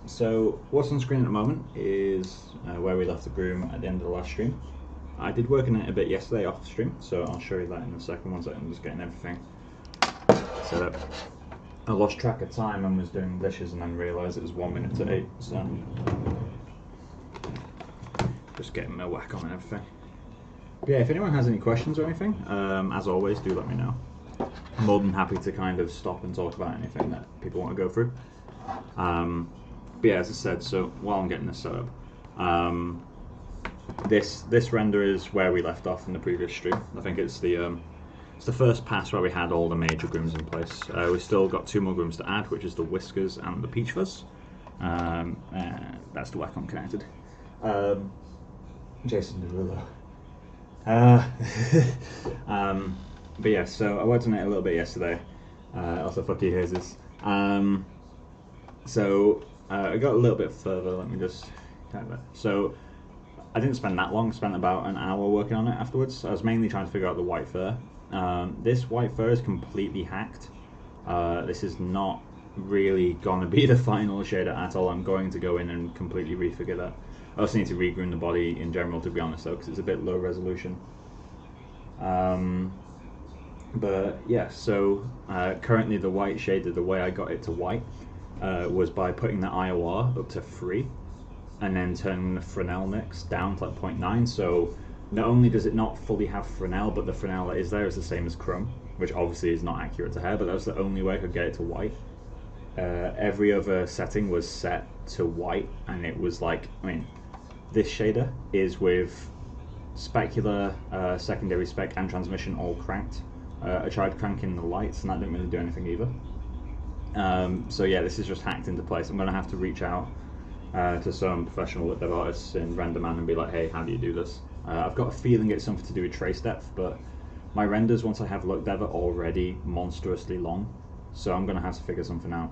So what's on screen at the moment is where we left the groom at the end of the last stream. I did work on it a bit yesterday off the stream, so I'll show you that in a second once I'm just getting everything set up. I lost track of time and was doing dishes and then realised it was 1 minute to 8, so just getting my whack on and everything. But yeah, if anyone has any questions or anything, as always, do let me know. I'm more than happy to kind of stop and talk about anything that people want to go through. But yeah, as I said, so while I'm getting this set up, this render is where we left off in the previous stream. I think it's the first pass where we had all the major grooms in place. We've still got 2 more grooms to add, which is the whiskers and the peach fuzz. That's the Wacom connected. Jason Derulo. But yeah, so I worked on it a little bit yesterday. Also, fuck you, here's this. So I got a little bit further. Let me just kind of. So I didn't spend that long. Spent about an hour working on it afterwards. I was mainly trying to figure out the white fur. This white fur is completely hacked. This is not really gonna be the final shader at all. I'm going to go in and completely refigure that. I also need to regroom the body in general, to be honest, though, because it's a bit low resolution. But yeah, so currently the white shader, the way I got it to white was by putting the IOR up to 3 and then turning the Fresnel mix down to like 0.9. So not only does it not fully have Fresnel, but the Fresnel that is there is the same as chrome, which obviously is not accurate to hair, but that was the only way I could get it to white. Every other setting was set to white, and it was like, I mean, this shader is with specular, secondary spec and transmission all cranked. I tried cranking the lights and that didn't really do anything either. So yeah, this is just hacked into place. I'm going to have to reach out to some professional dev artists in RenderMan and be like, hey, how do you do this? I've got a feeling it's something to do with trace depth, but my renders, once I have looked dev, are already monstrously long, so I'm going to have to figure something out.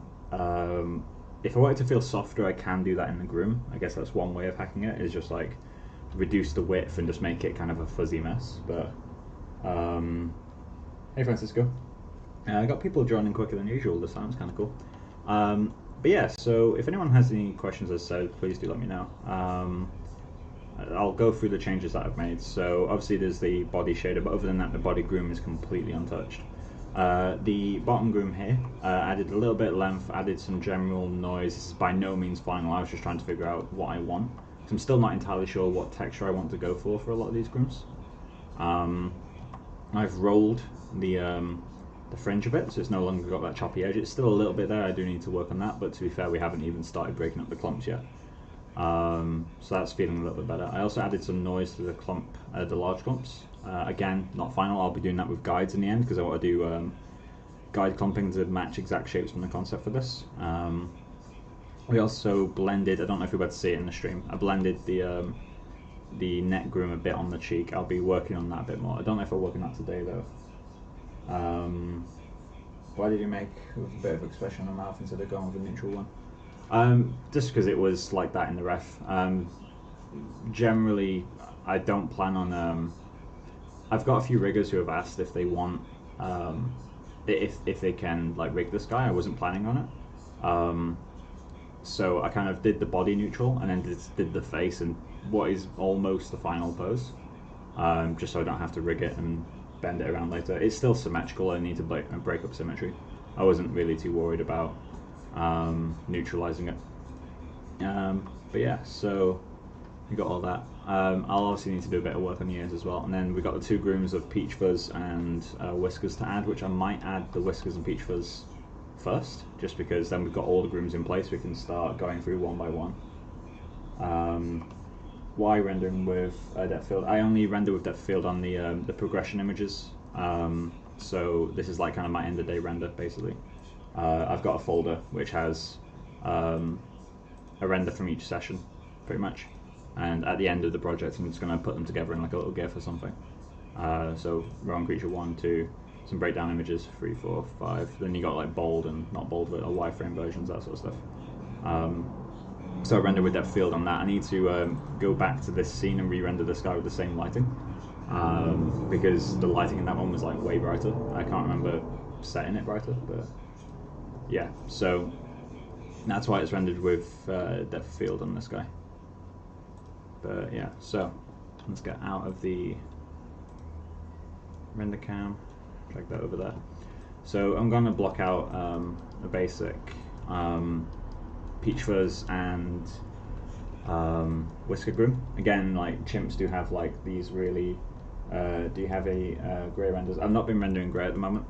If I want it to feel softer, I can do that in the groom. I guess that's one way of hacking it, is just like reduce the width and just make it kind of a fuzzy mess. But hey Francisco, I got people joining quicker than usual this time. It's kind of cool. But yeah, so if anyone has any questions, as I said, please do let me know. I'll go through the changes that I've made. So obviously there's the body shader, but other than that, the body groom is completely untouched. The bottom groom here, added a little bit of length, added some general noise. This is by no means final. I was just trying to figure out what I want. So I'm still not entirely sure what texture I want to go for a lot of these grooms. I've rolled the fringe a bit, so it's no longer got that choppy edge. It's still a little bit there. I do need to work on that, but to be fair, we haven't even started breaking up the clumps yet. So that's feeling a little bit better. I also added some noise to the clump, the large clumps. Again, not final. I'll be doing that with guides in the end, because I want to do guide clumping to match exact shapes from the concept for this. We also blended, I don't know if you're about to see it in the stream, I blended the neck groom a bit on the cheek. I'll be working on that a bit more. I don't know if I'll work on that today though. Why did you make a bit of expression on the mouth instead of going with a neutral one? Just because it was like that in the ref. Generally, I don't plan on. I've got a few riggers who have asked if they want, if they can like rig this guy. I wasn't planning on it, so I kind of did the body neutral and then did the face and what is almost the final pose, just so I don't have to rig it and bend it around later. It's still symmetrical. I need to break up symmetry. I wasn't really too worried about neutralizing it. But yeah, so we got all that. I'll obviously need to do a bit of work on the ears as well, and then we got the 2 grooms of peach fuzz and whiskers to add, which I might add the whiskers and peach fuzz first, just because then we've got all the grooms in place. We can start going through one by one. Why rendering with depth field? I only render with depth field on the progression images, so this is like kind of my end of day render basically. I've got a folder which has a render from each session pretty much, and at the end of the project I'm just going to put them together in like a little GIF or something. So Rowan creature 1, 2, some breakdown images 3, 4, 5, then you got like bold and not bold, but wireframe versions, that sort of stuff. So I render with depth field on that. I need to go back to this scene and re-render this guy with the same lighting, because the lighting in that one was like way brighter. I can't remember setting it brighter, but yeah. So That's why it's rendered with depth of field on this guy. But yeah, so let's get out of the render cam, drag that over there. So I'm going to block out a basic peach fuzz and whisker groom. Again, like chimps do have like these really do have a grey renders. I've not been rendering grey at the moment.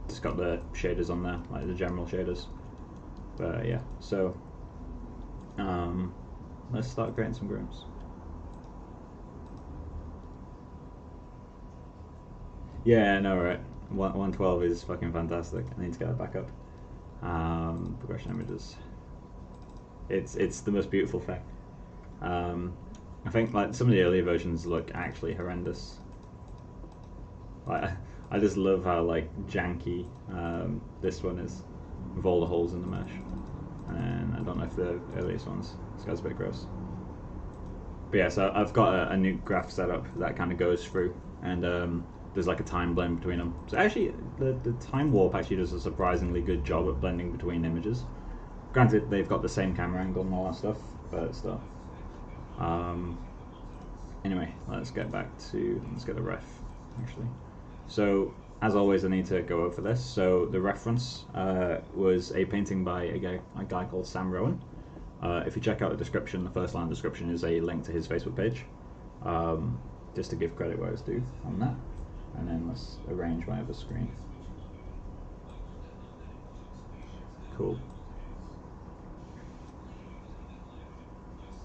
Just got the shaders on there, like the general shaders. But yeah, so let's start creating some grooms. Yeah, I know, right? 112 is fucking fantastic. I need to get that back up. Progression images. It's the most beautiful thing. I think like some of the earlier versions look actually horrendous. Like I just love how like janky this one is, with all the holes in the mesh. And I don't know if the earliest ones. This guy's a bit gross. But yeah, so I've got a nuke graph set up that kind of goes through, and there's like a time blend between them. So actually, the time warp actually does a surprisingly good job at blending between images. Granted, they've got the same camera angle and all that stuff, but still. Anyway, let's get the ref, actually. So, as always, I need to go over this. So, the reference was a painting by a guy called Sam Rowan. If you check out the description, the first line of the description is a link to his Facebook page. Just to give credit where it's due on that. And then let's arrange my other screen. Cool.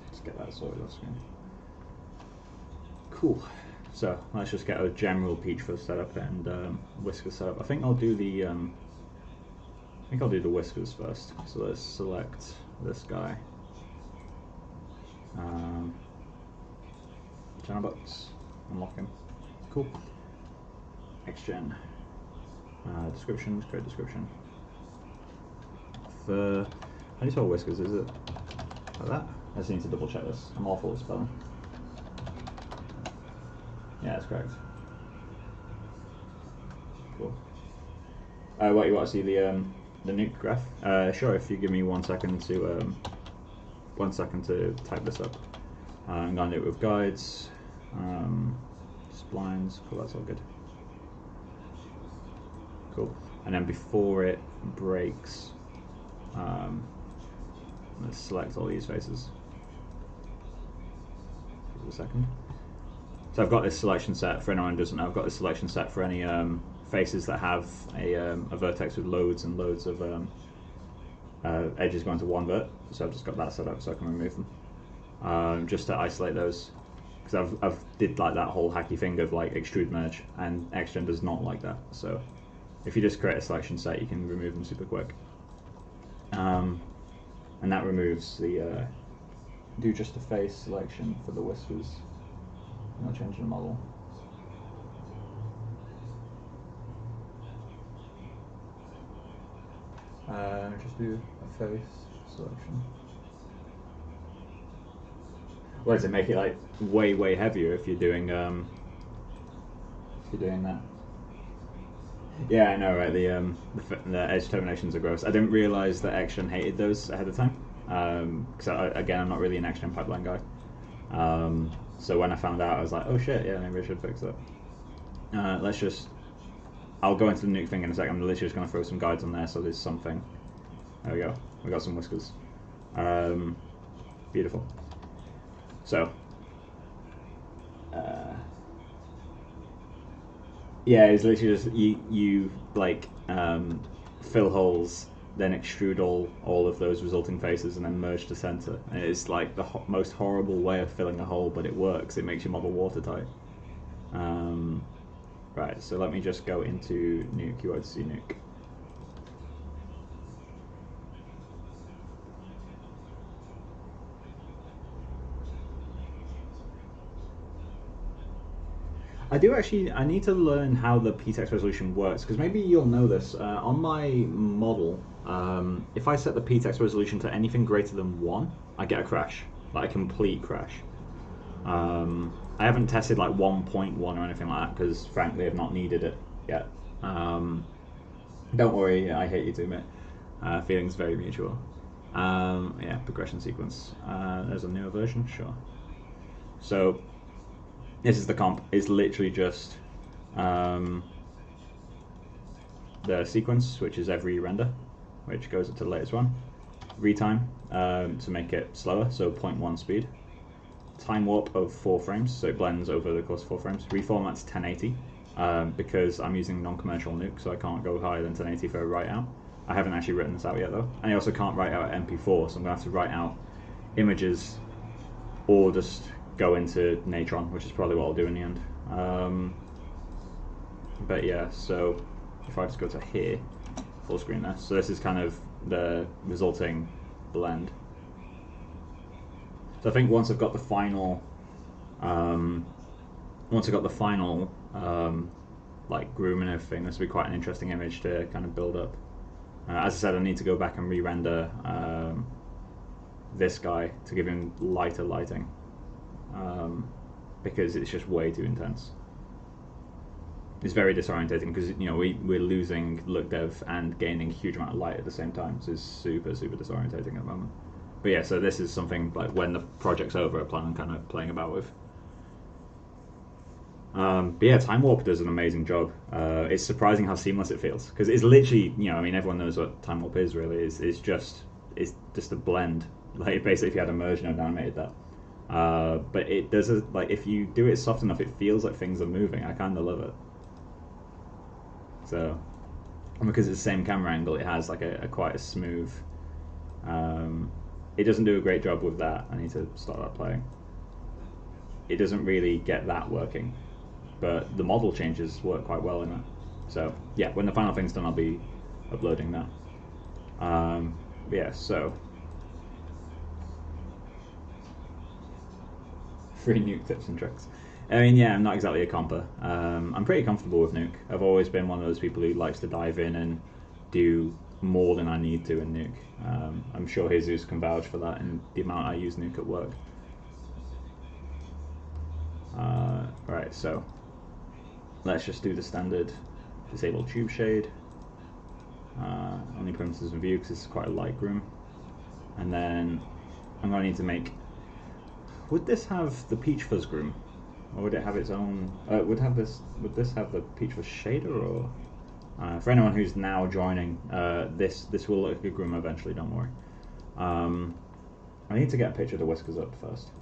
Let's get that sorted off screen. Cool. So let's just get a general peach fuzz set up and whiskers set up. I think I'll do the whiskers first. So let's select this guy. Channel box. Unlock him. Cool. XGen. Description. Create description. How do you spell whiskers? Is it like that? I just need to double check this. I'm awful at spelling. Yeah, that's correct. Cool. What, you want to see the nuke graph? Sure. If you give me 1 second to 1 second to type this up. I'm going to do it with guides, splines. Cool. That's all good. Cool. And then before it breaks, let's select all these faces. Give it a second. So I've got this selection set, for anyone who doesn't know, I've got this selection set for any faces that have a vertex with loads and loads of edges going to one vert. So I've just got that set up so I can remove them. Just to isolate those. Because I've did like that whole hacky thing of like extrude merge, and XGen does not like that. So if you just create a selection set, you can remove them super quick. And that removes the, do just a face selection for the whiskers. No change in the model. Just do a face selection. What does it make it like way heavier if you're doing that? Yeah, I know, right? The edge terminations are gross. I didn't realize that XGen hated those ahead of time. Because again, I'm not really an XGen pipeline guy. So when I found out, I was like, oh shit, yeah, maybe I should fix that. I'll go into the nuke thing in a second. I'm literally just going to throw some guides on there so there's something. There we go. We got some whiskers. Beautiful. So, yeah, it's literally just you like fill holes, then extrude all of those resulting faces, and then merge to center. And it's like the most horrible way of filling a hole, but it works. It makes your model watertight. Right, so let me just go into nuke. You want to see nuke. I need to learn how the P-text resolution works, because maybe you'll know this. On my model, if I set the P-text resolution to anything greater than 1, I get a crash, like a complete crash. I haven't tested like 1.1 or anything like that, because frankly I've not needed it yet. Don't worry, I hate you too, mate. Feelings very mutual. Yeah, progression sequence. There's a newer version, sure. So this is the comp. It's literally just the sequence, which is every render, which goes up to the latest one. Retime to make it slower, so 0.1 speed. Time warp of 4 frames, so it blends over the course of 4 frames. Reformat's 1080, because I'm using non-commercial nuke, so I can't go higher than 1080 for a write out. I haven't actually written this out yet though, and I also can't write out at MP4, so I'm going to have to write out images or just go into Natron, which is probably what I'll do in the end. But yeah, so if I just go to here, full screen there, so this is kind of the resulting blend. So I think once I've got the final, like groom and everything, this will be quite an interesting image to kind of build up. As I said, I need to go back and re-render this guy to give him lighter lighting, because it's just way too intense. It's very disorientating because we're losing look dev and gaining a huge amount of light at the same time, so it's super disorientating at the moment. But yeah, so this is something like when the project's over, I plan on kind of playing about with. But yeah, Time Warp does an amazing job. It's surprising how seamless it feels, because it's literally, I mean, everyone knows what Time Warp is really. It's just a blend. Like basically, if you had a merge node animated that. But it does like if you do it soft enough, it feels like things are moving. I kind of love it. So, and because it's the same camera angle, it has like a quite a smooth. It doesn't do a great job with that. I need to start that playing. It doesn't really get that working, but the model changes work quite well in it. So yeah, when the final thing's done, I'll be uploading that. Yeah, so 3 nuke tips and tricks. I mean, yeah, I'm not exactly a comper. I'm pretty comfortable with nuke. I've always been one of those people who likes to dive in and do more than I need to in nuke. I'm sure Jesus can vouch for that in the amount I use nuke at work. Right, so let's just do the standard disable tube shade. Only parameters in view because it's quite a light groom. And then I'm going to need to make. Would this have the peach fuzz groom, or would it have its own? Would this have the peach fuzz shader, or? For anyone who's now joining, this will look like a groom eventually. Don't worry. I need to get a picture of the whiskers up first.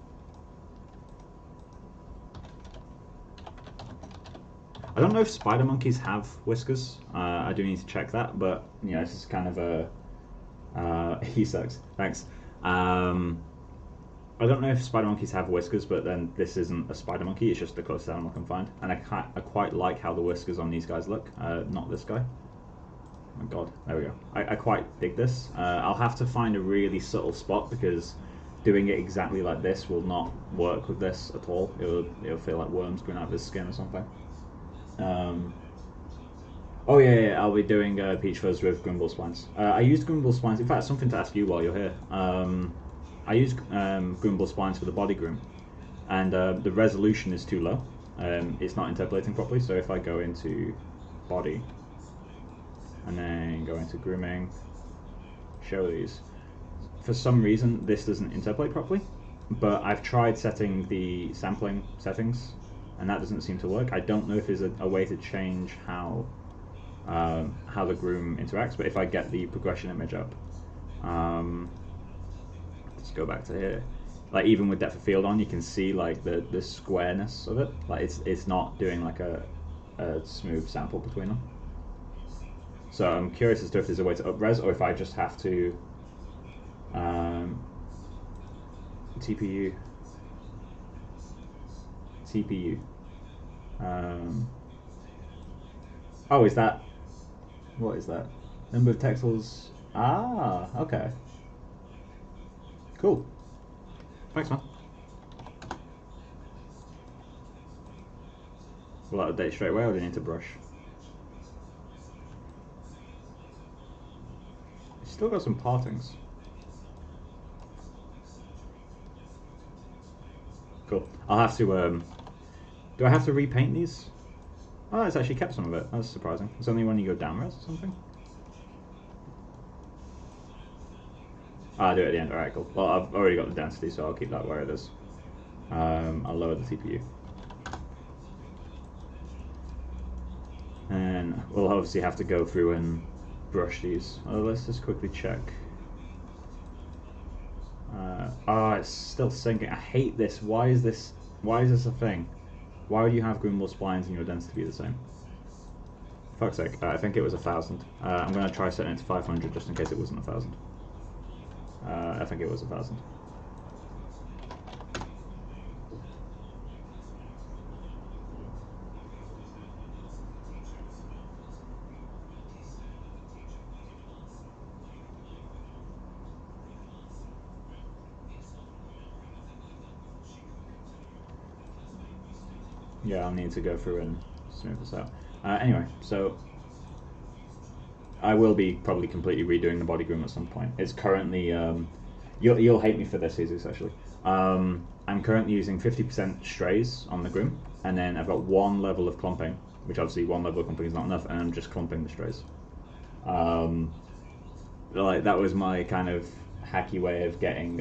I don't know if spider monkeys have whiskers. I do need to check that, but this is kind of a he sucks. Thanks. I don't know if spider monkeys have whiskers, but then this isn't a spider monkey. It's just the closest animal I can find, and I quite like how the whiskers on these guys look. Not this guy. Oh my god, there we go. I quite dig this. I'll have to find a really subtle spot because doing it exactly like this will not work with this at all. It'll feel like worms going out of his skin or something. Oh yeah, I'll be doing peach fuzz with Grimble splines. I used Grimble splines. In fact, something to ask you while you're here. I use Grimble splines for the body groom, and the resolution is too low. It's not interpolating properly. So if I go into body and then go into grooming, show these. For some reason, this doesn't interpolate properly, but I've tried setting the sampling settings, and that doesn't seem to work. I don't know if there's a way to change how the groom interacts, but if I get the progression image up, let's go back to here. Like even with depth of field on, you can see like the squareness of it. Like it's not doing like a smooth sample between them. So I'm curious as to if there's a way to up-res, or if I just have to TPU. Oh, is that? What is that? Number of texels. Ah, okay. Cool. Thanks, man. Will that update straight away, or do you need to brush? It's still got some partings. Cool. I'll have to. Do I have to repaint these? Oh, it's actually kept some of it. That's surprising. It's only when you go down res or something. I'll do it at the end. Alright, cool. Well, I've already got the density, so I'll keep that where it is. I'll lower the TPU. And we'll obviously have to go through and brush these. Let's just quickly check. Oh, it's still syncing. I hate this. Why is this a thing? Why would you have groomable splines and your density be the same? Fuck's sake. I think it was 1,000. I'm going to try setting it to 500 just in case it wasn't 1,000. I think it was 1,000. Yeah, I'll need to go through and smooth this out. Anyway, so I will be probably completely redoing the body groom at some point. It's currently, you'll hate me for this, Jesus, actually. I'm currently using 50% strays on the groom, and then I've got one level of clumping, which obviously one level of clumping is not enough, and I'm just clumping the strays. Like, that was my kind of hacky way of getting,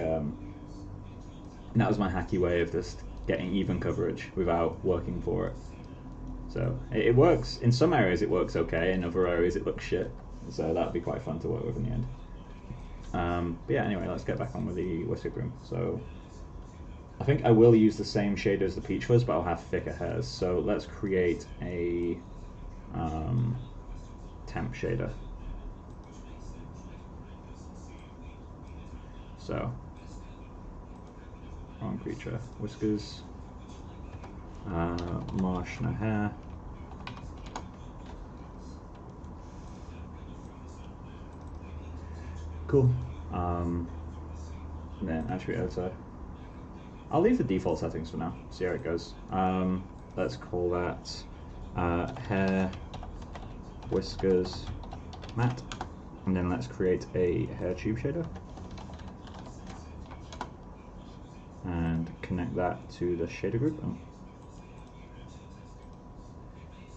that was my hacky way of just getting even coverage without working for it. So it works. In some areas it works okay, in other areas it looks shit. So that'd be quite fun to work with in the end. But yeah, anyway, let's get back on with the whisker groom. So I think I will use the same shade as the peach fuzz, but I'll have thicker hairs. So let's create a temp shader. So on creature, whiskers, marsh, no hair. Cool. Then attribute editor. I'll leave the default settings for now. See how it goes. Let's call that hair, whiskers, matte, and then let's create a hair tube shader. And connect that to the shader group. Oh.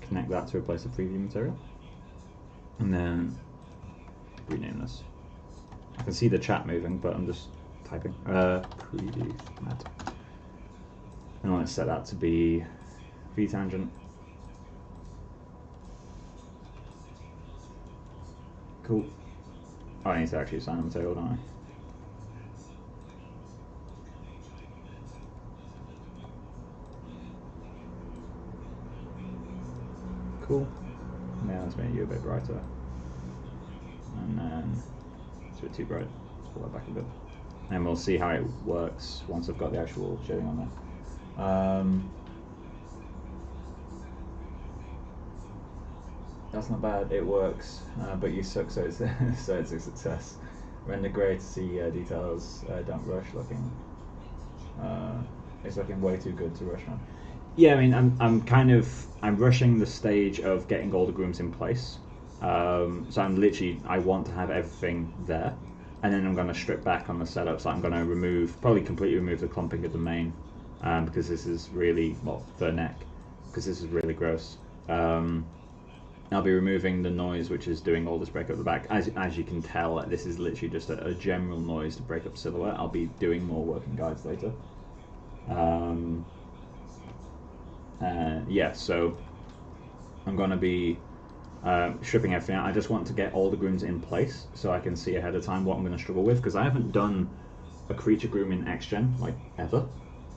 Connect that to replace the preview material. And then rename this. I can see the chat moving, but I'm just typing. Preview matte. And let's set that to be V-tangent. Cool. Oh, I need to actually assign the material, don't I? Cool. Now let's make you a bit brighter. And then it's a bit too bright. Let's pull that back a bit. And we'll see how it works once I've got the actual shading on there. That's not bad, it works, but you suck, so it's, so it's a success. Render grey to see details, don't rush looking. It's looking way too good to rush on. Yeah, I mean, I'm rushing the stage of getting all the grooms in place. So I want to have everything there, and then I'm going to strip back on the setup. So I'm going to probably completely remove the clumping of the mane, because this is really, well, the neck, because this is really gross. I'll be removing the noise which is doing all this break up the back. As you can tell, this is literally just a general noise to break up silhouette. I'll be doing more working guides later. Yeah, so I'm going to be stripping everything out. I just want to get all the grooms in place so I can see ahead of time what I'm going to struggle with, because I haven't done a creature groom in XGen, like, ever.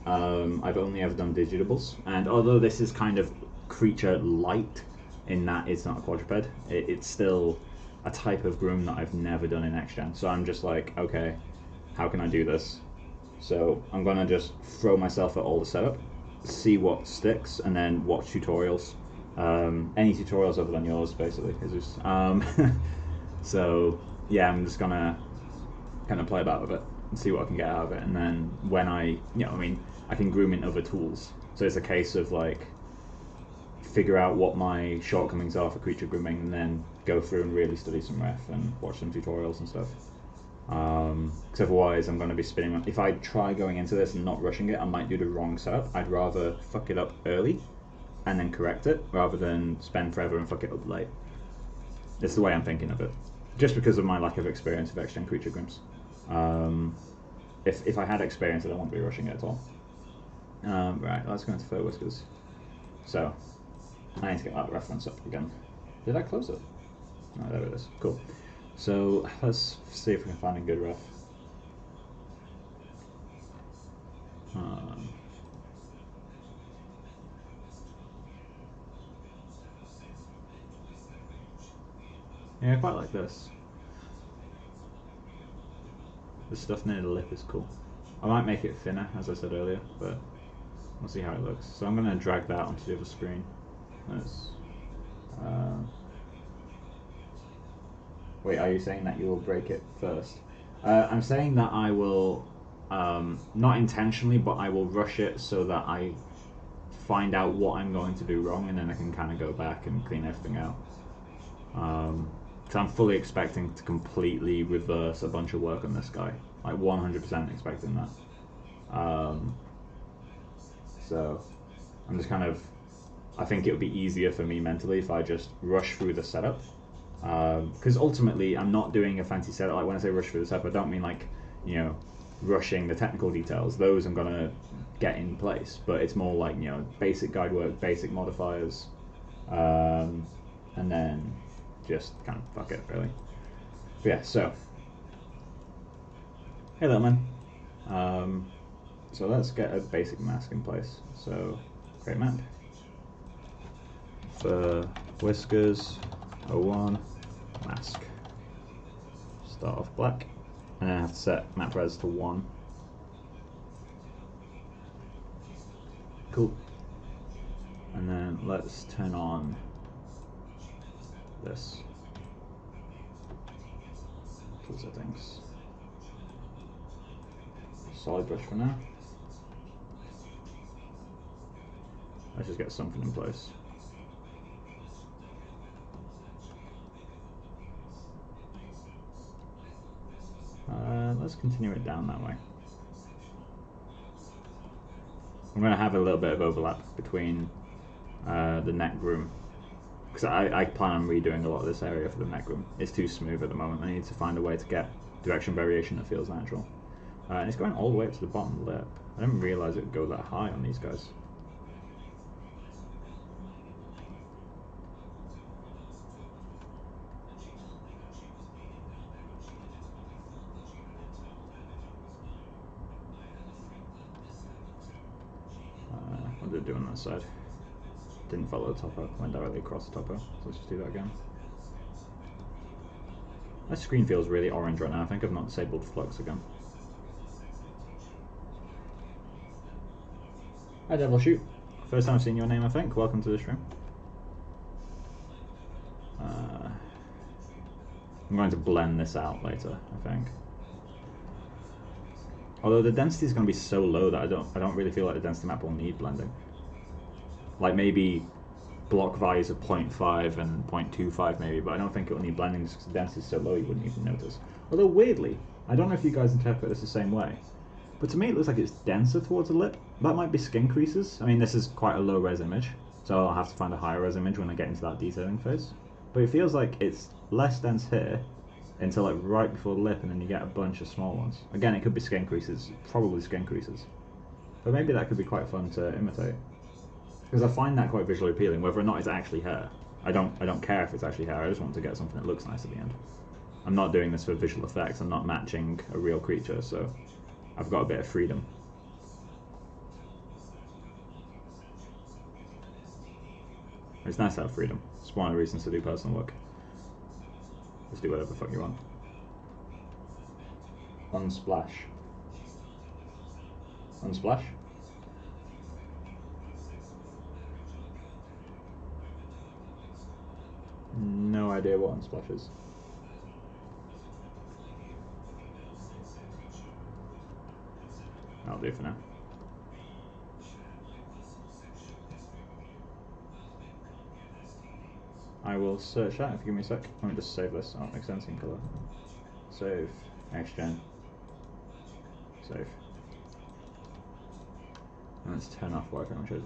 I've only ever done digitables, and although this is kind of creature light in that it's not a quadruped, it's still a type of groom that I've never done in XGen. So I'm just like, okay, how can I do this? So I'm going to just throw myself at all the setup, see what sticks, and then watch tutorials. Any tutorials other than yours, basically. So yeah, I'm just gonna kind of play about with it and see what I can get out of it, and then when I can groom in other tools. So it's a case of like figure out what my shortcomings are for creature grooming, and then go through and really study some ref and watch some tutorials and stuff. Because otherwise I'm going to be spinning. If I try going into this and not rushing it, I might do the wrong setup. I'd rather fuck it up early and then correct it, rather than spend forever and fuck it up late. It's the way I'm thinking of it, just because of my lack of experience of XGen creature grooms. If I had experience, I don't want to be rushing it at all. Right, let's go into fur whiskers. So, I need to get that reference up again. Did I close it? Oh, there it is. Cool. So, let's see if we can find a good ref. Yeah, I quite like this. The stuff near the lip is cool. I might make it thinner, as I said earlier, but we'll see how it looks. So I'm going to drag that onto the other screen. Wait, are you saying that you will break it first? I'm saying that I will, not intentionally, but I will rush it so that I find out what I'm going to do wrong, and then I can kind of go back and clean everything out. So I'm fully expecting to completely reverse a bunch of work on this guy, like 100% expecting that. So I'm just kind of, I think it would be easier for me mentally if I just rush through the setup, because ultimately I'm not doing a fancy setup. Like when I say rush through the setup, I don't mean like, you know, rushing the technical details. Those I'm gonna get in place, but it's more like, you know, basic guide work, basic modifiers, and then just kind of fuck it, really. But yeah, so hey little man. So let's get a basic mask in place. So create map for whiskers 01 mask. Start off black, and then I have to set map res to 1. Cool. And then let's turn on this. Tool settings. Solid brush for now. Let's just get something in place. Let's continue it down that way. I'm going to have a little bit of overlap between the neck groom, because I plan on redoing a lot of this area for the neck groom. It's too smooth at the moment. I need to find a way to get direction variation that feels natural. And it's going all the way up to the bottom lip. I didn't realize it would go that high on these guys. What did it do on that side? Didn't follow the topper, went directly across the topper. So let's just do that again. My screen feels really orange right now. I think I've not disabled flux again. Hi Devil Shoot. First time I've seen your name, I think. Welcome to the stream. I'm going to blend this out later, I think. Although the density is going to be so low that I don't really feel like the density map will need blending. Like maybe block values of 0.5 and 0.25 maybe, but I don't think it will need blending just because the density is so low you wouldn't even notice. Although weirdly, I don't know if you guys interpret this the same way, but to me it looks like it's denser towards the lip. That might be skin creases. I mean, this is quite a low res image, so I'll have to find a higher res image when I get into that detailing phase. But it feels like it's less dense here until like right before the lip, and then you get a bunch of small ones. Again, it could be skin creases, probably skin creases. But maybe that could be quite fun to imitate. Because I find that quite visually appealing, whether or not it's actually hair. I don't care if it's actually hair, I just want to get something that looks nice at the end. I'm not doing this for visual effects, I'm not matching a real creature, so I've got a bit of freedom. It's nice to have freedom. It's one of the reasons to do personal work. Just do whatever the fuck you want. Unsplash. Unsplash? No idea what unsplash is. I'll do for now. I will search that if you give me a sec. Let me just save this. Oh, it makes sense in colour. Save. Next-gen. Save. And let's turn off Wi-Fi on should.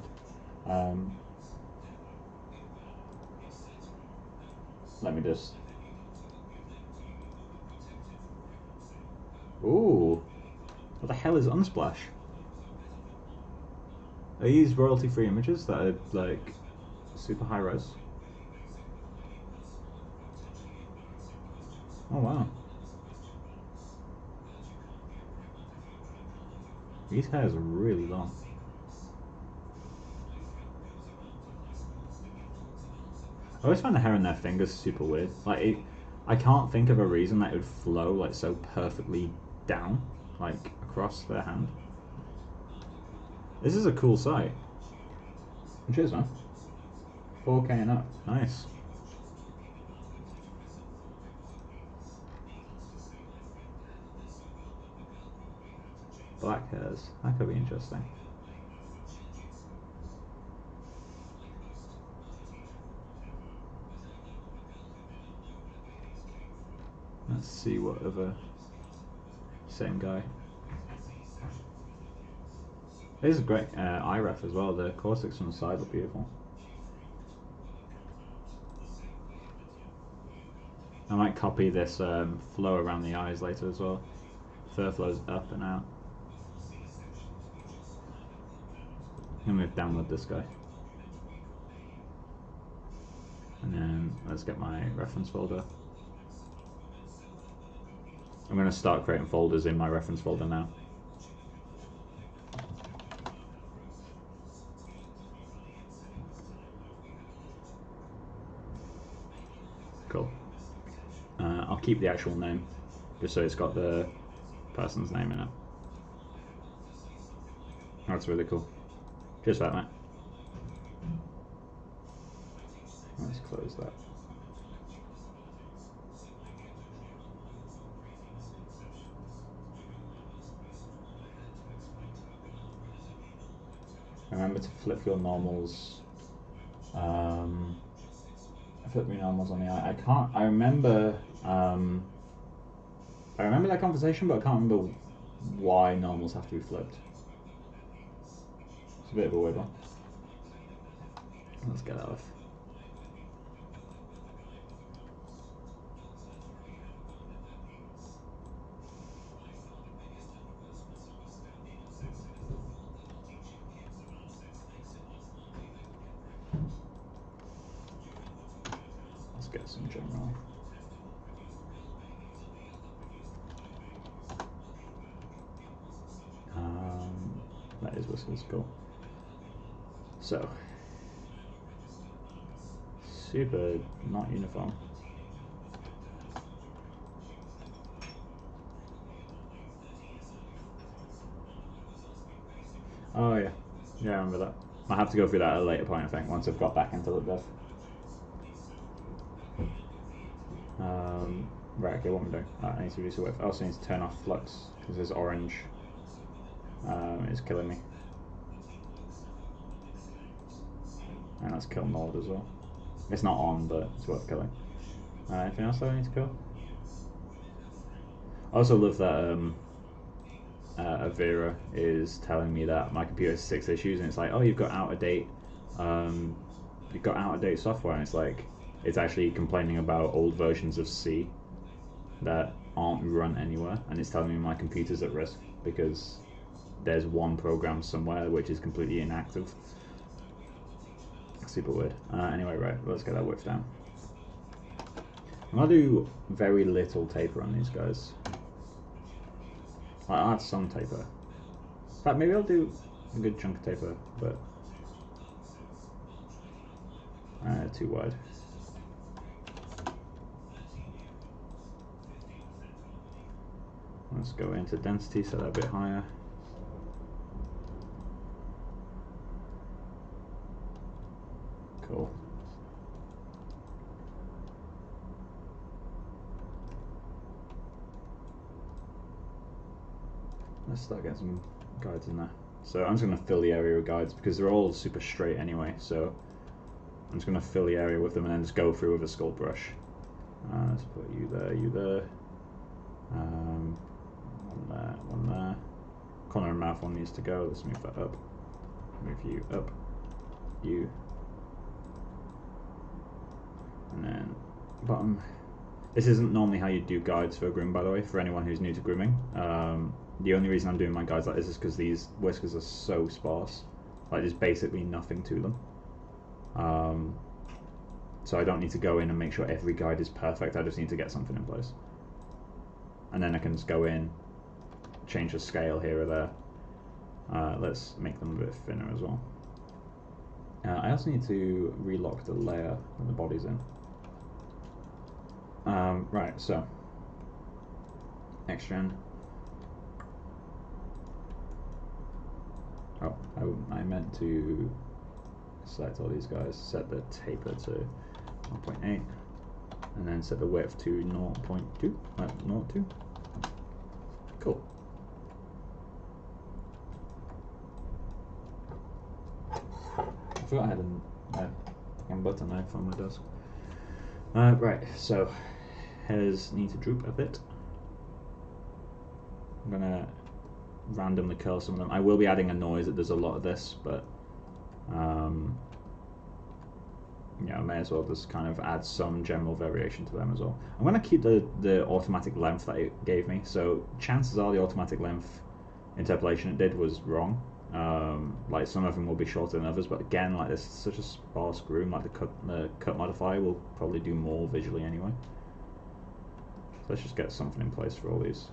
Let me just Ooh, what the hell is Unsplash? Are these royalty-free images that are like super high res? Oh wow. These hairs are really long. I always find the hair on their fingers super weird. Like, I can't think of a reason that it would flow like so perfectly down, like across their hand. This is a cool site. Cheers, man. 4K and up. Nice. Black hairs. That could be interesting. Let's see what other... Same guy. This is great. Eye ref as well. The caustics on the side look beautiful. I might copy this flow around the eyes later as well. Fur flows up and out. I'm gonna move down with this guy. And then let's get my reference folder. I'm gonna start creating folders in my reference folder now. Cool. I'll keep the actual name, just so it's got the person's name in it. That's really cool. Cheers for that, mate. Let's close that. Remember to flip your normals. Flip your normals on the eye. I can't. I remember that conversation, but I can't remember why normals have to be flipped. It's a bit of a weird one. Let's get that off. Let's get some general. That is whiskers, cool. So, super not uniform. Oh yeah, yeah, I remember that. I'll have to go through that at a later point, I think, once I've got back into LibDev. Right, okay, what am I doing? I need to reduce the width. I also need to turn off flux, because this orange is killing me. And that's kill Nord as well. It's not on, but it's worth killing. Anything else that I need to kill? I also love that Avira is telling me that my computer has 6 issues, and it's like, oh, you've got out of date software, and it's like, it's actually complaining about old versions of C that aren't run anywhere, and it's telling me my computer's at risk because there's one program somewhere which is completely inactive. Super weird. Anyway, right, let's get that width down. I'm gonna do very little taper on these guys. I'll add some taper. In fact, maybe I'll do a good chunk of taper, but too wide. Let's go into density, set that a bit higher. Cool. Let's start getting some guides in there. So I'm just going to fill the area with guides because they're all super straight anyway, so I'm just going to fill the area with them and then just go through with a sculpt brush. Let's put you there, one there, one there. Corner and mouth one needs to go. Let's move that up. Move you up, you, and then bottom. This isn't normally how you do guides for a groom, by the way, for anyone who's new to grooming. The only reason I'm doing my guides like this is because these whiskers are so sparse. Like, there's basically nothing to them. So I don't need to go in and make sure every guide is perfect. I just need to get something in place. And then I can just go in, change the scale here or there. Let's make them a bit thinner as well. I also need to relock the layer when the body's in. Right, so next gen. Oh, I meant to select all these guys, set the taper to 1.8, and then set the width to 0.2, 0.2. Cool. I forgot I had a butter knife on my desk. Right, so hairs need to droop a bit. I'm gonna randomly curl some of them. I will be adding a noise that does a lot of this, but yeah, I may as well just kind of add some general variation to them as well. I'm going to keep the automatic length that it gave me, so chances are the automatic length interpolation it did was wrong. Like, some of them will be shorter than others, but again, like, this is such a sparse groom, like the cut modifier will probably do more visually anyway. So let's just get something in place for all these.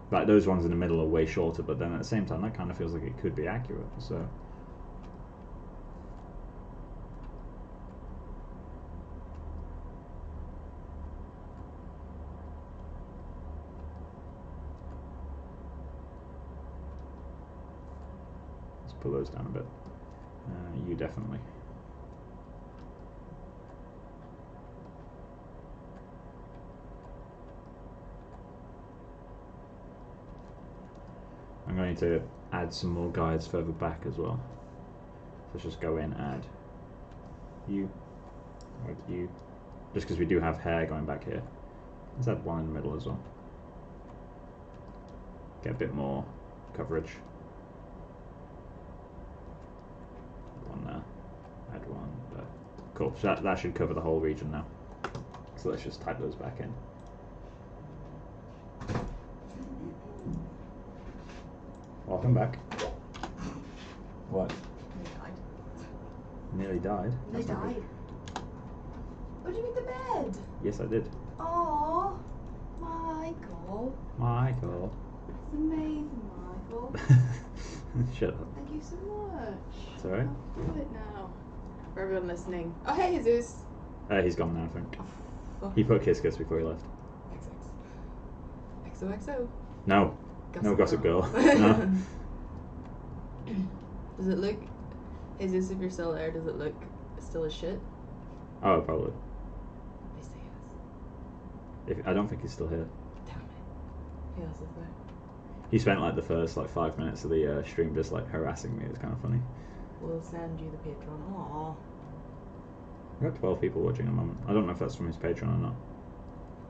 Like, those ones in the middle are way shorter, but then at the same time that kind of feels like it could be accurate, so pull those down a bit. You definitely. I'm going to add some more guides further back as well. So let's just go in, add you, or you, just because we do have hair going back here. Let's add one in the middle as well. Get a bit more coverage. One there, add one there. Cool, so that should cover the whole region now. So let's just type those back in. Welcome back. What? Nearly died. Nearly died? What, did you make the bed? Yes, I did. Oh, Michael. Michael. It's amazing, Michael. Shut up. Thank you so much. It's alright. I'll do it now. For everyone listening. Oh, hey, Jesus. He's gone now, I think. Oh, He put Kiss Kiss before he left. XX. XOXO. No. No Gossip Girl. No. Does it look... Jesus, if you're still there, does it look still as shit? Oh, probably. Please say yes. I don't think he's still here. Damn it. Who else is there? He spent like the first 5 minutes of the stream just harassing me. It was kind of funny. We'll send you the Patreon. Aww. We've got 12 people watching at the moment. I don't know if that's from his Patreon or not.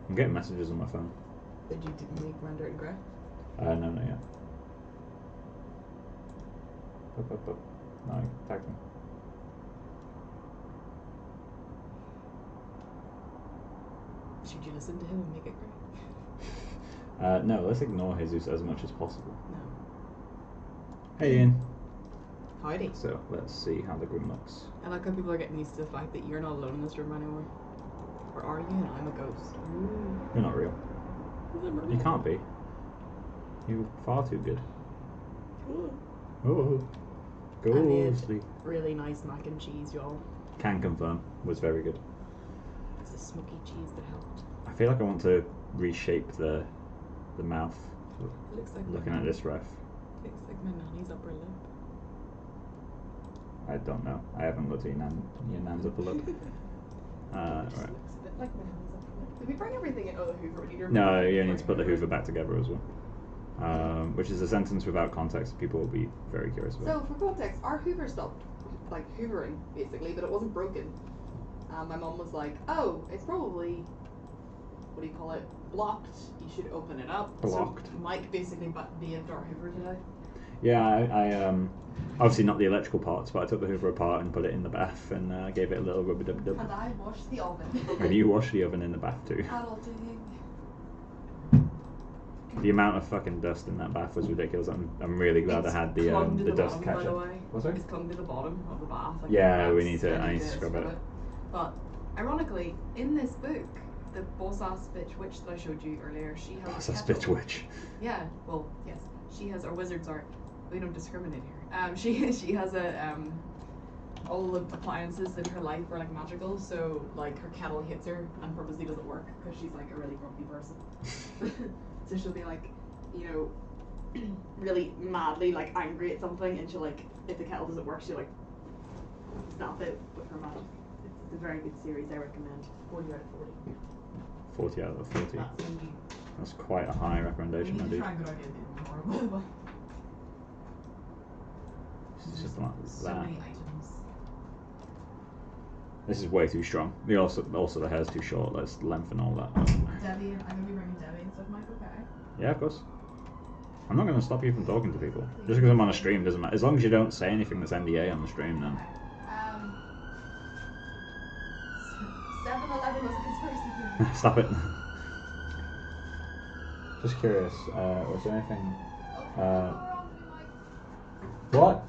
I'm getting messages on my phone. Did you make render and grey? No, not yet. Up. No, tag me. Should you listen to him and make it grey? No, let's ignore Jesus as much as possible. No. Hey Ian. Howdy. So let's see how the groom looks. I like how people are getting used to the fact that you're not alone in this room anymore. Or are you? And I'm a ghost. Ooh. You're not real. You can't be. You're far too good. Ooh. Oh, I made ghostly. really nice mac and cheese, y'all. Can confirm. Was very good. It's the smoky cheese that helped. I feel like I want to reshape the mouth. It looks like Looking at this ref. Looks like my nanny's upper lip. I don't know. I haven't looked at your nan's upper lip. Right. Looks a bit like my nanny's upper lip. Did we bring everything in? Oh, the Hoover. We need to No, you need to put the Hoover back together as well. Which is a sentence without context. People will be very curious about. So, for context, our Hoover stopped, hoovering, basically, but it wasn't broken. My mum was like, oh, it's probably, what do you call it, blocked. You should open it up. Blocked. So Mike basically DM'd our Hoover today. Yeah, I obviously not the electrical parts, but I took the Hoover apart and put it in the bath and gave it a little rubber dub dub. And I washed the oven. And you washed the oven in the bath too. Adulting. The amount of fucking dust in that bath was ridiculous. I'm really glad I had the dust bottom, catcher. by the way. What's that? It's clung to the bottom of the bath. Like Yeah, the we need to. vents. I need to scrub it. But ironically, in this book, the boss-ass bitch witch that I showed you earlier, she has Boss a ass kettle. bitch witch. Yeah, well, yes, she has, or wizards are. We don't discriminate here. She has a all the appliances in her life are like magical, so like her kettle hits her and purposely doesn't work because she's like a really grumpy person. So she'll be like, you know, really madly like angry at something, and she'll like, if the kettle doesn't work, she'll like snap it with her magic. It's a very good series. I recommend. 40 out of 40. 40 out of 40. That's me. That's quite a high recommendation, We I need to do. try and go out and horrible. It's just like So that. many items. This is way too strong. Also the hair's too short. Let's lengthen all that. Debbie, I'm gonna be bringing Debbie and stuff, Mike. Okay. Yeah, of course. I'm not going to stop you from talking to people. Just because I'm on a stream doesn't matter. As long as you don't say anything that's NDA on the stream, then. 7-Eleven was a conspiracy theory. Stop it. Just curious, was there anything... What?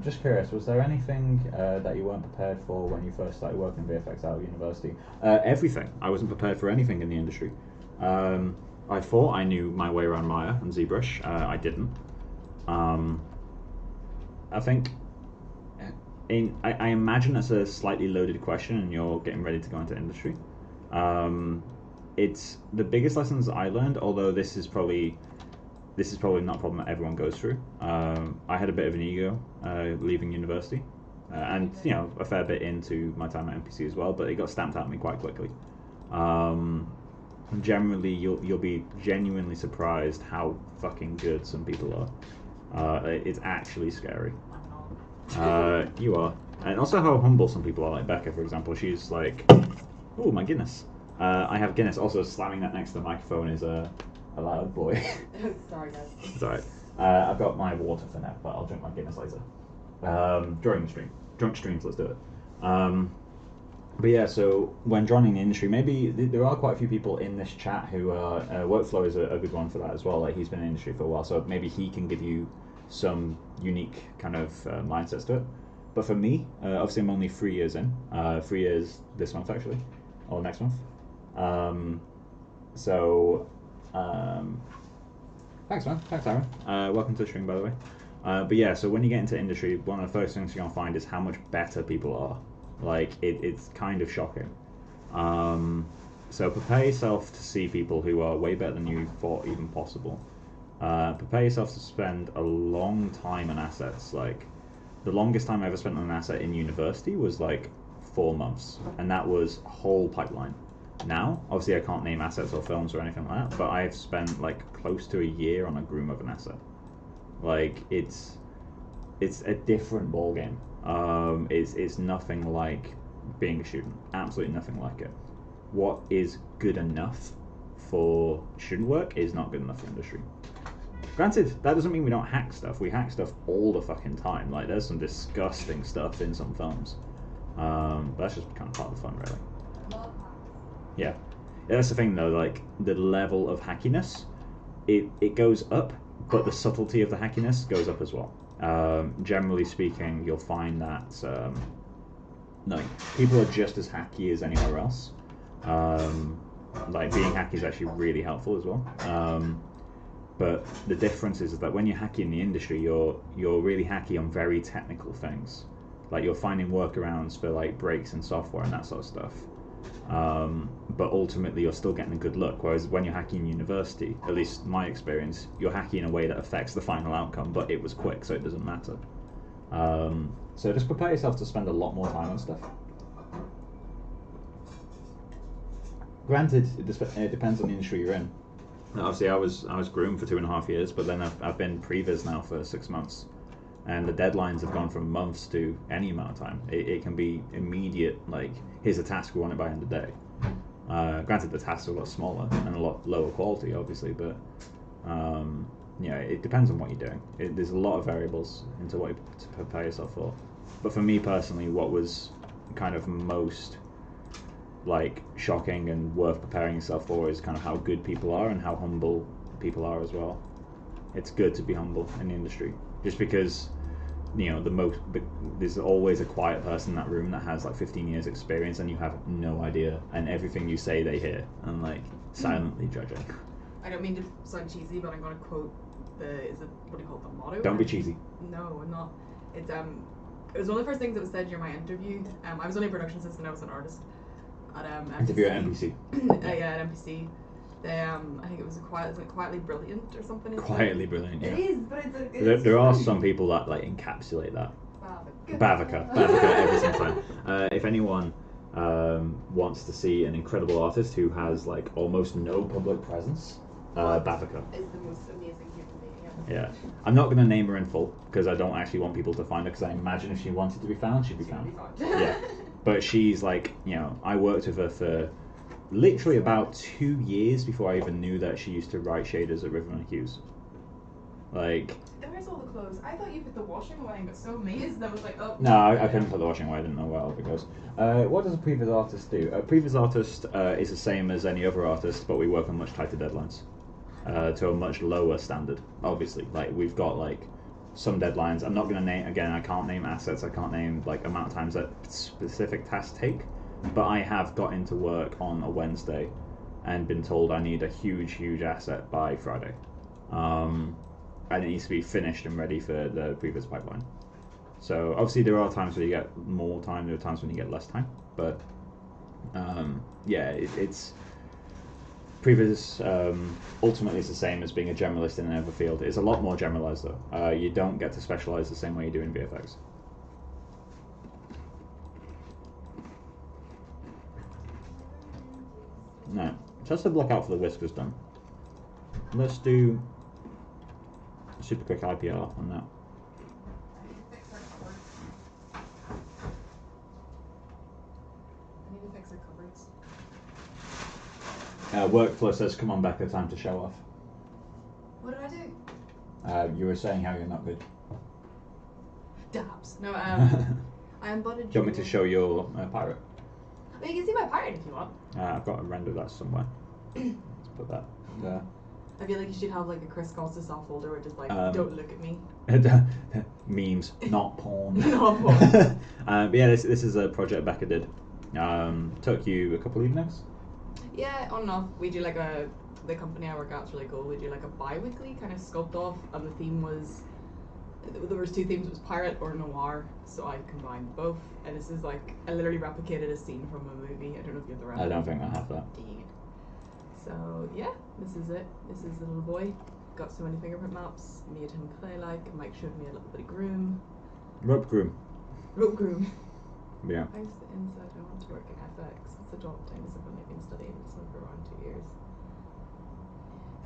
Just curious, was there anything that you weren't prepared for when you first started working in VFX out of university? Everything. I wasn't prepared for anything in the industry. I thought I knew my way around Maya and ZBrush. I didn't. I think... I imagine it's a slightly loaded question and you're getting ready to go into industry. It's the biggest lessons I learned, although this is probably not a problem that everyone goes through. I had a bit of an ego leaving university, and you know, a fair bit into my time at NPC as well, but it got stamped out of me quite quickly. Generally, you'll be genuinely surprised how fucking good some people are. It's actually scary. You are, and also how humble some people are. Like Becca, for example, she's like, "Oh my Guinness." I have Guinness. Also, slamming that next to the microphone is a loud boy. Sorry, guys. It's alright. I've got my water for now, but I'll drink my Guinness later. During the stream. Drunk streams, let's do it. But yeah, so when joining the industry, maybe there are quite a few people in this chat who are... Workflow is a good one for that as well. Like, he's been in the industry for a while, so maybe he can give you some unique kind of mindsets to it. But for me, obviously I'm only 3 years in. 3 years this month, actually. Or next month. Thanks, man. Thanks, Aaron. Welcome to the stream, by the way. But yeah, so when you get into industry, one of the first things you're going to find is how much better people are. Like, it's kind of shocking. So prepare yourself to see people who are way better than you thought even possible. Prepare yourself to spend a long time on assets. Like, the longest time I ever spent on an asset in university was like 4 months, and that was a whole pipeline. Now, obviously I can't name assets or films or anything like that, but I've spent like close to a year on a groom of an asset. Like, it's a different ball game. It's nothing like being a student. Absolutely nothing like it. What is good enough for student work is not good enough for industry. Granted, that doesn't mean we don't hack stuff. We hack stuff all the fucking time. Like, there's some disgusting stuff in some films. But that's just kind of part of the fun, really. Yeah. That's the thing, though. Like, the level of hackiness, it goes up, but the subtlety of the hackiness goes up as well. Generally speaking, you'll find that no, people are just as hacky as anywhere else. Like, being hacky is actually really helpful as well. But the difference is that when you're hacky in the industry, you're really hacky on very technical things. Like, you're finding workarounds for like breaks in software and that sort of stuff. But ultimately, you're still getting a good look. Whereas when you're hacking in university, at least my experience, you're hacking in a way that affects the final outcome, but it was quick, so it doesn't matter. So just prepare yourself to spend a lot more time on stuff. Granted, it depends on the industry you're in. Obviously, I was groom for 2.5 years, but then I've been previs now for 6 months, and the deadlines have gone from months to any amount of time. It can be immediate. Like, here's a task, we want it by end of day. Granted, the tasks are a lot smaller and a lot lower quality, obviously, but it depends on what you're doing. There's a lot of variables into what you to prepare yourself for. But for me personally, what was kind of most like shocking and worth preparing yourself for is kind of how good people are and how humble people are as well. It's good to be humble in the industry, just because there's always a quiet person in that room that has like 15 years experience and you have no idea, and everything you say they hear and like silently judging. I don't mean to sound cheesy, but I'm going to quote what do you call it, the motto? Don't be cheesy. No, I'm not. It was one of the first things that was said during my interview. I was only a production assistant, I was an artist at Interview at NBC. Yeah, at NBC. They I think it was quietly brilliant or something. Quietly brilliant. Yeah. It is, but it's There are some people that like encapsulate that. Bavaka every single time. If anyone wants to see an incredible artist who has like almost no public presence, Bavaka is the most amazing human being ever. Yeah, I'm not going to name her in full because I don't actually want people to find her, because I imagine if she wanted to be found, she'd be found. Yeah, but she's like, I worked with her for literally about 2 years before I even knew that she used to write shaders at Riverman Hughes. Like, where's all the clothes? I thought you put the washing away and got so amazed. I was like, oh. No, I couldn't put the washing away. I didn't know where else it goes. What does a previs artist do? A previs artist is the same as any other artist, but we work on much tighter deadlines to a much lower standard. Obviously, like we've got like some deadlines. I'm not going to name again. I can't name assets. I can't name like amount of times that specific tasks take. But I have got into work on a Wednesday and been told I need a huge asset by Friday. And it needs to be finished and ready for the previous pipeline. So obviously there are times where you get more time, there are times when you get less time. But it's previous ultimately is the same as being a generalist in another field. It's a lot more generalized though. You don't get to specialize the same way you do in VFX. No, just to block out for the whiskers done. Let's do a super quick IPR on that. I need to fix our cupboards. Workflow says, come on, Becca, time to show off. What did I do? You were saying how you're not good. Dabs. No, I am but a Do you want me to show your pirate? I mean, you can see my pirate if you want. I've got a render of that somewhere. Let's put that there. I feel like you should have like a Chris Costas off folder where just like, don't look at me. Memes, not porn. Not porn. But yeah, this is a project Becca did. Took you a couple evenings? Yeah, on and off. We do like the company I work at's really cool. We do like a bi-weekly kind of sculpt off, and the theme was, there was 2 themes. It was pirate or noir, so I combined both. And this is like, I literally replicated a scene from a movie. I don't know if you have the reference. I don't think I have that. So yeah, this is it. This is the little boy. Got so many fingerprint maps. Made him play like. Mike showed me a little bit of groom. Rope groom. Rope groom. Yeah. I was the inside. I want to work in FX. It's a daunting discipline I've been studying. It's been for around 2 years.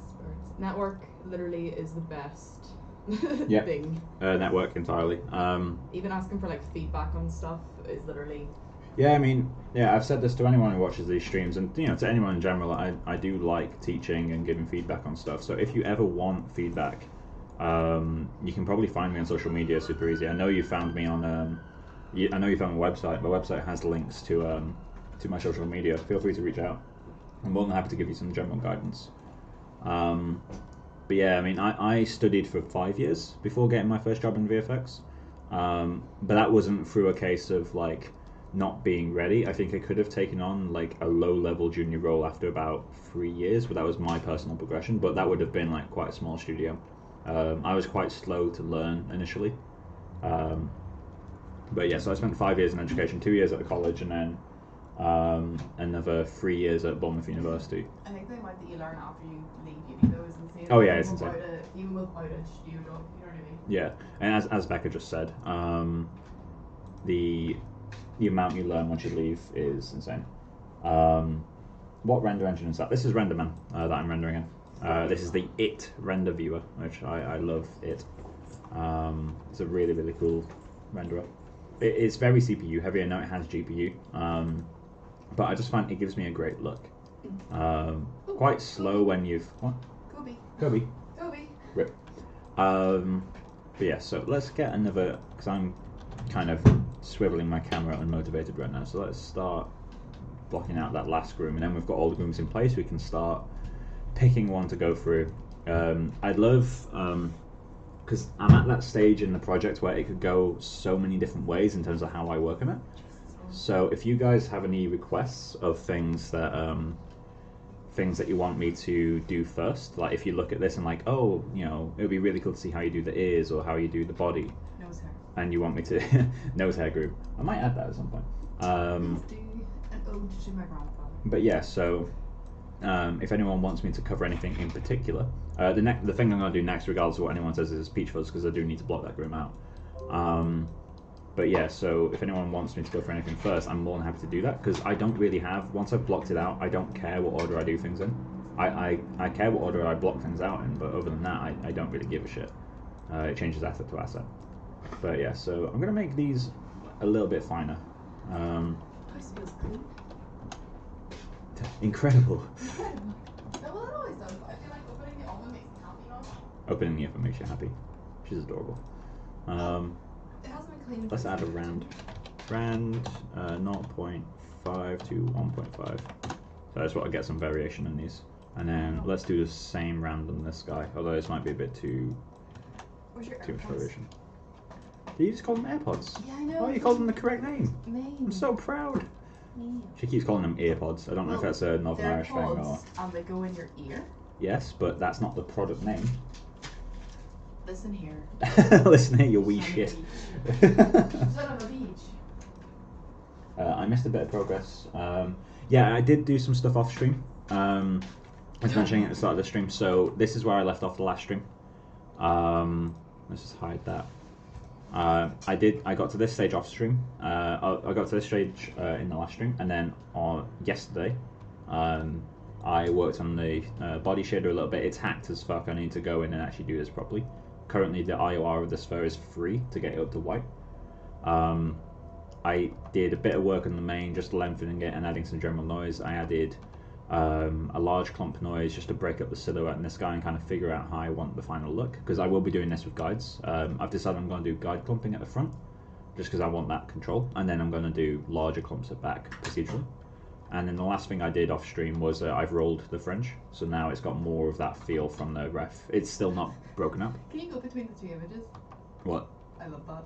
Experts. Network literally is the best thing. Network entirely. Even asking for like feedback on stuff is literally. Yeah, I mean, I've said this to anyone who watches these streams, and to anyone in general. I do like teaching and giving feedback on stuff. So if you ever want feedback, you can probably find me on social media super easy. I know you found me on. I know you found my website. My website has links to my social media. Feel free to reach out. I'm more than happy to give you some general guidance. But yeah, I mean, I studied for 5 years before getting my first job in VFX. But that wasn't through a case of like not being ready. I think I could have taken on like a low-level junior role after about 3 years, but that was my personal progression. But that would have been like quite a small studio. I was quite slow to learn initially. But yeah, so I spent 5 years in education, 2 years at a college, and then another 3 years at Bournemouth University. I think the amount that you learn after you leave uni though is insane. Oh yeah, it's insane. Even without a studio job, you know what I mean? Yeah, and as Becca just said, the amount you learn once you leave is insane. What render engine is that? This is RenderMan that I'm rendering in. This is the It render viewer, which I love it. It's a really cool renderer. It's very CPU heavy. I know it has GPU, but I just find it gives me a great look. Quite slow when you've what? Kobe. Kobe. Kobe. Rip. But yeah, so let's get another, because I'm kind of swiveling my camera unmotivated right now. So let's start blocking out that last groom, and then we've got all the grooms in place. We can start picking one to go through. I'd love, because I'm at that stage in the project where it could go so many different ways in terms of how I work on it. So if you guys have any requests of things that you want me to do first, like if you look at this and like, oh, you know, it would be really cool to see how you do the ears or how you do the body, Nose hair. and you want me to nose hair groom, I might add that at some point. Please do an ode to my grandfather. But yeah, so if anyone wants me to cover anything in particular, the thing I'm going to do next, regardless of what anyone says, is peach fuzz, because I do need to block that groom out. But yeah, so if anyone wants me to go for anything first, I'm more than happy to do that, because I don't really have, once I've blocked it out, I don't care what order I do things in. I care what order I block things out in, but other than that, I don't really give a shit. It changes asset to asset. But yeah, so I'm going to make these a little bit finer. This feels clean. Incredible. No, well, it always does. I feel like opening the oven makes me happy now. Opening the oven makes you happy. She's adorable. It hasn't been cleaned. Let's add a rand. 0.5 to 1.5. So I just want to get some variation in these. And then let's do the same rand on this guy, although this might be a bit too much variation. Did you just call them AirPods? Yeah, I know. Oh, you called them the correct name. Name. I'm so proud. Yeah. She keeps calling them earpods. I don't know if that's a Northern Irish thing or... Pods, and they go in your ear. Yes, but that's not the product name. Listen here. Listen here, you wee shit. Son of a beach. I missed a bit of progress. Yeah, I did do some stuff off stream. I was mentioning at the start of the stream, so this is where I left off the last stream. Let's just hide that. I got to this stage off stream. I got to this stage in the last stream, and then on yesterday, I worked on the body shader a little bit. It's hacked as fuck. I need to go in and actually do this properly. Currently, the IOR of this fur is free to get it up to white. I did a bit of work on the mane, just lengthening it and adding some general noise. I added a large clump noise just to break up the silhouette in this guy and kind of figure out how I want the final look, because I will be doing this with guides. I've decided I'm going to do guide clumping at the front just because I want that control, and then I'm going to do larger clumps at back procedurally. And then the last thing I did off stream was I've rolled the fringe, so now it's got more of that feel from the ref. It's still not broken up. Can you go between the two images? What? I love that.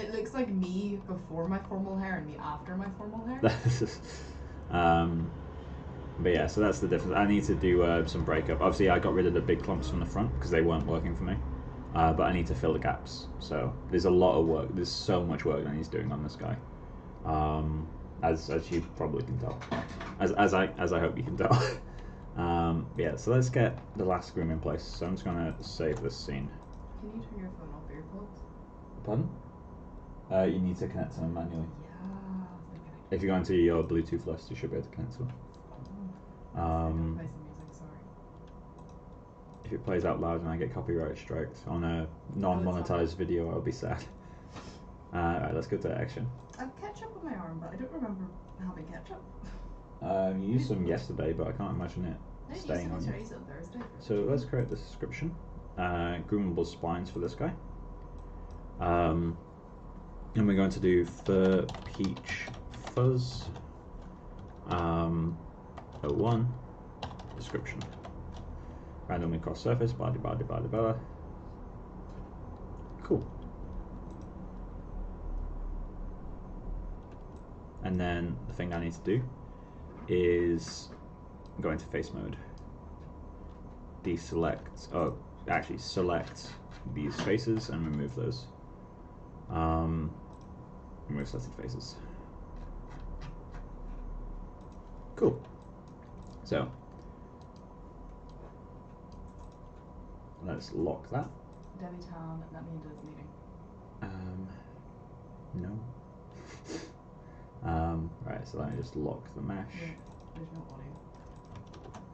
It looks like me before my formal hair and me after my formal hair. But yeah, so that's the difference. I need to do some breakup. Obviously, I got rid of the big clumps from the front because they weren't working for me. But I need to fill the gaps. So there's a lot of work. There's so much work that he's doing on this guy. As you probably can tell, as I hope you can tell. Yeah, so let's get the last groom in place. So I'm just gonna save this scene. Can you turn your phone off earplugs? Pardon? You need to connect to them manually. Yeah. If you go into your Bluetooth list, you should be able to connect to them. Play some music, sorry. If it plays out loud and I get copyright strikes on a non-monetized video, I'll be sad. Alright, let's go to action. I have ketchup on my arm, but I don't remember having ketchup. You used some yesterday, but I can't imagine it staying on you. So let's create the description. Groomable spines for this guy. And we're going to do fur peach fuzz. 01 description. Randomly cross surface, body. Cool. And then the thing I need to do is go into face mode. Deselect, actually select these faces and remove those. Remove selected faces. Cool. So let's lock that. Debbie Town, that means it's leaving. No. Right, so let me just lock the mesh. Yeah, there's no audio.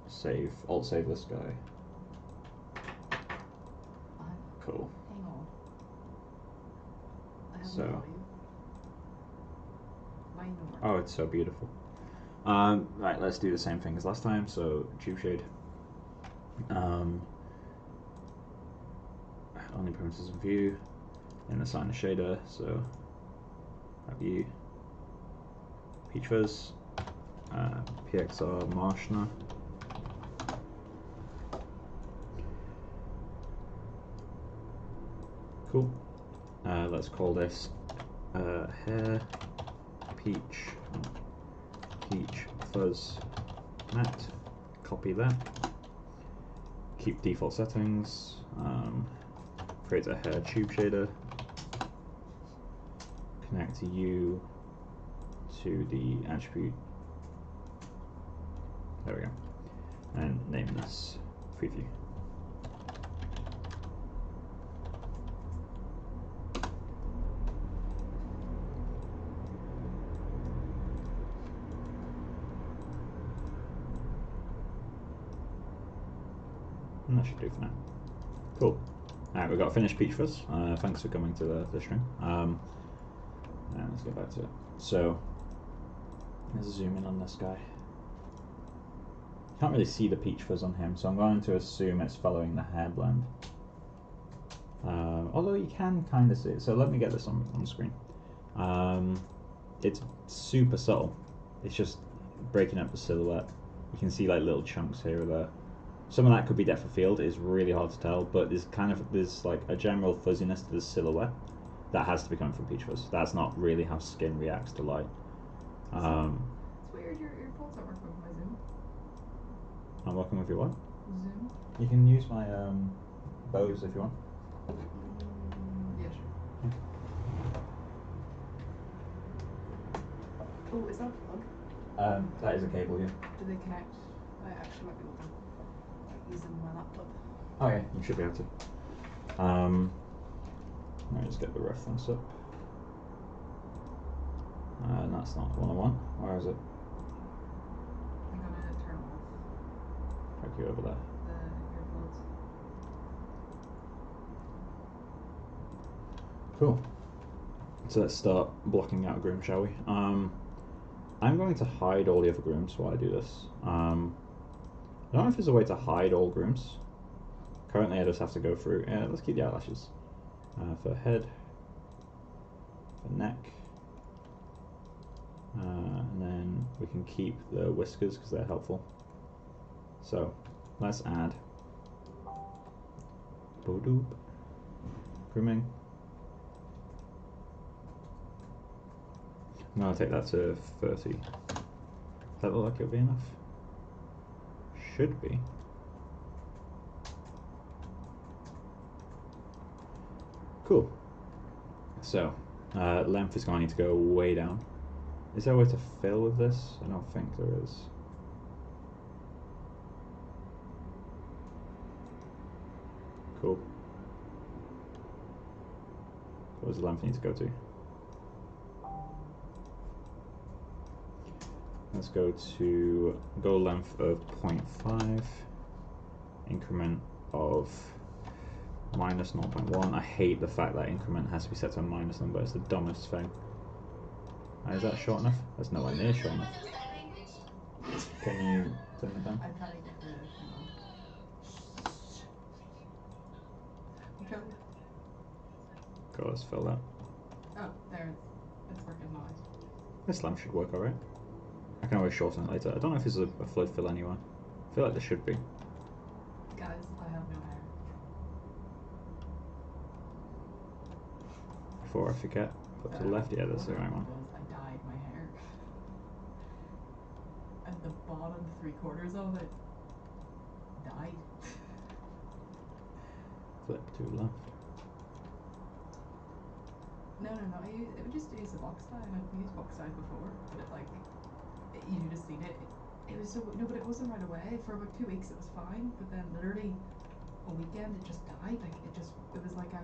Save, alt save this guy. Cool. Hang on. I have So. no audio. Mine don't work. Oh, it's so beautiful. Right, let's do the same thing as last time. So tube shade. only parameters in view, and assign the shader. So have you peach fuzz, PXR Marshner. Cool. Let's call this hair peach fuzz matte. Copy that. Keep default settings. Create a hair tube shader. Connect you to the attribute. There we go. And name this preview. And that should do for now. Cool. Alright, we've got a finished peach fuzz. Thanks for coming to the stream. And let's get back to it. So, let's zoom in on this guy. Can't really see the peach fuzz on him, so I'm going to assume it's following the hair blend. Although you can kind of see it. So let me get this on screen. It's super subtle. It's just breaking up the silhouette. You can see like little chunks here or there. Some of that could be depth of field. It's really hard to tell, but there's like a general fuzziness to the silhouette that has to be coming from peach fuzz. That's not really how skin reacts to light. It's weird. Your earpods aren't working with my Zoom. I'm working with your what? Zoom. You can use my Bose if you want. Yeah, sure. Oh, is that a plug? That is a cable, yeah. Do they connect? I actually might be able to use them on my laptop. Oh yeah, you should be able to. Let me just get the reference up. And that's not the one I want. Where is it? I'm gonna turn off Check you over there. the earpods. Cool. So let's start blocking out a groom, shall we? I'm going to hide all the other grooms while I do this. I don't know if there's a way to hide all grooms. Currently I just have to go through, yeah, let's keep the eyelashes. For head, for neck, and then we can keep the whiskers because they're helpful. So let's add Bodoop, grooming. I'm going to take that to 30. Does that look like it'll be enough? Should be. Cool. So, length is going to need to go way down. Is there a way to fill with this? I don't think there is. Cool. What does the length need to go to? Let's go to goal length of 0.5, increment of minus 0.1. I hate the fact that increment has to be set to a minus number. It's the dumbest thing. Is that short enough? That's nowhere near short enough. Can you turn it down? I'm trying to get the thing on. God, let's fill that. Oh, there it's working now. This lamp should work alright. I can always shorten it later. I don't know if there's a flood fill anywhere. I feel like there should be. Guys, I have no hair. Before I forget, put to the left. Yeah, that's the right one. I dyed my hair. And the bottom 3/4 of it died. Flip to left. No. I would just use the box dye, and I've used box dyes before, but you should have seen it. It was so no, but it wasn't right away. For about 2 weeks, it was fine, but then literally a weekend, it just died. It was like a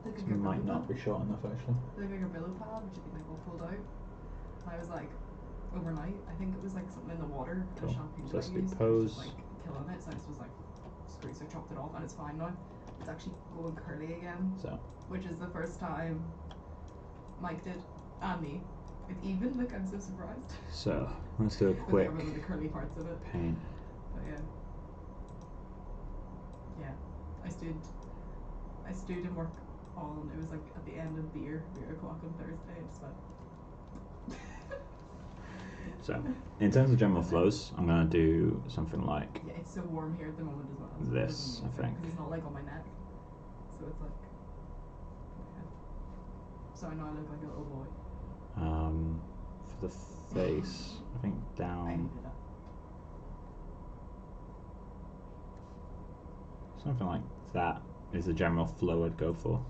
It might not be short enough actually. like a billow pad, which had been like all pulled out. And I was like, overnight, I think it was like something in the water. Cool. The shampoo So let's that I do used pose. was just like killing it. So I just was like, screw. So I chopped it off, and it's fine now. It's actually going curly again. So Which is the first time Mike did, and me. It's even. Look, I'm so surprised. So let's do a quick With the curly parts of it. paint. But yeah. I stood I stayed in work on, it was like at the end of beer o'clock on Thursday. It's fun. So, in terms of general flows, I'm gonna do something like Yeah, it's so warm here at the moment as well. this, I think. Because it's not like on my neck, so it's like. Okay. So I know I look like a little boy. For the face, I think I down. hated that. Something like that is the general flow I'd go for.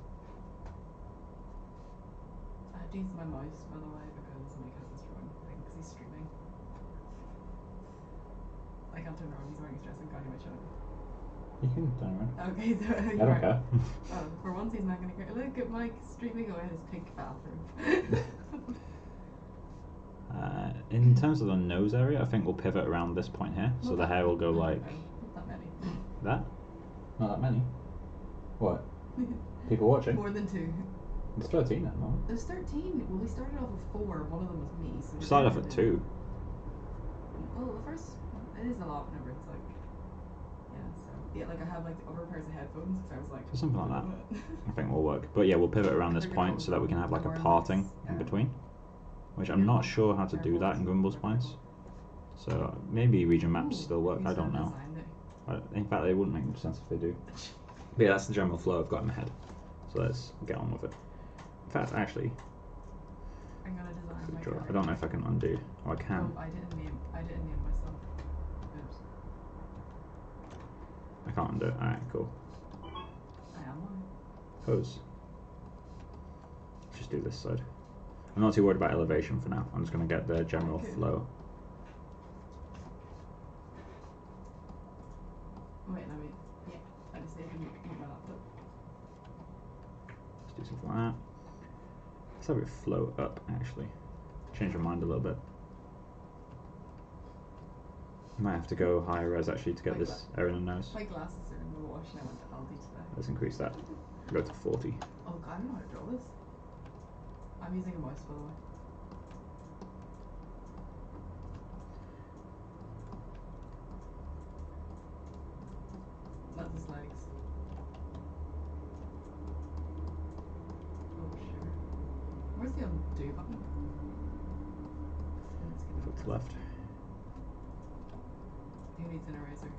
I had to use my mouse, by the way, because Mike has this drawing thing, because he's streaming. I can't turn around, he's wearing his dress and can't even show it. You can turn around. Okay, so I don't care. For once he's not going to care. Look at Mike streaming away his pink bathroom. In terms of the nose area, I think we'll pivot around this point here, so the hair will go like Not that many. that. Not that many. What? People watching? More than 2. It's 13 at the moment. There's 13. Well, we started off with 4. One of them was me. So We started off at 2. Well, the first, it is a lot whenever it's like, yeah. So yeah, like I have like the other pairs of headphones. So I was like, So something like that. I think will work. But yeah, we'll pivot around this point so that we can have like a parting in between. Which I'm not sure how to do that in gimbal spines. So maybe region maps still work, I don't know. In fact, they wouldn't make much sense if they do. But yeah, that's the general flow I've got in my head. So let's get on with it. In fact, actually, I'm gonna design my I don't know if I can undo. Oh, I can. Oh, I didn't name myself. Oops. I can't undo it. Alright, cool. I am one. Pose. Just do this side. I'm not too worried about elevation for now. I'm just going to get the general flow. Wait, let me. Yeah, I just need to mute my laptop. Let's do something like that. Let's have it flow up, actually. Change my mind a little bit. Might have to go higher res actually to get this area in the nose. My glasses are in the wash and I went to Aldi today. Let's increase that. Go to 40. Oh god, I don't know how to draw this. I'm using a mouse, by the way. That's his legs. Oh, sugar. Where's the undo button? Flip to left. Who needs an eraser?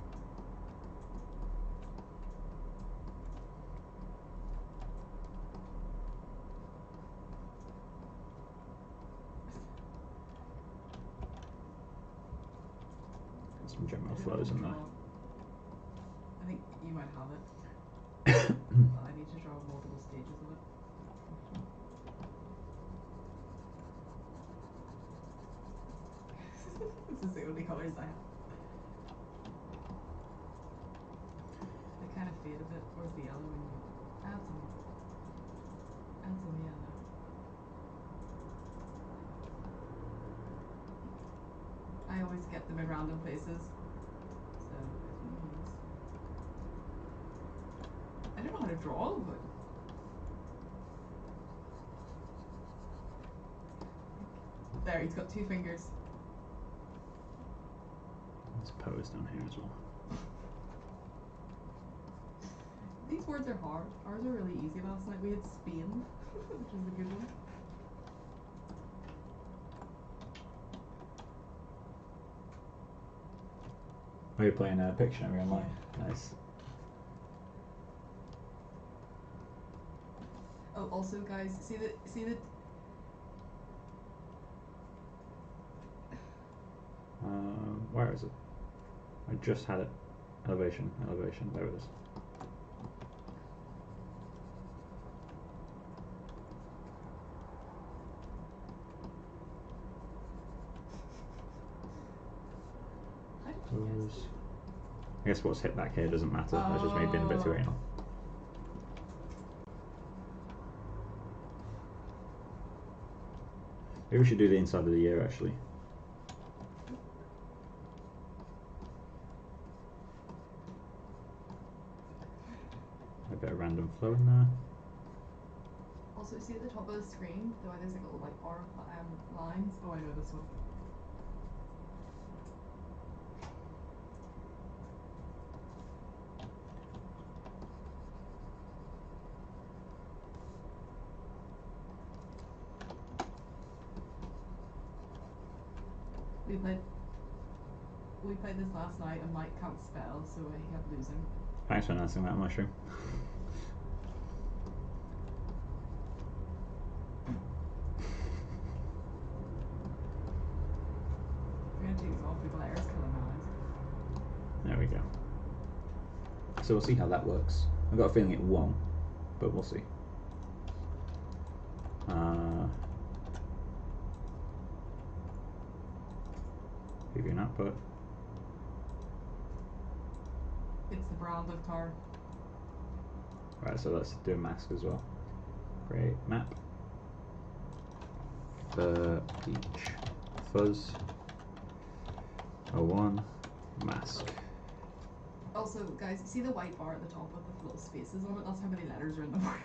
Got some general flows in there. I think you might have it. Well, I need to draw multiple stages of it. This is the only colours I have. They kind of fade a bit. Where's the yellow when you add some yellow? I always get them in random places. So I don't know how to draw all of it. There, he's got 2 fingers. Let's pose down here as well. These words are hard. Ours were really easy last night. We had Spain, which was a good one. Are you playing Pictionary online? Yeah. Nice. Oh, also, guys, see the. Where is it? I just had it. Elevation, elevation. There it is. Pose. I guess what's hit back here doesn't matter. That's just me being a bit too anal. Maybe we should do the inside of the ear actually. A bit of random flow in there. Also, see at the top of the screen, the way there's like little like arm lines. Oh, I know this one. We played this last night and Mike can't spell, so he kept losing. Thanks for announcing that mushroom. I'm gonna take these off the glares killing my eyes. There we go. So we'll see how that works. I've got a feeling it won't, but we'll see. Preview and output. It's the brand of car. Right, so let's do a mask as well. Create map. Each fuzz. 01 mask. Also, guys, you see the white bar at the top with the little spaces on it? That's how many letters are in the word.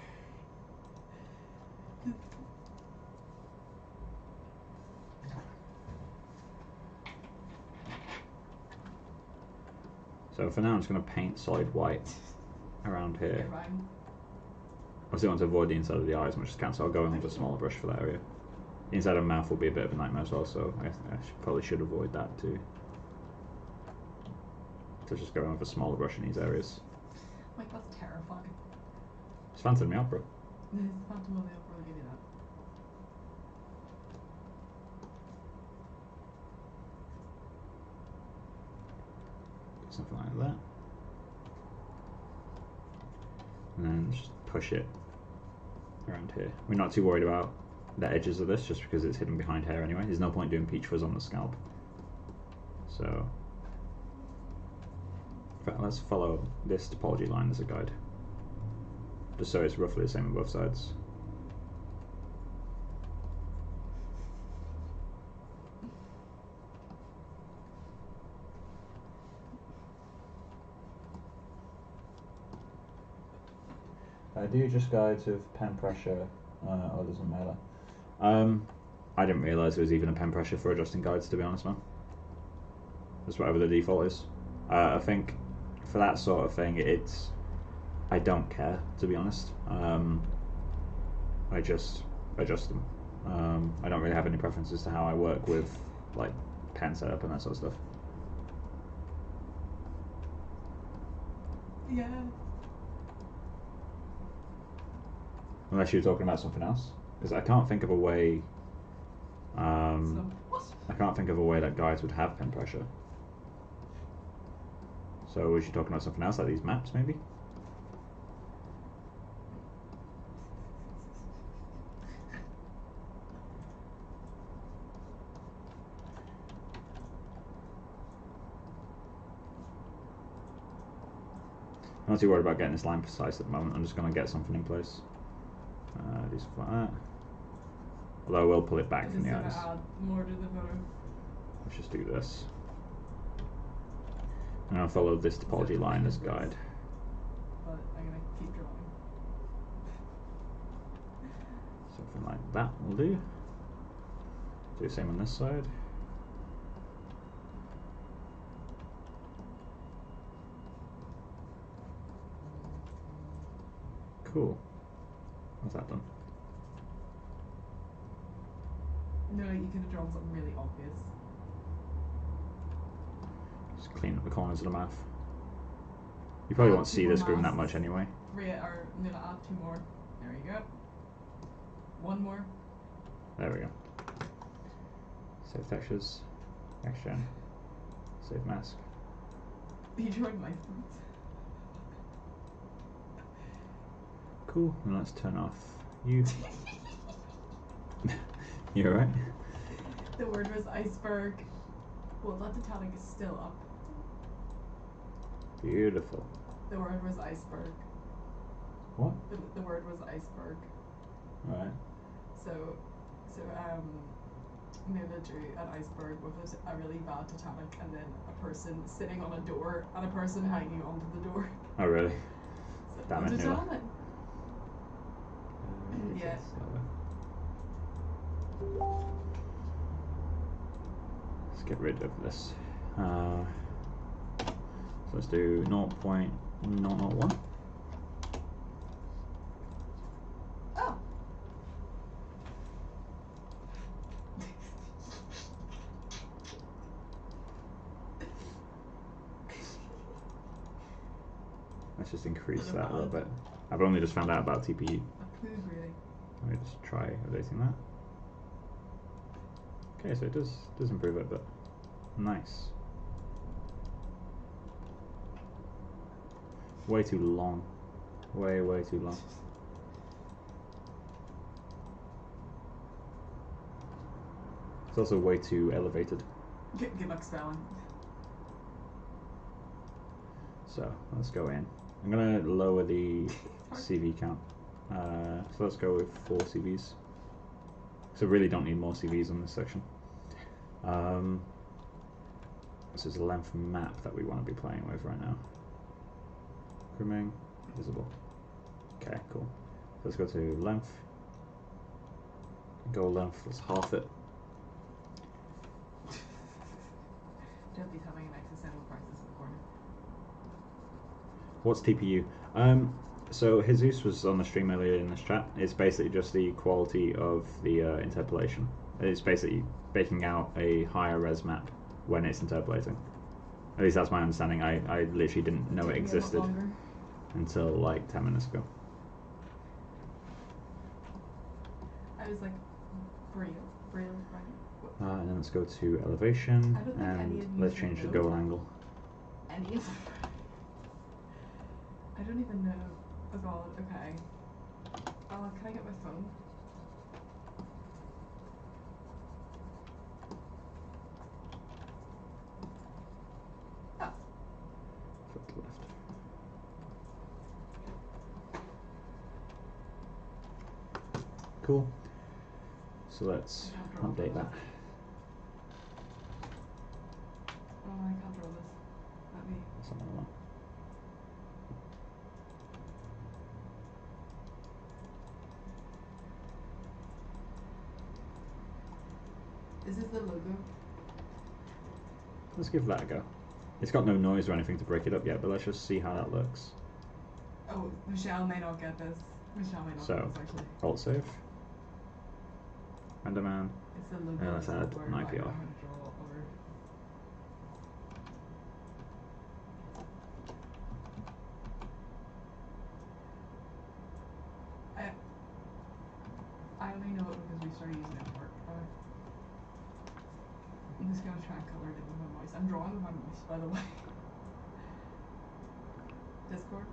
So for now I'm just going to paint solid white around here. Right. I still want to avoid the inside of the eye as much as I can, so I'll go in with a smaller brush for that area. The inside of the mouth will be a bit of a nightmare as well, so probably should avoid that too. So just go in with a smaller brush in these areas. Like, that's terrifying. It's Phantom of the Opera. Phantom of the Opera will give you that. Something like that. And then just push it around here. We're not too worried about the edges of this just because it's hidden behind hair anyway. There's no point doing peach fuzz on the scalp. So, in fact, let's follow this topology line as a guide. Just so it's roughly the same on both sides. Do you just guides with pen pressure, or doesn't matter? I didn't realise there was even a pen pressure for adjusting guides, to be honest, man. Just whatever the default is. I think for that sort of thing, I don't care, to be honest. I just adjust them. I don't really have any preferences to how I work with like pen setup and that sort of stuff. Yeah. Unless you're talking about something else, because I can't think of a way. What? I can't think of a way that guides would have pen pressure. So was you talking about something else, like these maps, maybe? I'm not too worried about getting this line precise at the moment. I'm just going to get something in place. Do something like that. Although I will pull it back from the eyes. Add more to the photo. Let's just do this. And I'll follow this topology line as guide. But I'm going to keep drawing. Something like that will do. Do the same on this side. Cool. What's that done? No, you could have drawn something really obvious. Just clean up the corners of the mouth. You probably won't see this groom that much anyway. I'm going to add 2 more. There you go. 1 more. There we go. Save textures. Next gen. Save mask. You drew my boots. Cool. And let's turn off you. You alright? The word was iceberg. Well, that italic is still up. Beautiful. The word was iceberg. What? The word was iceberg. Alright. So, Mila drew an iceberg with a really bad Titanic, and then a person sitting on a door and a person hanging onto the door. Oh really? So, Damn it, Mila. Titanic. Yeah. Let's get rid of this. So let's do 0.001. Oh. Let's just increase Sort of that a little bad. bit. I've only just found out about TPU. A food really. Let me just try updating that. Okay, so it does improve it, but nice. Way too long. Way too long. It's also way too elevated. Good luck spelling. So let's go in. I'm gonna lower the CV count. So let's go with 4 CVs. So I really don't need more CVs on this section. This is a length map that we want to be playing with right now. Grooming, visible. Okay, cool. So let's go to length. Goal length, let's half it. Debbie's having an existential crisis in the corner. What's TPU? So Jesus was on the stream earlier in this chat. It's basically just the quality of the interpolation. It's basically baking out a higher res map when it's interpolating. At least that's my understanding. I literally didn't know it existed until like 10 minutes ago. I was like, braille, right? And then let's go to elevation, I don't think any and of you let's should change the know. goal angle. Any of I don't even know. Oh god, okay. Oh, can I get my phone? Oh. Flip to left. Cool. So let's update that. Oh, I can't draw this. Let me. Something like Is this the logo? Let's give that a go. It's got no noise or anything to break it up yet, but let's just see how that looks. Oh, Michelle may not get this. Michelle may not So, get this actually. Alt save. Enderman. It's the logo. Let's add software, an like, IPR. I'm gonna draw over. I only know it because we started using it for I'm just gonna try and color it in with my mouse. I'm drawing with my mouse, by the way. Discord?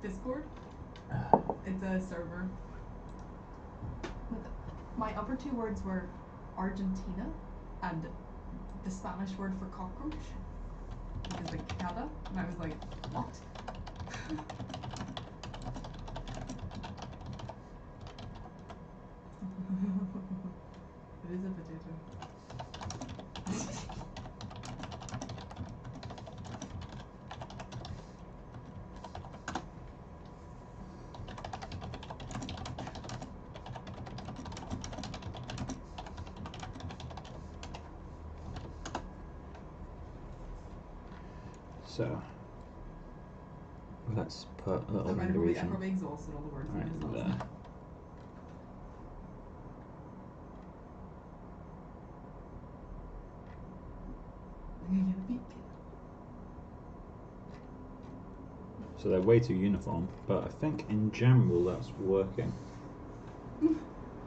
Discord? It's a server. My upper 2 words were Argentina and the Spanish word for cockroach is like cicada, and I was like, what? It is a potato. So let's put a little I region. probably exhausted all the words Right in this there. last I'm gonna get a beak. So they're way too uniform, but I think in general that's working.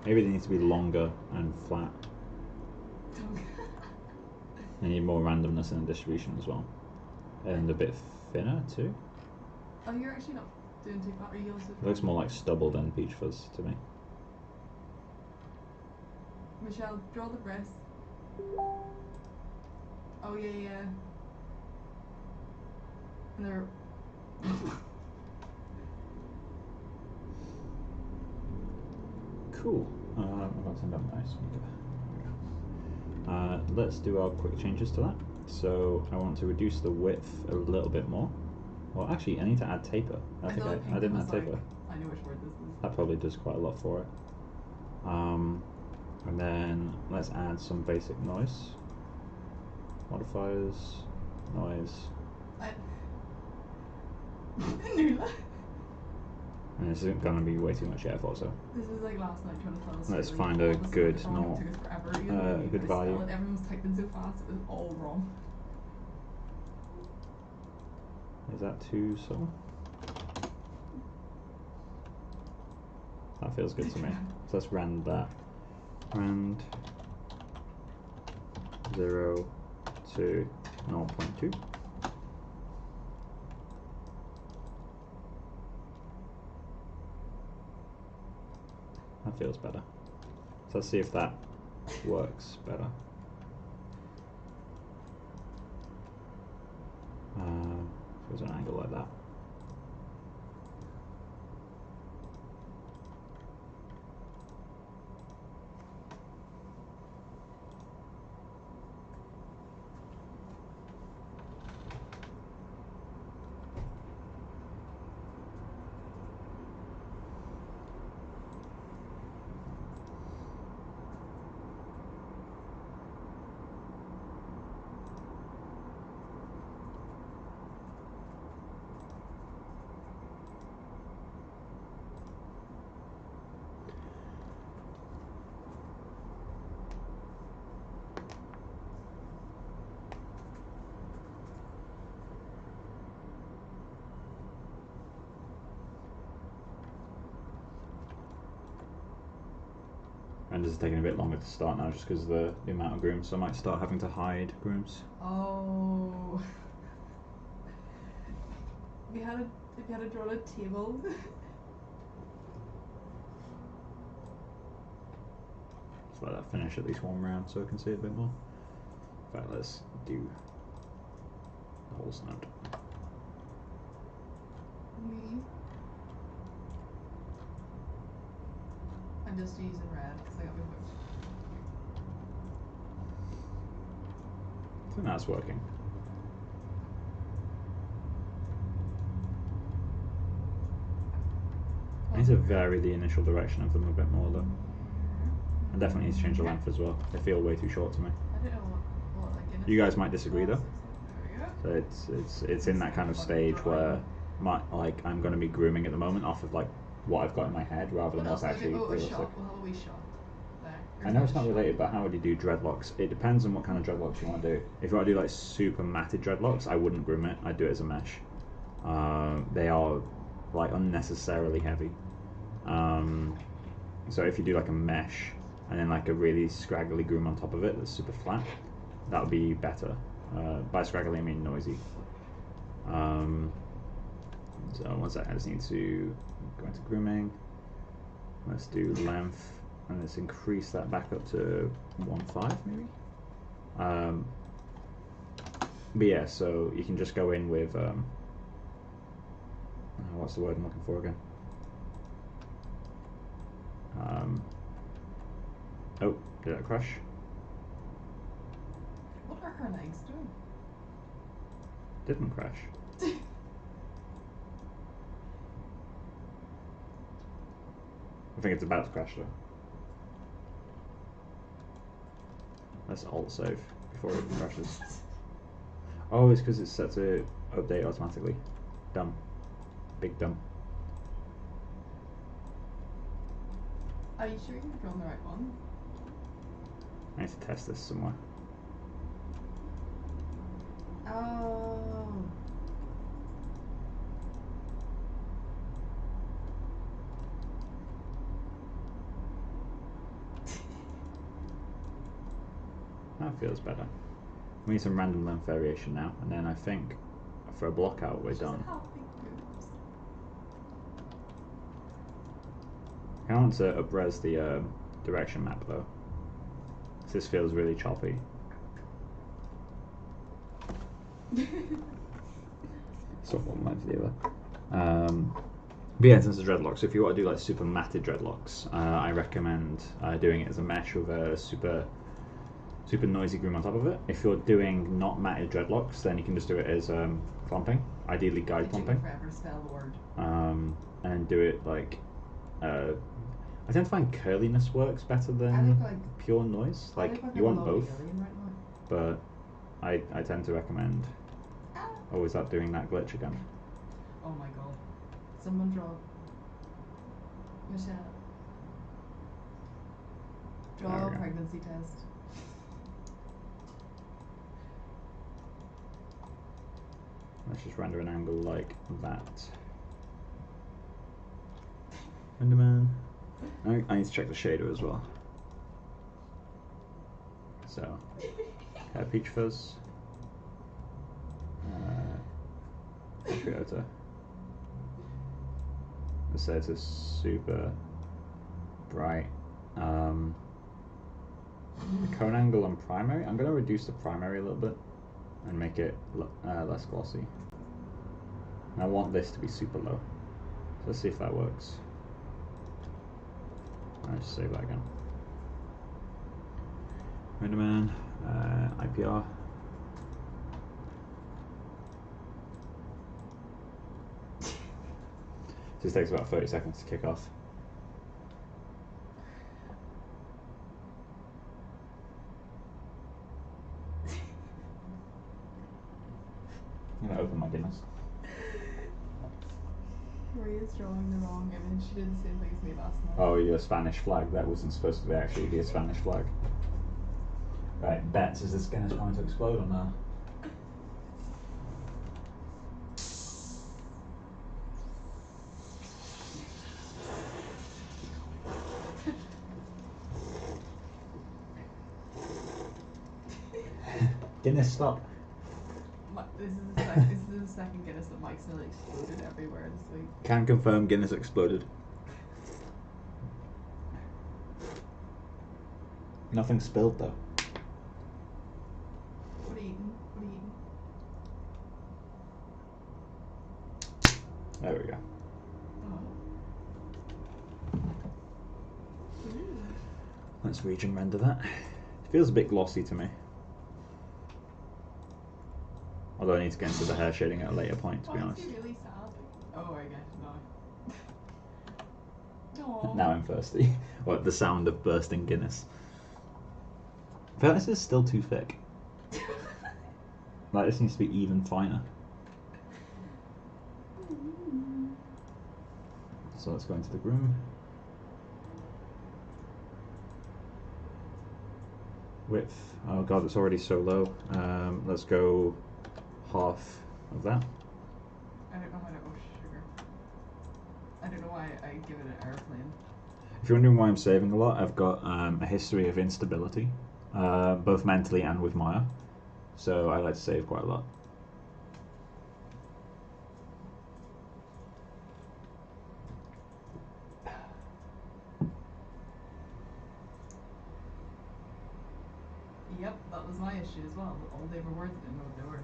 Maybe they need to be longer and flat. They need more randomness in the distribution as well. And a bit thinner too. Oh, you're actually not doing too bad. Are you also? It looks more like stubble than peach fuzz to me. Michelle, draw the breast. Oh yeah. And they're. Cool. I'm about to end up nice. Let's do our quick changes to that. So I want to reduce the width a little bit more. Well, actually, I need to add taper. I think I didn't add taper. I know which word this is. That probably does quite a lot for it. And then let's add some basic noise. Modifiers, noise. Nula. And this isn't going to be way too much effort, so. This is like last night trying to spell Let's Australia. find a All of sudden good, it's wrong, not, it took us forever. Even though we knew good how to spell value. it, everyone was typing so fast, it was all wrong. Is that too subtle? That feels good to me. So let's rand that. Rand 0 to 0.2. That feels better. So let's see if that works better. There's an angle like that. And this is taking a bit longer to start now just because of the amount of grooms, so I might start having to hide grooms. Oh. If you had drawn a table. Let's let that finish at least one round so I can see it a bit more. In fact, let's do the whole snout. Me. I'm just using red because I got my whip. I think that's working. I need to vary the initial direction of them a bit more though. I definitely need to change the length as well. They feel way too short to me. I don't know what like in You guys might disagree though. There we go. So it's in that kind of stage where I'm going to be grooming at the moment off of like what I've got in my head rather than what's actually realistic. We'll have a wee shot there. I know it's not related, but how would you do dreadlocks? It depends on what kind of dreadlocks you want to do. If you want to do like super matted dreadlocks, I wouldn't groom it. I'd do it as a mesh. They are like unnecessarily heavy. So if you do like a mesh and then like a really scraggly groom on top of it that's super flat, that would be better. By scraggly I mean noisy. So one sec, I just need to go into grooming. Let's do length, and let's increase that back up to 1.5 maybe. But yeah, so you can just go in with what's the word I'm looking for again? Oh, did that crash? What are her legs doing? Didn't crash. I think it's about to crash though. Let's alt save before it crashes. Oh, it's because it's set to update automatically. Dumb. Big dumb. Are you sure you've drawn the right one? I need to test this somewhere. Oh. That feels better. We need some random length variation now, and then I think for a block out we're done. I want to up-res the direction map though. This feels really choppy. Swap one length the other. But yeah, in terms of dreadlocks, if you want to do like super matted dreadlocks, I recommend doing it as a mesh with a super noisy groom on top of it. If you're doing not matted dreadlocks, then you can just do it as clumping, ideally guide clumping. Forever spell the word. And do it like I tend to find curliness works better than pure noise. Like you want both, but I tend to recommend. Oh, is that doing that glitch again? Oh my god! Someone draw Michelle. Draw a pregnancy test. Let's just render an angle like that. Enderman. I need to check the shader as well. So, peach fuzz. Toyota. Let's say it's super bright. The cone angle on primary, I'm going to reduce the primary a little bit and make it less glossy. And I want this to be super low. So let's see if that works. Let's save that again. Renderman, IPR. Just takes about 30 seconds to kick off. I'm gonna open my Guinness. Maria's drawing the wrong image. She did the same thing as me last night. Oh, your Spanish flag. That wasn't supposed to be actually be a Spanish flag. Right, bets. Is this Guinness going to explode or not? Guinness, stop. This is the second Guinness that Mike's nearly exploded everywhere this week. Can confirm Guinness exploded. Nothing spilled though. What are you eating? What are you eating? There we go. Oh. Ooh. Let's region render that. It feels a bit glossy to me. Although I need to get into the hair shading at a later point, to be honest. Why is he really sad? Oh, I get it now. Aww. Now I'm thirsty. What, the sound of bursting Guinness. I feel like this is still too thick. Like, this needs to be even finer. So let's go into the groom. Width. Oh god, it's already so low. Let's go half of that. I don't know how to sugar. I don't know why I give it an airplane. If you're wondering why I'm saving a lot, I've got a history of instability, both mentally and with Maya. So I like to save quite a lot. Yep, that was my issue as well. All they were words, I didn't know what they were.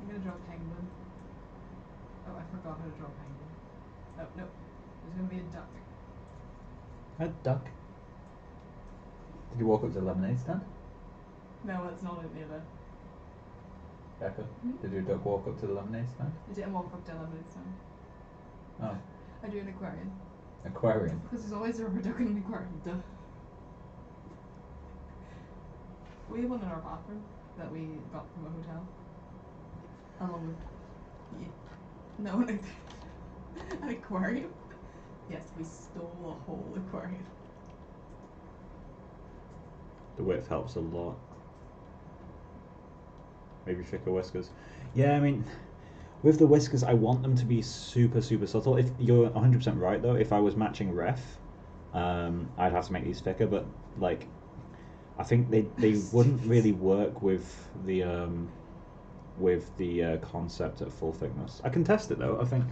I'm gonna draw a penguin. Oh, I forgot how to draw a penguin. Oh, no. There's gonna be a duck. A duck. Did you walk up to the lemonade stand? No, it's not in either. Becca, did your duck walk up to the lemonade stand? I didn't walk up to lemonade stand. Oh. I do an aquarium. Aquarium. Because there's always a rubber duck in an aquarium, duh. We have one in our bathroom that we got from a hotel. Along with... Yeah. No, an aquarium? Yes, we stole a whole aquarium. The width helps a lot. Maybe thicker whiskers. Yeah, I mean, with the whiskers, I want them to be super, super subtle. If you're 100% right, though, if I was matching ref, I'd have to make these thicker. But like, I think they wouldn't really work with the concept at full thickness. I can test it though. I think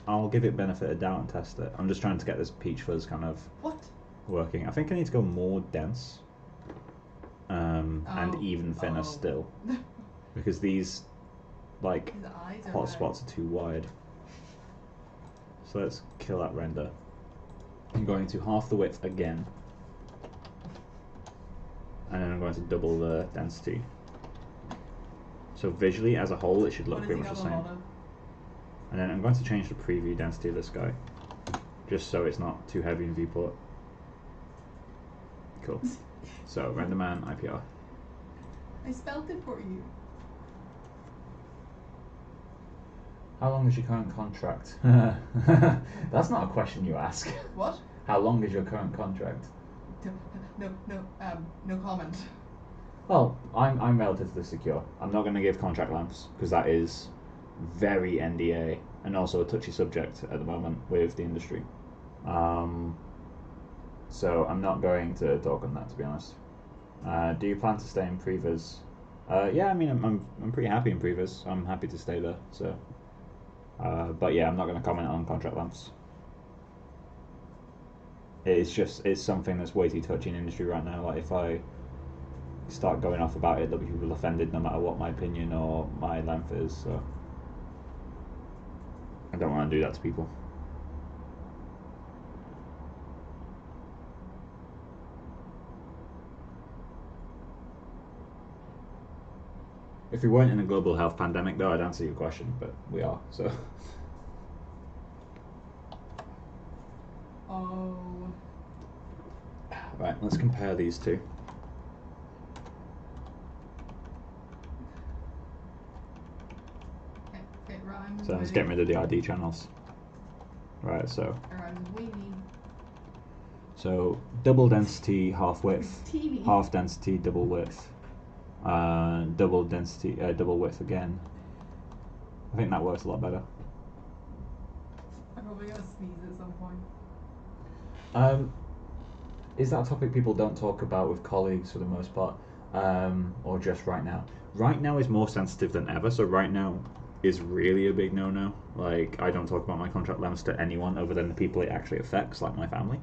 I'll give it benefit of doubt and test it. I'm just trying to get this peach fuzz kind of working. I think I need to go more dense and even thinner still, because these like hot spots are too wide. So let's kill that render. I'm going to half the width again, and then I'm going to double the density. So visually, as a whole, it should look pretty much the same. And then I'm going to change the preview density of this guy, just so it's not too heavy in viewport. Cool. So, RenderMan, IPR. I spelled it for you. How long is your current contract? That's not a question you ask. What? How long is your current contract? No comment. Well, I'm relatively secure. I'm not going to give contract lengths because that is very NDA and also a touchy subject at the moment with the industry. So I'm not going to talk on that, to be honest. Do you plan to stay in Previs? Yeah, I mean, I'm pretty happy in Previs. I'm happy to stay there. So, but yeah, I'm not going to comment on contract lengths. It's something that's way too touchy in industry right now. Like if I start going off about it, there'll be people offended no matter what my opinion or my length is. So I don't want to do that to people. If we weren't in a global health pandemic, though, I'd answer your question, but we are, so. Oh. Right, let's compare these two. Okay, Rowan. So let's get rid of the ID channels. Right, so. Rowan's wavy. So double density, half width, TV. half density, double width, double density, double width again. I think that works a lot better. I'm probably gonna sneeze at some point. Is that a topic people don't talk about with colleagues for the most part, or just right now? Right now is more sensitive than ever, so right now is really a big no-no. Like, I don't talk about my contract lengths to anyone other than the people it actually affects, like my family.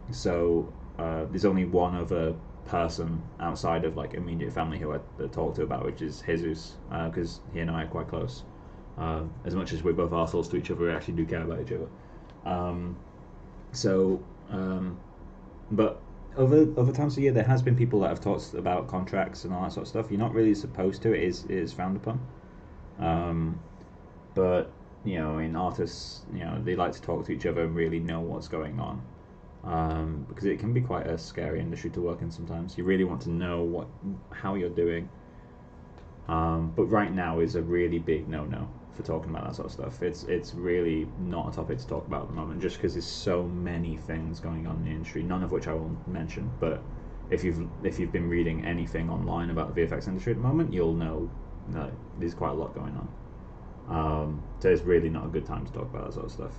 There's only one other person outside of like immediate family who I talk to about, which is Jesus, because he and I are quite close. As much as we're both arseholes to each other, we actually do care about each other. But over times of year, there has been people that have talked about contracts and all that sort of stuff. You're not really supposed to. It is frowned upon. But you know, in artists, you know, they like to talk to each other and really know what's going on. Because it can be quite a scary industry to work in sometimes. You really want to know how you're doing. But right now is a really big no-no for talking about that sort of stuff. It's really not a topic to talk about at the moment, just because there's so many things going on in the industry, none of which I will mention. But if you've been reading anything online about the VFX industry at the moment, you'll know that there's quite a lot going on. So it's really not a good time to talk about that sort of stuff.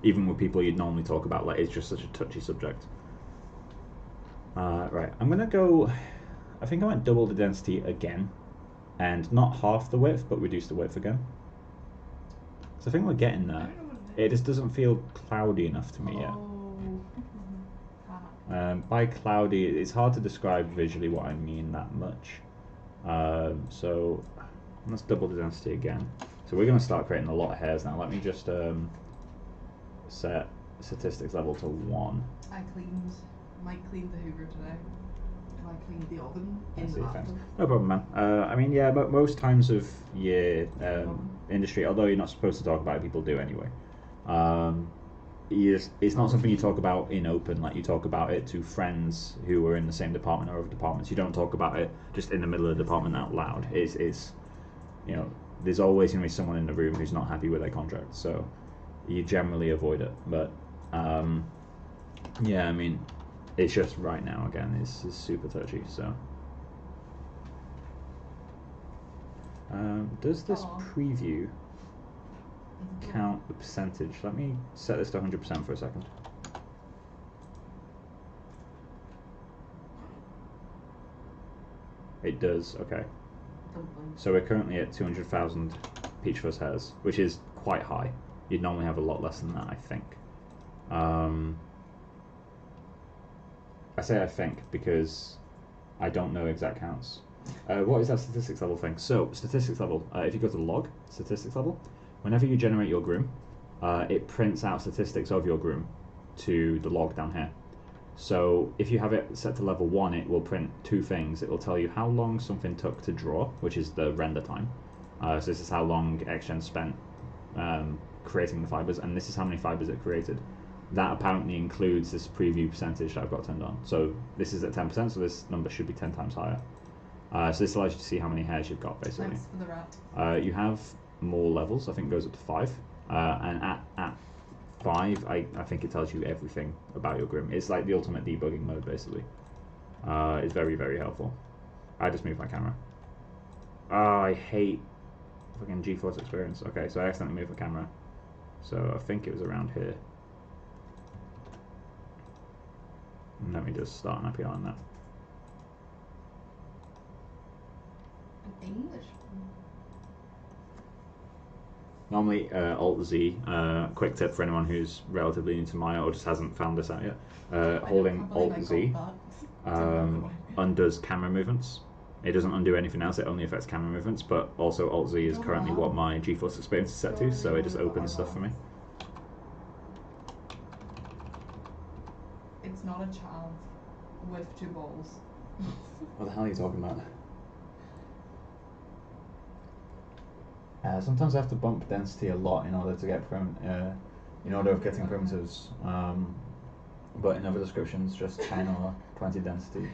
Even with people you'd normally talk about, like, it's just such a touchy subject. Right, I'm gonna go. I think I went double the density again, and not half the width, but reduce the width again. So I think we're getting there. It just doesn't feel cloudy enough to me yet. By cloudy, it's hard to describe visually what I mean that much. So let's double the density again. So we're going to start creating a lot of hairs now. Let me just set statistics level to 1. Mike cleaned the Hoover today. I cleaned the oven in the bathroom. No problem, man. I mean, yeah, but most times of year industry, although you're not supposed to talk about it, people do anyway. It's not something you talk about in open, like you talk about it to friends who are in the same department or other departments. You don't talk about it just in the middle of the department out loud. It's you know, there's always going to be someone in the room who's not happy with their contract, so you generally avoid it. But yeah, I mean, it's just right now again is super touchy. So does this preview count the percentage? Let me set this to 100% for a second. It does, okay. So we're currently at 200,000 peach fuzz hairs, which is quite high. You'd normally have a lot less than that, I think. I say I think because I don't know exact counts. What is that statistics level thing? So, statistics level, if you go to log, statistics level, whenever you generate your groom, it prints out statistics of your groom to the log down here. So if you have it set to level 1, it will print 2 things. It will tell you how long something took to draw, which is the render time. So this is how long XGen spent creating the fibers, and this is how many fibers it created. That apparently includes this preview percentage that I've got turned on. So this is at 10%, so this number should be 10 times higher. So this allows you to see how many hairs you've got, basically. Thanks for the rat. You have more levels. I think it goes up to 5. And at 5, I think it tells you everything about your groom. It's like the ultimate debugging mode, basically. It's very, very helpful. I just moved my camera. Oh, I hate fucking GeForce experience. Okay, so I accidentally moved the camera. So I think it was around here. And let me just start an IPR on that. English. Normally, Alt-Z, quick tip for anyone who's relatively new to Maya or just hasn't found this out yet, holding Alt-Z undoes camera movements. It doesn't undo anything else, it only affects camera movements, but also Alt-Z is currently what my GeForce experience is set to, so it just opens stuff for me. It's not a chav with 2 balls. What the hell are you talking about? Sometimes I have to bump density a lot in order to get in order of getting primitives, but in other descriptions, just 10 or 20 density.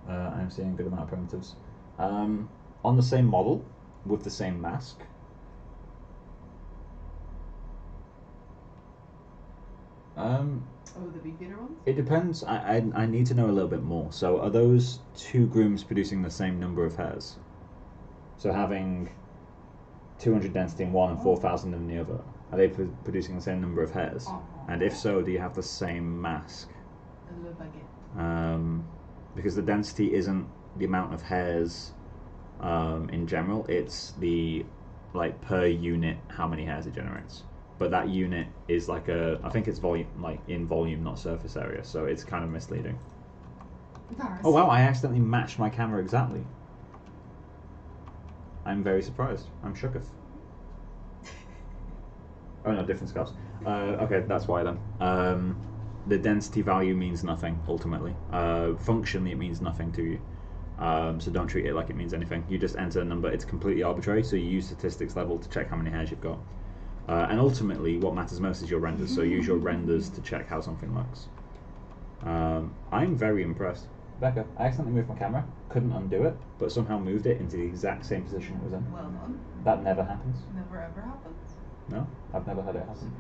I'm seeing a good amount of primitives. On the same model, with the same mask. Oh, the beefeater ones? It depends. I need to know a little bit more. So are those 2 grooms producing the same number of hairs? So having 200 density in one and 4,000 in the other, are they producing the same number of hairs? And if so, do you have the same mask? Because the density isn't the amount of hairs in general, it's the per unit how many hairs it generates. But that unit is I think it's volume, in volume, not surface area, so it's kind of misleading. Oh wow, I accidentally matched my camera exactly. I'm very surprised. I'm shooketh. Oh no, different sculpts. Okay, that's why then. The density value means nothing, ultimately. Functionally, it means nothing to you. So don't treat it like it means anything. You just enter a number, it's completely arbitrary, so you use statistics level to check how many hairs you've got. And ultimately, what matters most is your renders, so use your renders to check how something looks. I'm very impressed. Becca, I accidentally moved my camera, couldn't undo it, but somehow moved it into the exact same position it was in. Well done. That never happens. Never ever happens. No, I've never had it happen.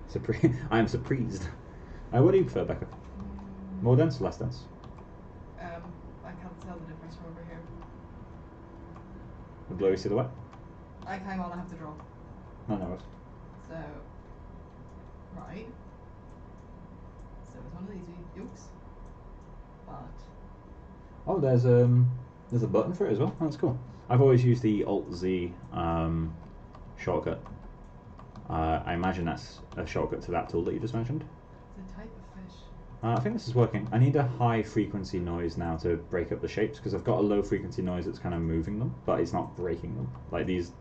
Surprised? I am surprised. What do you prefer, Becca? More dense, less dense? I can't tell the difference from over here. The blurry silhouette? Hang on, I have to draw. No, no. So, right. So it's one of these yolks. But oh, there's a button for it as well. Oh, that's cool. I've always used the Alt-Z shortcut. I imagine that's a shortcut to that tool that you just mentioned. it's a type of fish. I think this is working. I need a high frequency noise now to break up the shapes because I've got a low frequency noise that's kind of moving them, but it's not breaking them. Like these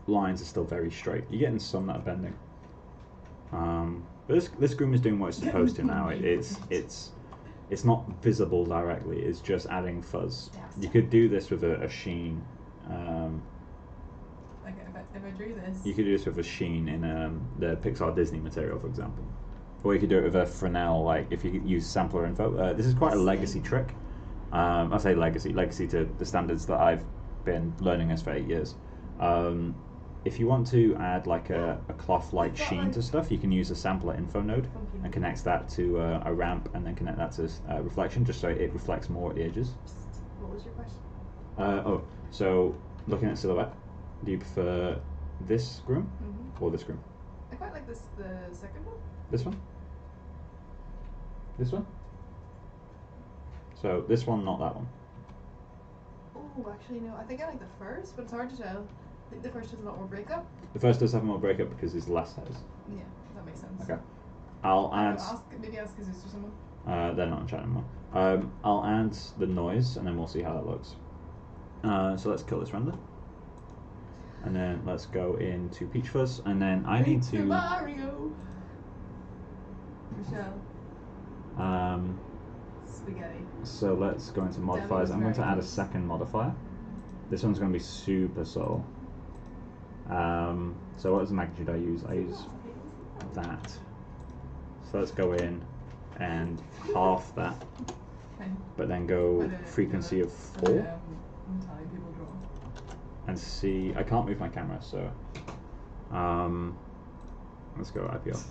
lines are still very straight. You're getting some that are bending. But this groom is doing what it's supposed to now. It's not visible directly. It's just adding fuzz. You could do this with a sheen. Like if I drew this. You could do this with a sheen in the Pixar Disney material, for example. Or you could do it with a Fresnel, like if you use sampler info. This is quite a legacy trick. I say legacy to the standards that I've been learning this for 8 years. If you want to add like a cloth-like sheen to stuff, you can use a sampler info node and connect that to a ramp and then connect that to reflection, just so it reflects more at the edges. What was your question? So looking at silhouette, do you prefer this groom or this groom? I quite like this, the second one. This one? This one? So this one, not that one. Oh, actually no. I think I like the first, but it's hard to tell. I think the first has a lot more breakup. The first does have more breakup because there's less hairs. Yeah, that makes sense. Okay. I'll add. Maybe ask his sister someone. They're not in chat anymore. I'll add the noise and then we'll see how that looks. So let's kill this render. And then let's go into Peach Fuzz, and then I need to. Mario. Michelle. Spaghetti. So let's go into modifiers. I'm going to add a second modifier. This one's going to be super subtle. So what is the magnitude I use? I use that. So let's go in and half that, but then go frequency of 4. I'm telling people draw. and see. I can't move my camera, so let's go IPL.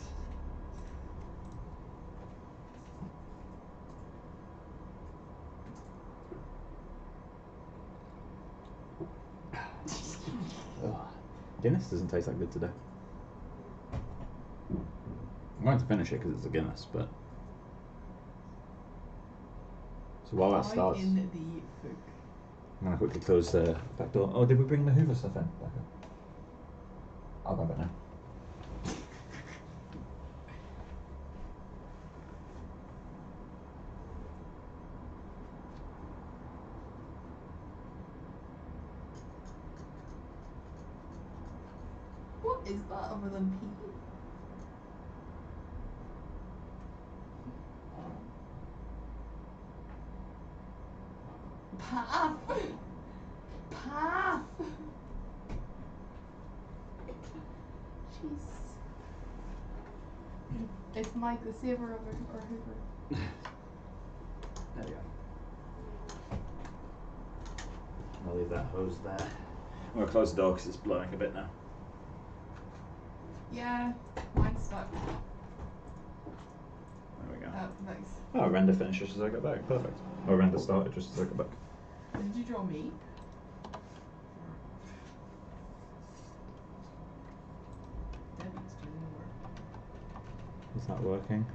Guinness doesn't taste that good today. I'm going to finish it because it's a Guinness, but so while that starts, in the fuck? I'm going to quickly close the back door. Oh, did we bring the Hoover stuff in? Back up. I'll grab it now. What is that other than pee? Path! Path! Jeez. It's Mike, the saver of our Hoover. There we go. I'll leave that hose there. I'm going to close the door because it's blowing a bit now. Yeah, mine's stuck. There we go. Oh, nice. Oh, render finished just as I got back. Perfect. Or render started just as I got back. Did you draw me? Debbie's doing the work. Is that working?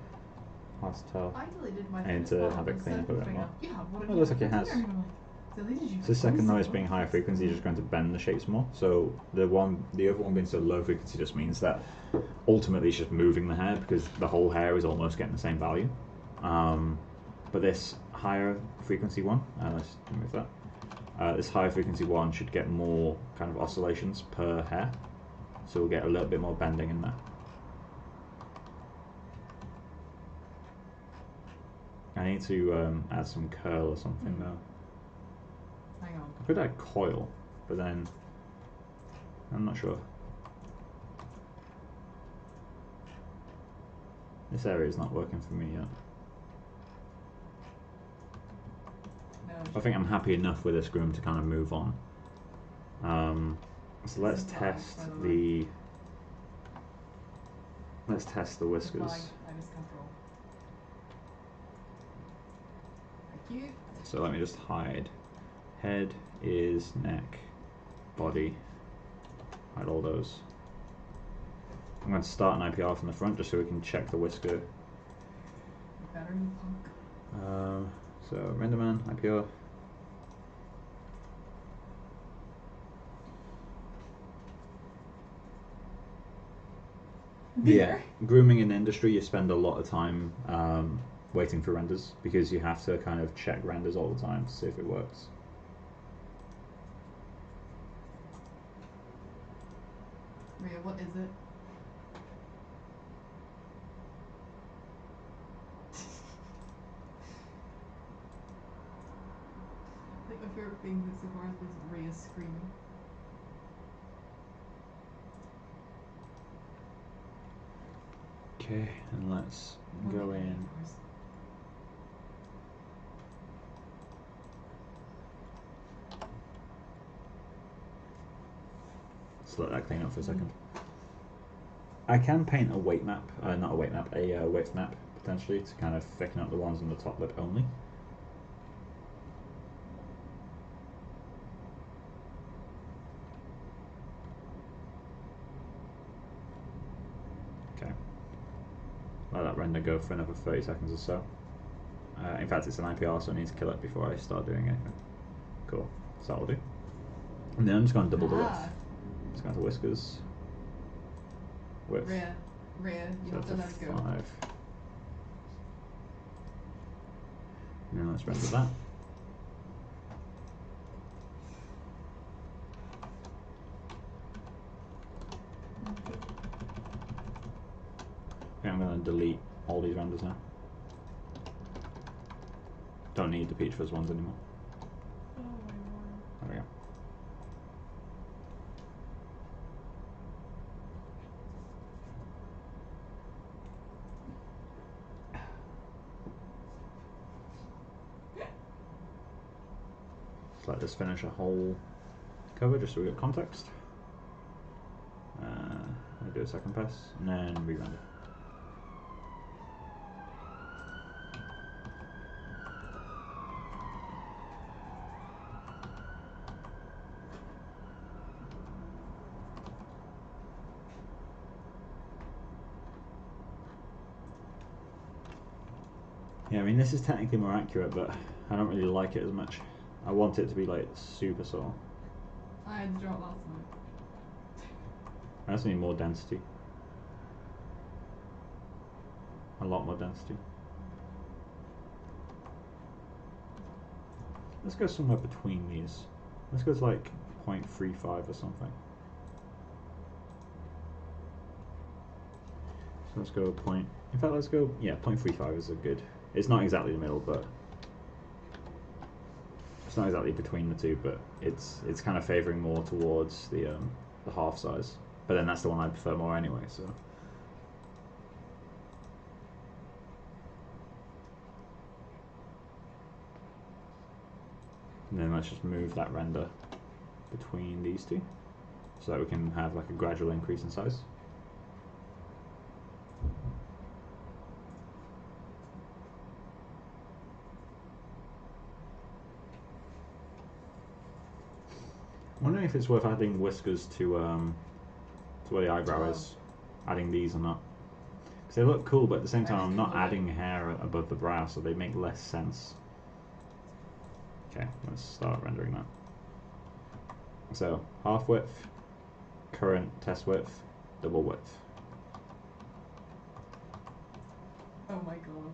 Hard to tell. I deleted my I need to have it clean up a bit more. Yeah, what Oh, it looks like it has. It's The second noise being higher frequency is just going to bend the shapes more. So the other one being so low frequency just means that ultimately it's just moving the hair because the whole hair is almost getting the same value. But this higher frequency one, let's remove that. This higher frequency one should get more kind of oscillations per hair. So we'll get a little bit more bending in there. I need to add some curl or something though. Hang on. I could add coil, but then I'm not sure. This area is not working for me yet. No. I think I'm happy enough with this groom to kind of move on. So let's test the whiskers. I just can't draw. Thank you. So let me just hide. Head, ears, neck, body. Hide all those. I'm going to start an IPR from the front just so we can check the whisker. You better, you punk. So renderman, IPR. Yeah, grooming in the industry, you spend a lot of time waiting for renders because you have to kind of check renders all the time to see if it works. Rhea, what is it? I think my favorite thing so far is Rhea screaming. Okay, and let's go in. Let's let that clean up for a second. I can paint a weight map, not a weight map, a width map potentially to kind of thicken up the ones on the top lip only. Okay. Let that render go for another 30 seconds or so. In fact, it's an IPR, so I need to kill it before I start doing anything. Cool. So that'll do. And then I'm just going to double the width. It's going to whiskers. Width. Rhea, you So have to let it go. 5. And then let's render that. Okay, I'm going to delete all these renders now. Don't need the peach fuzz ones anymore. Oh my lord. There we go. Just let this finish a whole cover just so we get context. I'll do a second pass and then re-render. Yeah, I mean this is technically more accurate, but I don't really like it as much. I want it to be like super subtle. I had to draw it last night. I also need more density. A lot more density. Let's go somewhere between these. Let's go to like 0.35 or something. So let's go point. In fact, let's go. Yeah, 0.35 is a good. It's not exactly the middle, but it's not exactly between the two. But it's kind of favoring more towards the half size. But then that's the one I prefer more anyway. So. And then let's just move that render between these two so that we can have like a gradual increase in size. I'm wondering if it's worth adding whiskers to where the eyebrow is, adding these or not. Because they look cool, but at the same time I'm not adding hair above the brow, so they make less sense. Okay, let's start rendering that. So, half width, current test width, double width. Oh my god.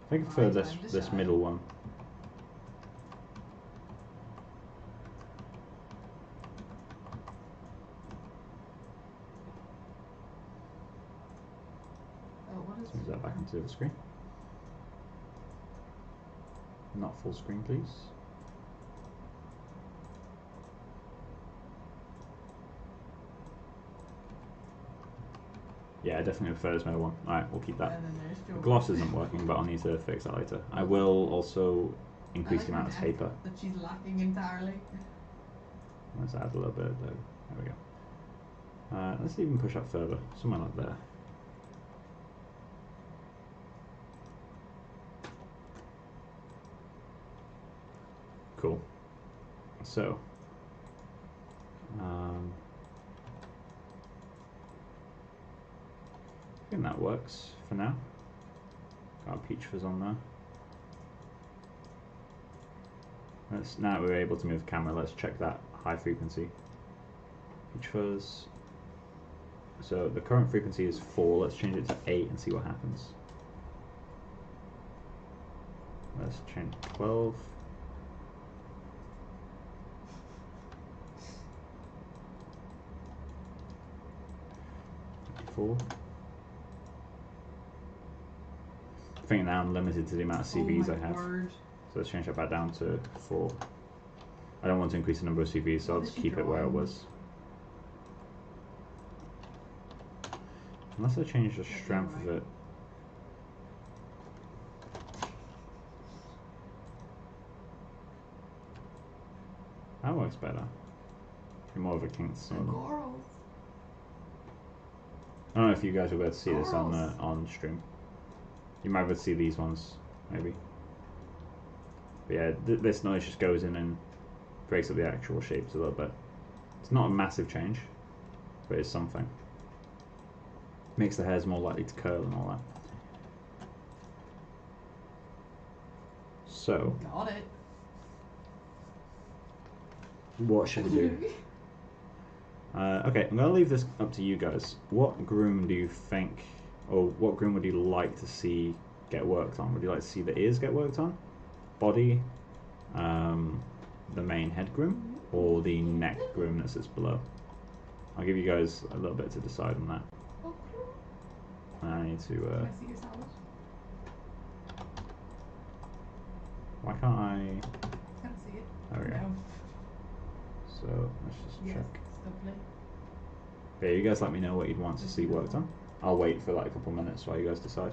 I think I prefer this middle one. Oh, what is Move that back into the screen. Not full screen, please. Yeah, I definitely prefer this middle one. Alright, we'll keep that. And then there's The Joe. gloss isn't working, but I'll need to fix that later. I will also increase the amount of taper. That she's lacking entirely. Let's add a little bit though. There we go. Let's even push up further, somewhere like there. Cool. So, I think that works for now. Got a peach fuzz on there. Now that we're able to move the camera, let's check that high frequency. Peach fuzz. So the current frequency is 4, let's change it to 8 and see what happens. Let's change 12. 4. I think now I'm limited to the amount of CVs I have. Word. So let's change that back down to 4. I don't want to increase the number of CVs, so I'll just keep it where it was. Unless I change the strength of it. That works better. More of a kink swim. I don't know if you guys will be able to see this on stream. You might be able to see these ones, maybe. But yeah, this noise just goes in and breaks up the actual shapes a little bit. It's not a massive change, but it's something. Makes the hairs more likely to curl and all that. So, Got it. what should we do? Okay, I'm going to leave this up to you guys. What groom do you think, or what groom would you like to see get worked on? Would you like to see the ears get worked on? Body? The main head groom? Or the neck groom that sits below? I'll give you guys a little bit to decide on that. I need to... Can I see your salad? Why can't I... Can't see it. There we go. No. So, let's just Yes, check. lovely. Yeah, you guys let me know what you'd want to see worked on. I'll wait for like a couple minutes while you guys decide.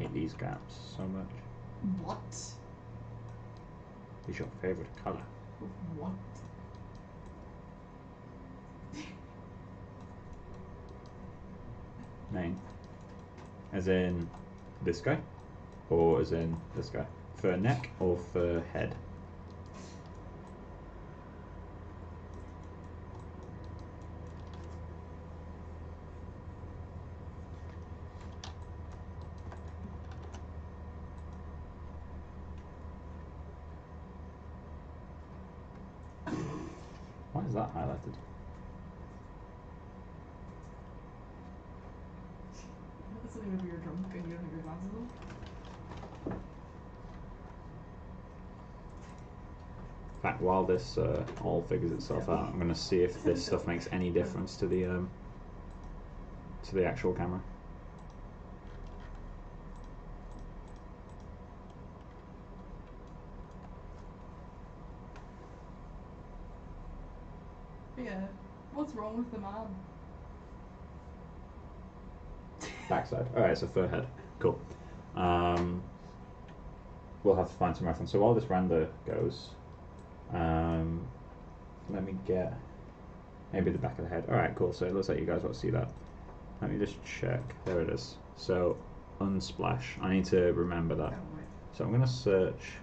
hate these gaps so much. What? Is your favorite color? What? Main. As in this guy? Or as in this guy? For neck or for head? Why is that highlighted? That's something maybe you're drunk and you don't have your glasses on. In fact, while this all figures itself out, I'm going to see if this stuff makes any difference to the actual camera. Yeah. What's wrong with the man? Backside. Alright, so fur head. Cool. We'll have to find some reference. So while this render goes, let me get maybe the back of the head. Alright, cool. So it looks like you guys want to see that. Let me just check. There it is. So unsplash. I need to remember that. So I'm going to search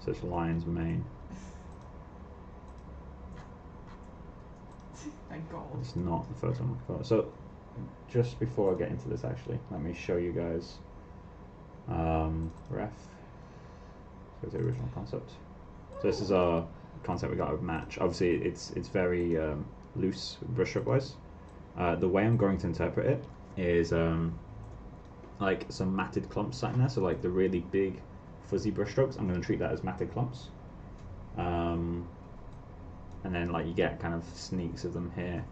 search lion's mane. Thank God. It's not the photo I'm looking for. So just before I get into this, actually, let me show you guys ref. So the original concept. So this is our concept we got of match. Obviously, it's very loose brushstroke wise. The way I'm going to interpret it is like some matted clumps sat in there. So like the really big fuzzy brushstrokes, I'm going to treat that as matted clumps. And then like you get kind of sneaks of them here.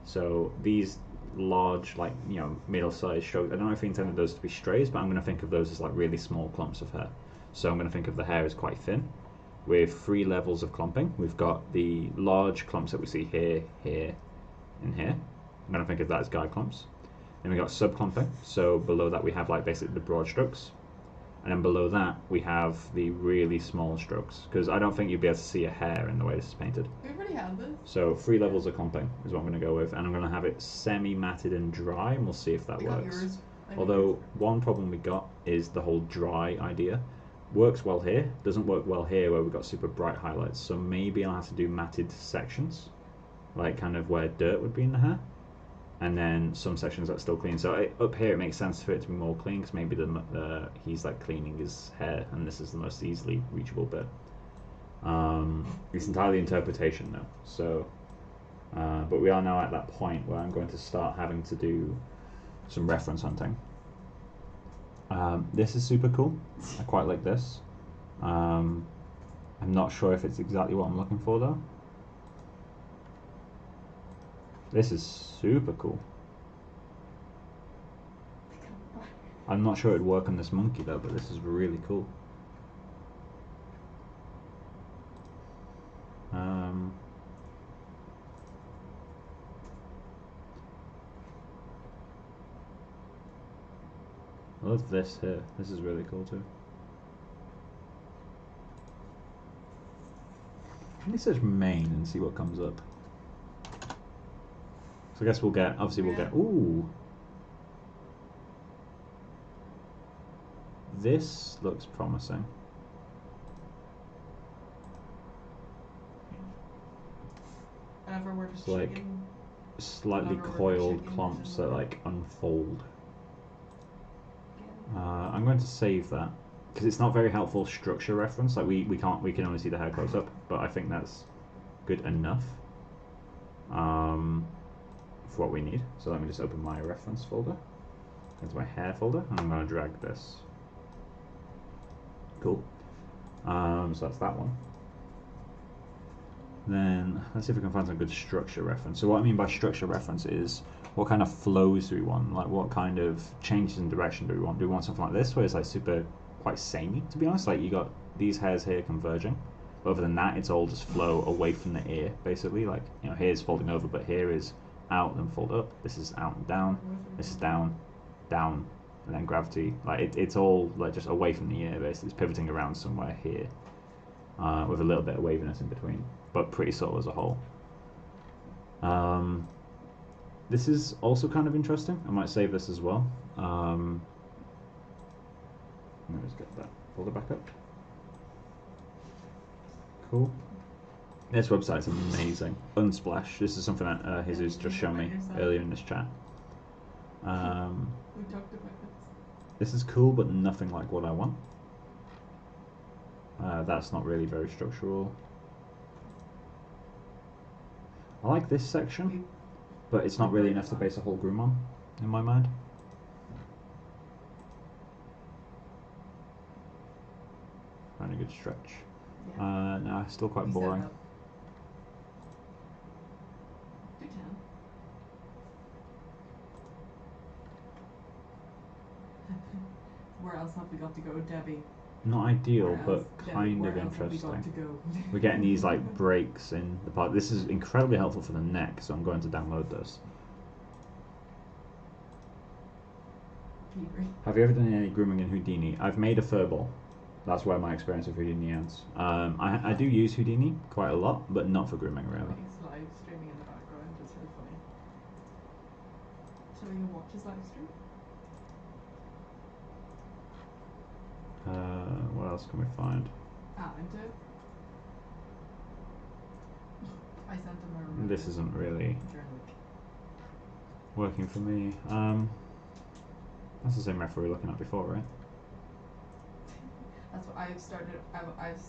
So these large, like, you know, middle-sized strokes, I don't know if he intended those to be strays, but I'm going to think of those as like really small clumps of hair. So I'm going to think of the hair as quite thin, with 3 levels of clumping. We've got the large clumps that we see here, here, and here. I'm going to think of that as guide clumps. Then we got sub-clumping, so below that we have like basically the broad strokes. And then below that we have the really small strokes, because I don't think you'd be able to see a hair in the way this is painted. We've already had this. So 3 levels of clumping is what I'm going to go with, and I'm going to have it semi-matted and dry, and we'll see if that works. Although one problem we got is the whole dry idea. Works well here, doesn't work well here where we've got super bright highlights, so maybe I'll have to do matted sections, like kind of where dirt would be in the hair, and then some sections that are still clean. So up here it makes sense for it to be more clean, because maybe he's like cleaning his hair and this is the most easily reachable bit. It's entirely interpretation though, so but we are now at that point where I'm going to start having to do some reference hunting. This is super cool. I quite like this. I'm not sure if it's exactly what I'm looking for though. This is super cool. I'm not sure it'd work on this monkey though, but this is really cool. I love this here. This is really cool too. Let me search main and see what comes up. So I guess we'll get, obviously we'll get, ooh. This looks promising. It's like slightly coiled clumps that like unfold. I'm going to save that because it's not very helpful structure reference. Like we can only see the hair close up, but I think that's good enough for what we need. So let me just open my reference folder, into my hair folder, and I'm going to drag this. Cool. So that's that one. Then let's see if we can find some good structure reference. So what I mean by structure reference is what kind of flows do we want? Like what kind of changes in direction do we want? Do we want something like this where it's like super quite samey, to be honest? Like you got these hairs here converging. But other than that, it's all just flow away from the ear, basically. Like, you know, here's folding over, but here is out then fold up. This is out and down. This is down, down, and then gravity. Like it's all like just away from the ear basically. It's pivoting around somewhere here, with a little bit of waviness in between, but pretty subtle as a whole. This is also kind of interesting. I might save this as well. Let me just get that folder back up. Cool. This website's amazing. Unsplash. This is something that Jesus just shown me earlier in this chat. We talked about This is cool, but nothing like what I want. That's not really very structural. I like this section, but it's not really enough to base a whole groom on, in my mind. Find a good stretch. Yeah. No, still quite You set it boring. up. Do 10. Where else have we got to go, Debbie? Not ideal, Where but else- Debbie, kind where of else have we got interesting. to go? We're getting these like breaks in the part. This is incredibly helpful for the neck, so I'm going to download this. Have you ever done any grooming in Houdini? I've made a fur ball. That's where my experience of Houdini ends. I do use Houdini quite a lot, but not for grooming really. He's live streaming in the background. It's really funny. Shall we go watch his live stream? What else can we find? Into it. I sent him a reminder. This isn't really During the week. working for me. That's the same ref we were looking at before, right? That's what I've started. I've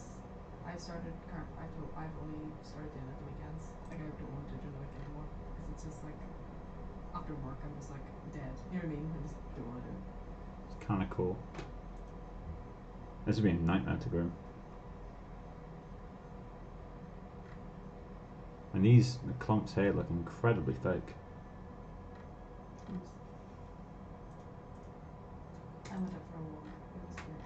started. I've only started doing it the weekends. Like I don't want to do it during the week anymore because it's just like after work I'm just like dead. You know what I mean? I just don't want to do it. It's kind of cool. This would be a nightmare to groom. And the clumps here look incredibly fake. Oops. I went up for a walk. It was weird.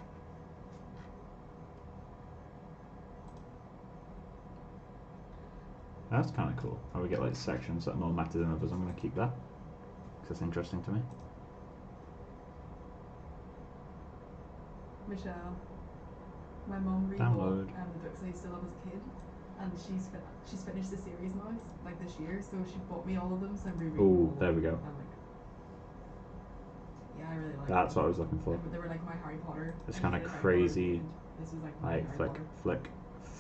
That's kind of cool. How we get like sections that are more matted than others. I'm going to keep that because it's interesting to me. Michelle, my mum read Download. the books I used to love as a kid, and she's finished the series now, like this year. So she bought me all of them. So I'm rereading. Oh, all there of we them. go. I'm like, yeah, I really like. That's them. what I was looking for. They were like my Harry Potter. This I kind of hated Harry crazy, Potter, and this was like my like Harry flick, Potter. flick,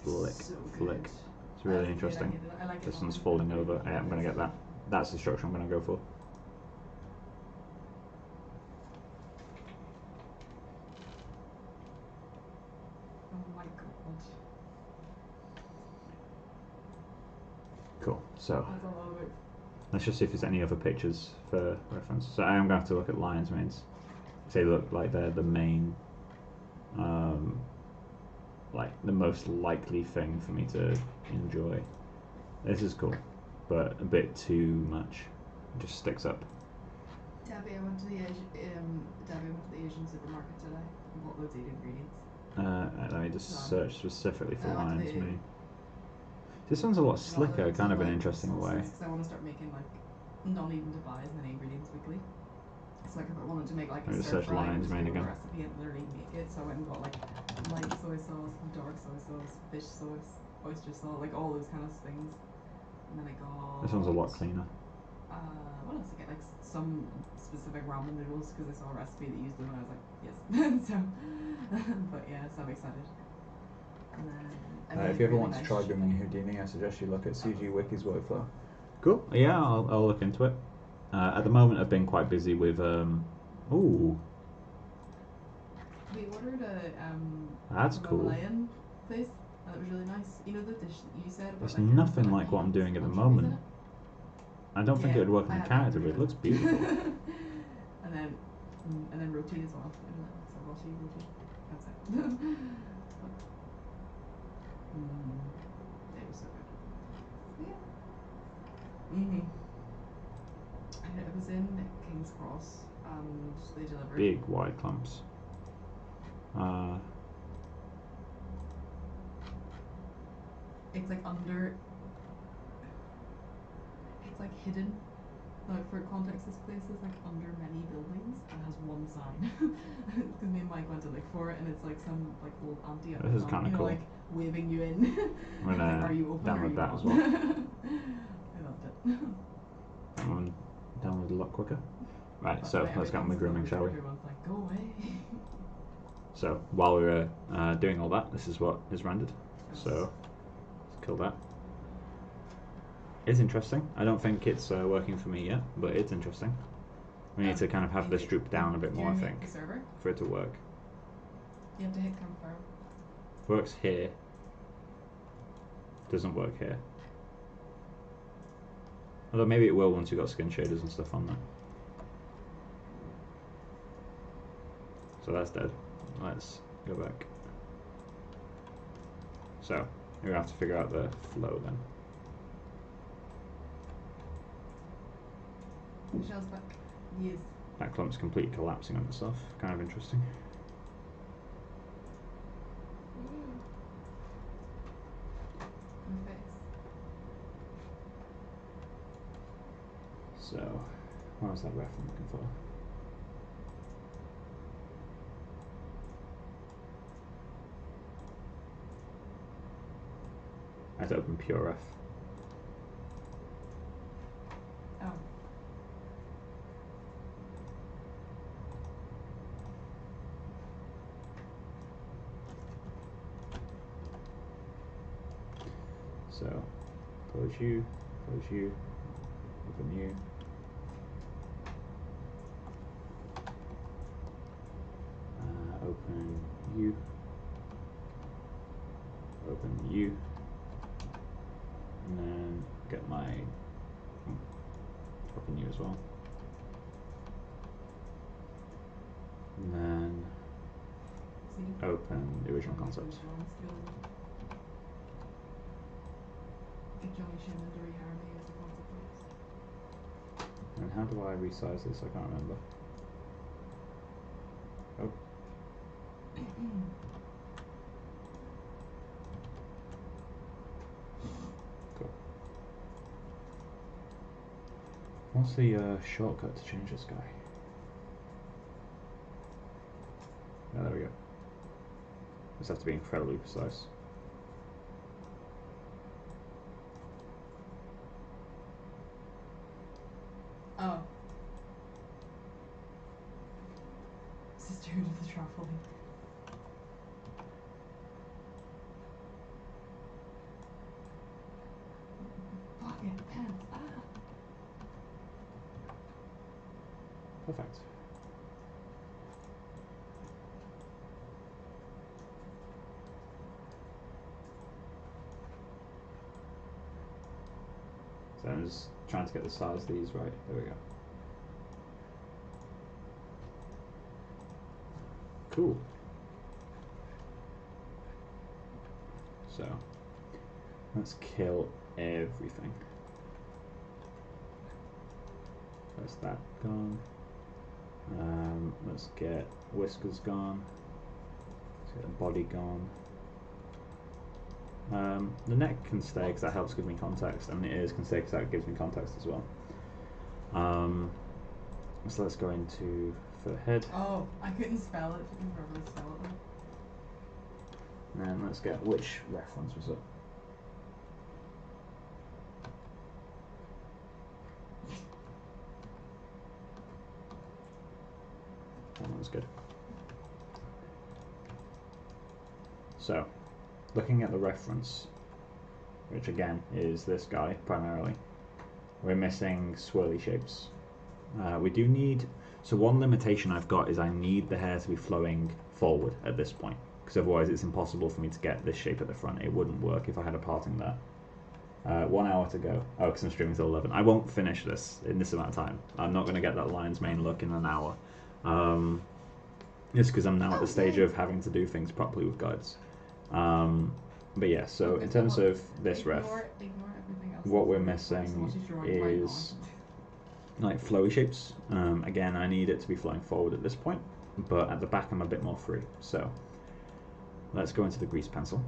flick, So flick. good. It's really As a kid, interesting. I hated it. I like it This all. one's folding over. Yeah, I'm going to get that. That's the structure I'm going to go for. Oh my god. Cool. So That's a lot of it. let's just see if there's any other pictures for reference. So I am going to have to look at lion's manes. They look like they're the main, like the most likely thing for me to enjoy. This is cool, but a bit too much. It just sticks up. Tabby, I went to the Asian supermarket today and bought loads of ingredients. Let me just search specifically for I went to lion's the- mane. This one's a lot slicker, kind of an interesting way. Because I want to start making like not even to buy as many ingredients weekly. It's like if I wanted to make like Let me a just stir search fry, I lion's just mane Google again. the recipe and literally make it. So I went and got like light soy sauce, dark soy sauce, fish sauce, oyster sauce, like all those kind of things. And then I got. This one's a lot cleaner. What else? I get like some specific ramen noodles because I saw a recipe that used them and I was like, yes. So, but yeah, so I'm excited. And then. If you ever want to try grooming Houdini, I suggest you look at CG Wiki's workflow. Cool. Yeah, I'll look into it. At the moment, I've been quite busy with. Ooh, We ordered that's a cool. Himalayan place, and it was really nice. You know the dish that you said about It's like, nothing having, like what I'm doing at the anchovies in moment. I don't think Yeah, it would work I in the had character, that but it really looks nice. beautiful. and then roti as well. So roti. That's it. It was so good. Yeah. And it was in King's Cross, and they delivered. Big wide clumps. It's like under. It's like hidden Like for context, this place is like under many buildings and has one sign. Because me and Mike went to look for it, and it's like some like old auntie at the This is front, kind of cool. like waving you in. I'm gonna like, are you open? Or are download you that not? as well. I loved it. That one downloaded a lot quicker. Right, But so like, let's get on with everything's grooming, shall we? Everyone's like, go away. So while we were doing all that, this is what is rendered. Yes. So let's kill that. It's interesting. I don't think it's working for me yet, but it's interesting. We need to kind of have this droop down a bit more, I think, the server? for it to work. You have to hit confirm. Works here. Doesn't work here. Although maybe it will once you've got skin shaders and stuff on there. So that's dead. Let's go back. So we're gonna have to figure out the flow then. Michelle's back. Yes. That clump's completely collapsing on itself. Kind of interesting. My face. So, what was that ref I'm looking for? I had to open pure ref. Oh. So, close you, open you. Open you, open you, and then get my open you as well, and then See? open the original concepts. Get Johnny Shannon to rehire me as a concept. And how do I resize this? I can't remember. Oh. Cool. What's the shortcut to change this guy? Oh, there we go. This has to be incredibly precise. Oh. Sister to the truffle. Pocket pants. Ah. Perfect. So I'm just trying to get the size of these right. There we go. Cool. So let's kill everything. That's that gone. Let's get whiskers gone. Let's get the body gone. The neck can stay because that helps give me context, and the ears can stay because that gives me context as well. So let's go into for the head. Oh, I couldn't spell it. I couldn't remember to spell it. And then let's get which reference was it? That one was good. So, looking at the reference, which again is this guy primarily, we're missing swirly shapes. We do need, so one limitation I've got is I need the hair to be flowing forward at this point, because otherwise it's impossible for me to get this shape at the front. It wouldn't work if I had a parting there. 1 hour to go. Oh, because I'm streaming till 11. I won't finish this in this amount of time. I'm not going to get that lion's mane look in an hour. Just because I'm now at the stage of having to do things properly with guides. But yeah, so in terms of this ref, what we're missing is like flowy shapes. Again, I need it to be flowing forward at this point, but at the back I'm a bit more free. So let's go into the grease pencil,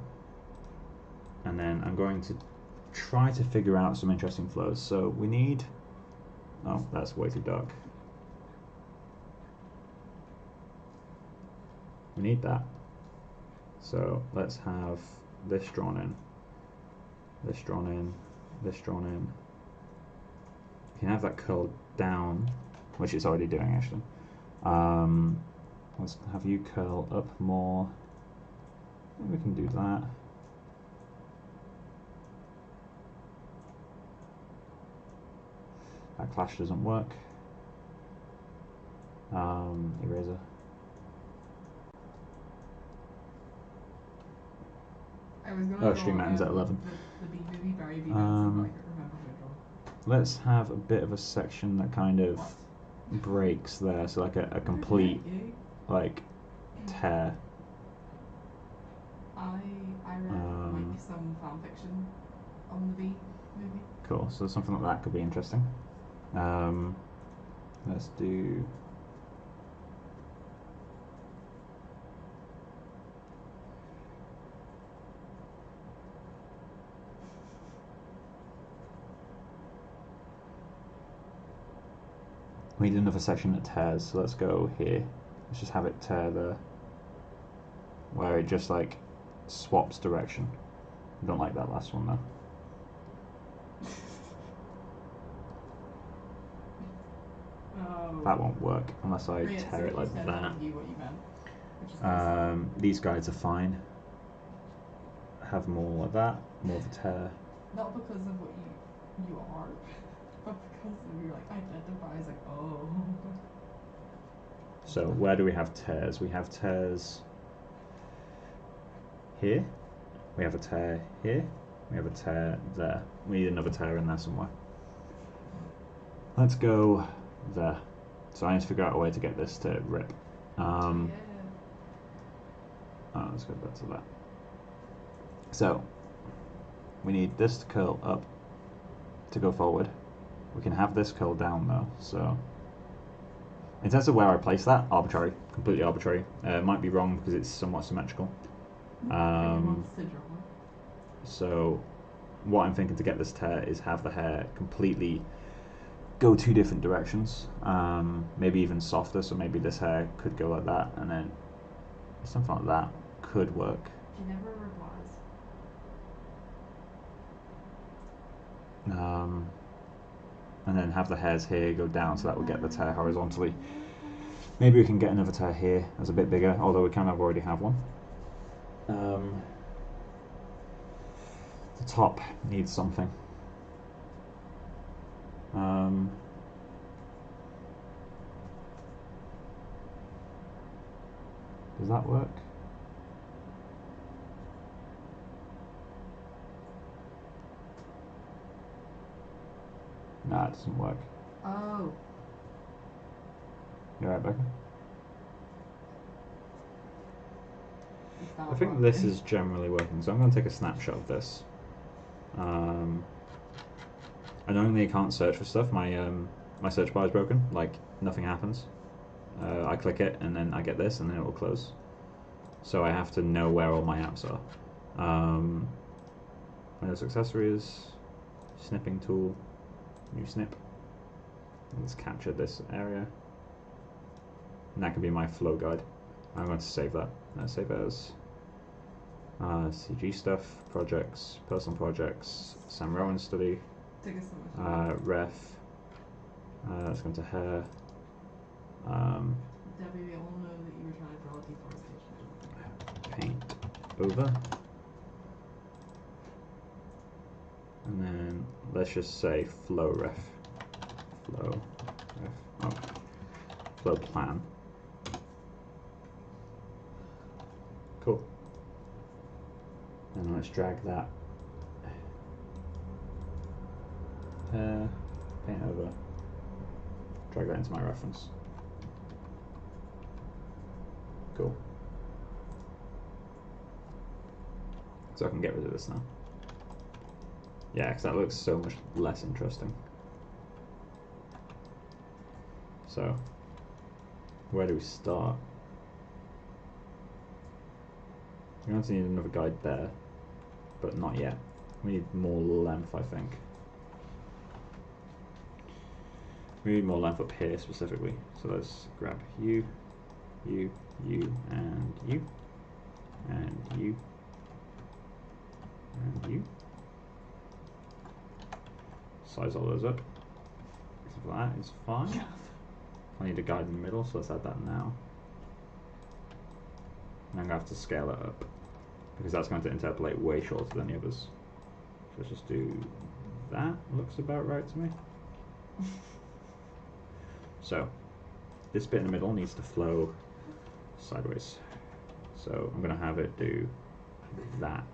and then I'm going to try to figure out some interesting flows. So we need Oh, that's way too dark. We need that. So let's have this drawn in, this drawn in, this drawn in. You can have that curl down, which it's already doing actually. Let's have you curl up more. Maybe we can do that. That clash doesn't work. Eraser. I was gonna Oh, draw, stream ends at 11. The bee movie, Barry B. Benson, but I can't remember who I draw. Let's have a bit of a section that kind of breaks there, so like a complete like tear. I read like some fan fiction on the bee movie. Cool. So something like that could be interesting. Let's do. We need another section that tears, so let's go here. Let's just have it tear there, where it just like swaps direction. I don't like that last one though. That won't work unless I tear it like that. These guides are fine. Have more like that, more of a tear. Not because of what you are, but because of your like identify as like, oh. So where do we have tears? We have tears here. We have a tear here. We have a tear there. We need another tear in there somewhere. Let's go there. So I need to figure out a way to get this to rip. Let's go back to that. So we need this to curl up to go forward. We can have this curl down though. So in terms of where I place that, arbitrary, completely arbitrary. It might be wrong because it's somewhat symmetrical. So what I'm thinking to get this tear is have the hair completely go two different directions, maybe even softer, so maybe this hair could go like that, and then something like that could work. He never replies. And then have the hairs here go down, so that would get the tear horizontally. Maybe we can get another tear here that's a bit bigger, although we kind of already have one. The top needs something. Does that work? Nah, it doesn't work. Oh. You alright, Becca? It's not I think working. this is generally working, so I'm going to take a snapshot of this. Annoyingly, I can't search for stuff. My search bar is broken. Like, nothing happens. I click it, and then I get this, and then it will close. So I have to know where all my apps are. Windows accessories, snipping tool, new snip. Let's capture this area. And that can be my flow guide. I'm going to save that. Let's save it as CG stuff, projects, personal projects, Sam Rowan study, Take us so much. ref. Let's go into hair. Debbie, we all know that you were trying to draw deforestation. Paint over. And then let's just say flow ref. Flow ref. Oh. Flow plan. Cool. And let's drag that. Paint over. Drag that into my reference. Cool. So I can get rid of this now. Yeah, because that looks so much less interesting. So, where do we start? We're going to need another guide there, but not yet. We need more length, I think. We need more length up here specifically. So let's grab you, you, you, and you, and you, and you. Size all those up. So that is fine. Yeah. I need a guide in the middle, so let's add that now. And I'm going to have to scale it up, because that's going to interpolate way shorter than the others. So let's just do that. Looks about right to me. So this bit in the middle needs to flow sideways. So I'm going to have it do that.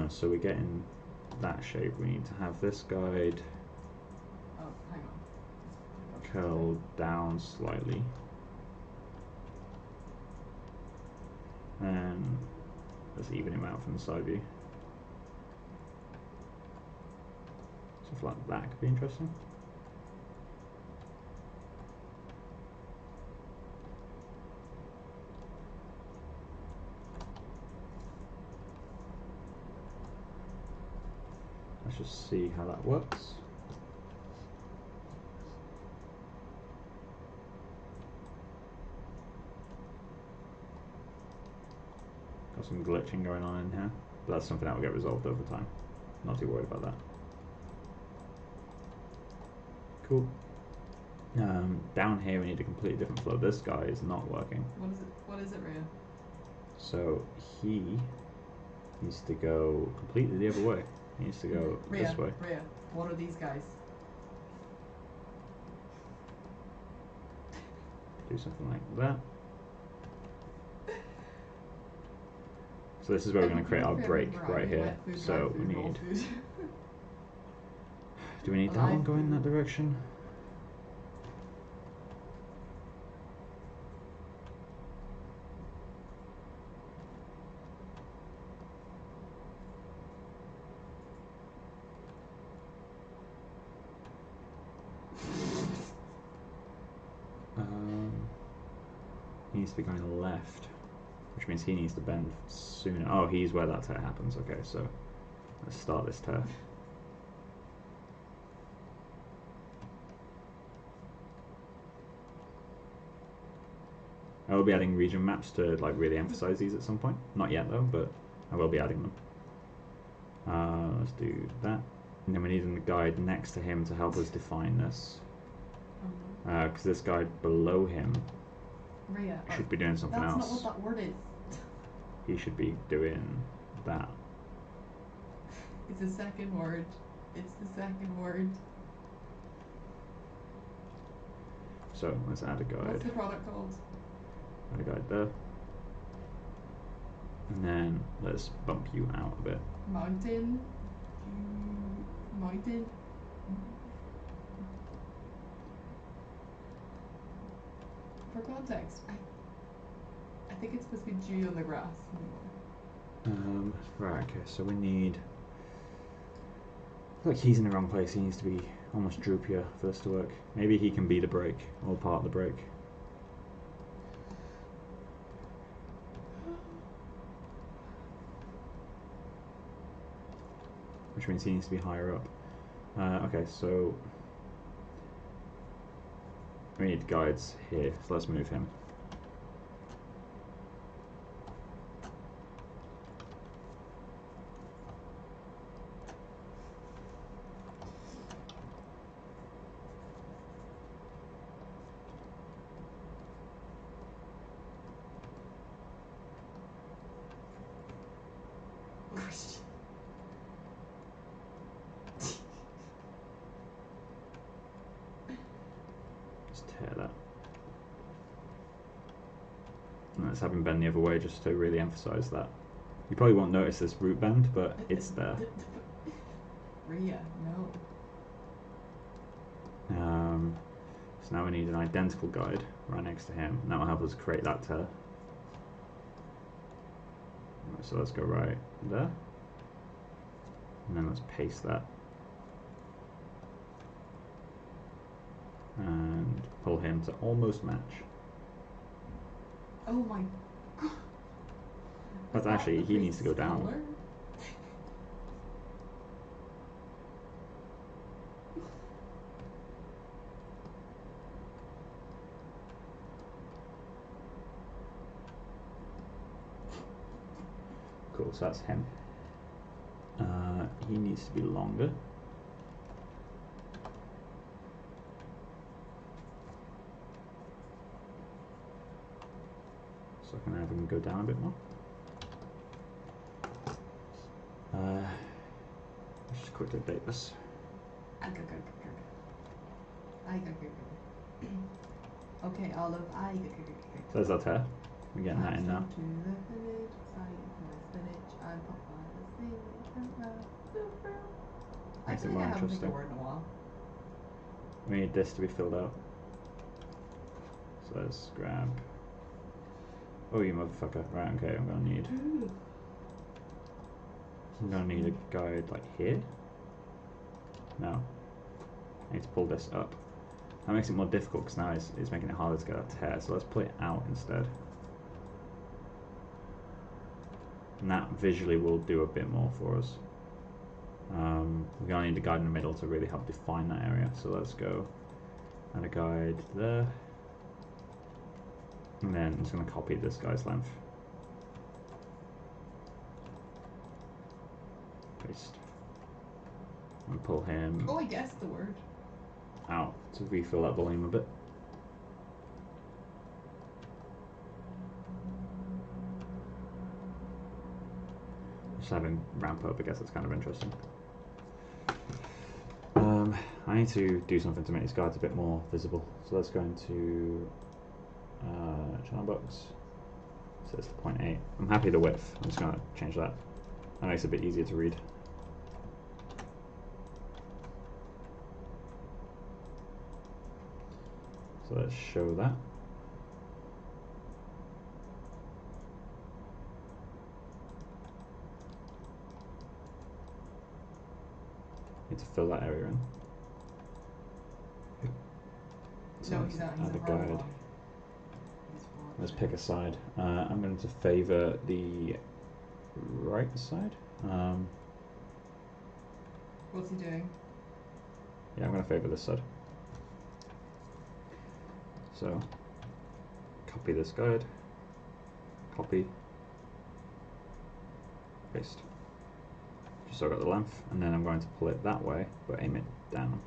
So we get in that shape. We need to have this guide Oh, hang on. curl down slightly. And let's even him out from the side view. Something like that could be interesting. Let's just see how that works. Got some glitching going on in here, but that's something that will get resolved over time. Not too worried about that. Cool. Down here we need a completely different flow. This guy is not working. What is it, Rhea? So he needs to go completely the other way. He needs to go Rhea, this way. Rhea, what are these guys? Do something like that. So this is where we're going to create our break right here. So we need. Do we need that one going in that direction? He needs to be going left, which means he needs to bend sooner. Oh, he's where that tear happens. Okay, so let's start this tear. I will be adding region maps to like really emphasize these at some point. Not yet though, but I will be adding them. Let's do that. And then we need a guide next to him to help us define this. Because this guide below him Rhea, should be doing something else. That's not what that word is. He should be doing that. It's the second word. It's the second word. So let's add a guide. What's the product called? Add a guide there. And then let's bump you out a bit. Mountain. Mountain. For context, I think it's supposed to be dew on the grass. Right, okay, so we need. I feel like he's in the wrong place. He needs to be almost droopier for this to work. Maybe he can be the break, or part of the break. Which means he needs to be higher up. Okay, so we need guides here, so let's move him. Tear that. And let's have him bend the other way just to really emphasize that. You probably won't notice this root bend, but it's there. Rhea, no. So now we need an identical guide right next to him, and that will help us create that tear. Right, so let's go right there, and then let's paste that. And pull him to almost match. Oh my god. But actually, he needs to go down. Cool, so that's him. He needs to be longer. So I can have him go down a bit more. Let's just quickly update this. Okay, Olive, So there's our tear. We're getting that in now. To the village, spinach, I pop I Makes it feel more like I haven't picked a interesting. word in a while. We need this to be filled out. So let's grab. Oh, you motherfucker. Right, okay, I'm gonna need a guide like here. No. I need to pull this up. That makes it more difficult because now it's making it harder to get a tear. So let's pull it out instead. And that visually will do a bit more for us. We're going to need a guide in the middle to really help define that area. So let's go add a guide there. And then I'm just going to copy this guy's length. Paste. And pull him Oh, I guessed the word. out to refill that volume a bit. Just having ramp up, I guess that's kind of interesting. I need to do something to make these guides a bit more visible. So let's go into channel box. So it's the 0.8. I'm happy with the width. I'm just going to change that. That makes it a bit easier to read. So let's show that. Need to fill that area in. So No, he's not. He's add a a hard guide. one. Let's pick a side. I'm going to favour the right side. What's he doing? Yeah, I'm going to favour this side. So, copy this guide, copy, paste. Just so I got the length, and then I'm going to pull it that way, but aim it down.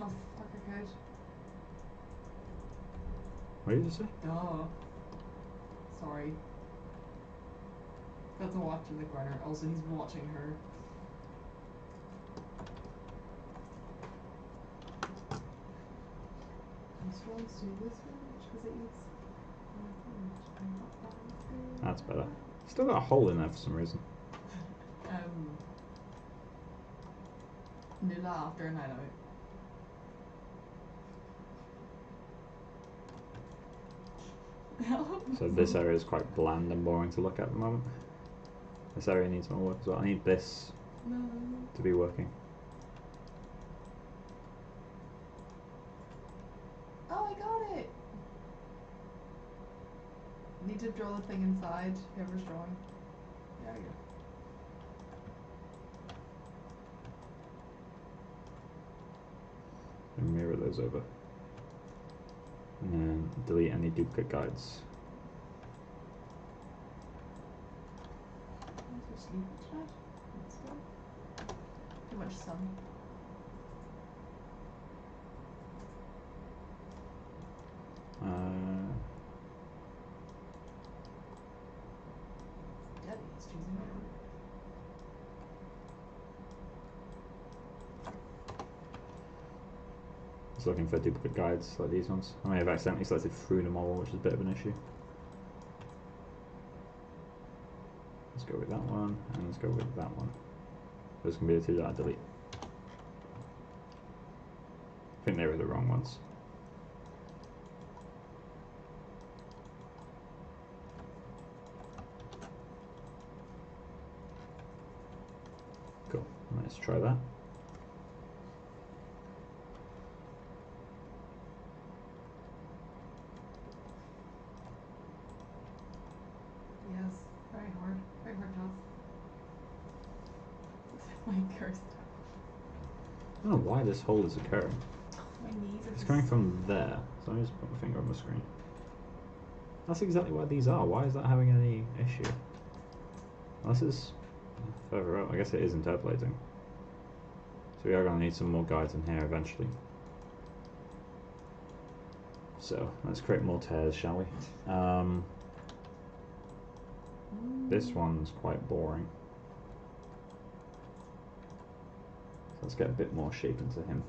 Oh, fucker, good. What did you say? Duh. Sorry. That's a watch in the corner. Also, he's watching her. I'm strong to do this one because it eats. That's better. Still got a hole in there for some reason. Nula after a night out. So this area is quite bland and boring to look at the moment. This area needs more work as well. I need this to be working. Oh, I got it! Need to draw the thing inside, whoever's drawing. There you go. And mirror those over. And then delete any duplicate guides. Is there sleep tonight? Let's go. Too much sun. Debbie's choosing it. Just looking for duplicate guides like these ones. I may have accidentally selected through them all, which is a bit of an issue. Let's go with that one, and let's go with that one. Those can be the two that I delete. I think they were the wrong ones. Cool, let's try that. Yes, very hard task. My cursed. I don't know why this hole is occurring. My knees are It's just coming so from there, so I just put my finger on the screen. That's exactly where these are. Why is that having any issue? This is further out. I guess it is interpolating. So we are going to need some more guides in here eventually. So let's create more tears, shall we? This one's quite boring. So let's get a bit more shape into him.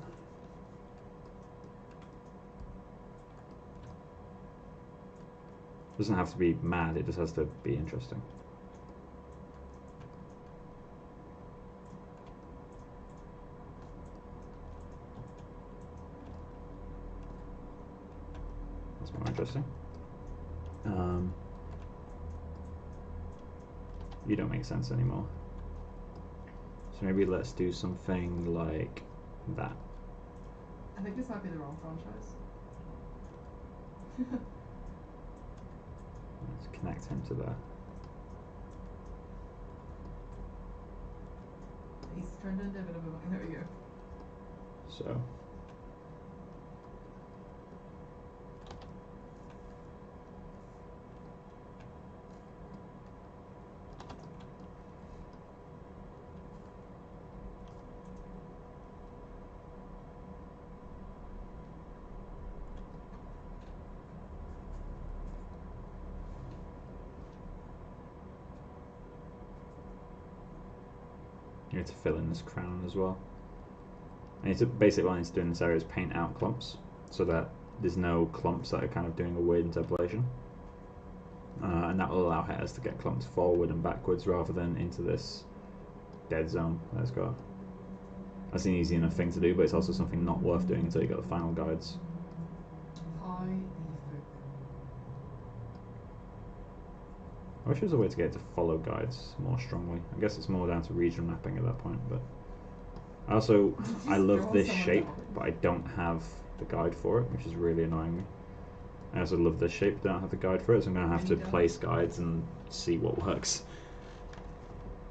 Doesn't have to be mad, it just has to be interesting. That's more interesting. You don't make sense anymore. So maybe let's do something like that. I think this might be the wrong franchise. Let's connect him to there. He's turned into a bit of a... There we go. So you need to fill in this crown as well. I need to, basically what I need to do in this area is paint out clumps so that there's no clumps that are kind of doing a weird interpolation. And that will allow hairs to get clumped forward and backwards rather than into this dead zone that it's got. That's an easy enough thing to do, but it's also something not worth doing until you get the final guides. I wish there was a way to get it to follow guides more strongly. I guess it's more down to region mapping at that point, but I love this shape, but I don't have the guide for it, which is really annoying me. I also love this shape, but don't have the guide for it, so I'm going to have to place guides and see what works.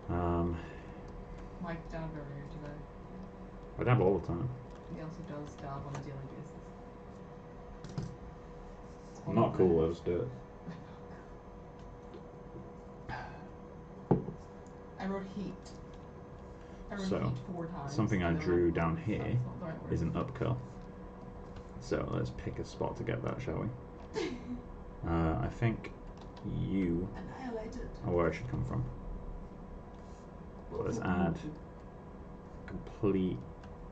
Mike dabbed earlier today. I dab all the time. He also does dab on a daily basis. Not cool, I'll just do it. I wrote heat. I wrote So, heat 4 times. something I drew down here That's not the right word. is an up curl. So let's pick a spot to get that, shall we? I think you Annihilated. are where it should come from. So let's add complete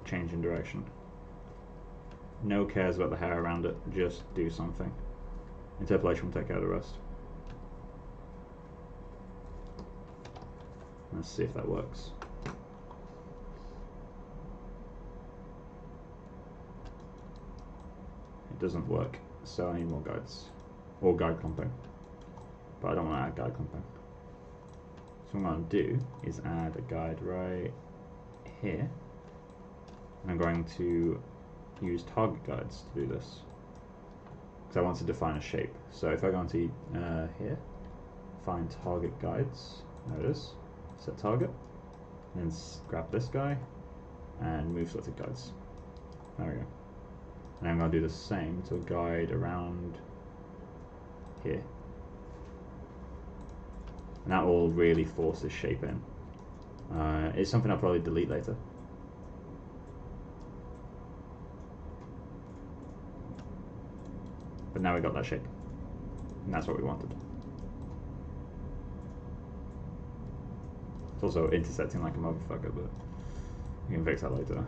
change in direction. No cares about the hair around it, just do something. Interpolation will take care of the rest. Let's see if that works. It doesn't work, so I need more guides. Or guide clumping. But I don't want to add guide clumping. So what I'm going to do is add a guide right here. And I'm going to use target guides to do this. Because I want to define a shape. So if I go into here, find target guides, there it is, set target, and then grab this guy and move selected guides. There we go. And I'm going to do the same to a guide around here. And that will really force this shape in. It's something I'll probably delete later. But now we got that shape. And that's what we wanted. It's also intersecting like a motherfucker, but we can fix that later.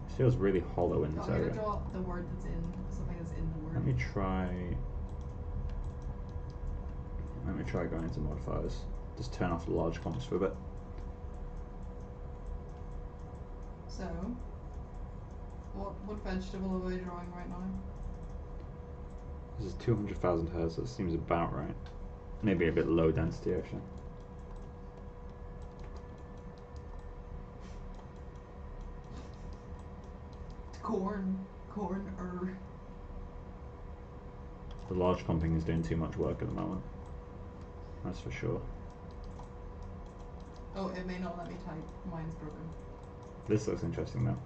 It feels really hollow in this I'm area. gonna draw the word that's in something that's in the word. Let me try going into modifiers. Just turn off the large clumps for a bit. So, what vegetable are we drawing right now? This is 200,000 hertz, that seems about right. Maybe a bit low density actually. Corn. The large clumping is doing too much work at the moment. That's for sure. Oh, it may not let me type. Mine's broken. This looks interesting though.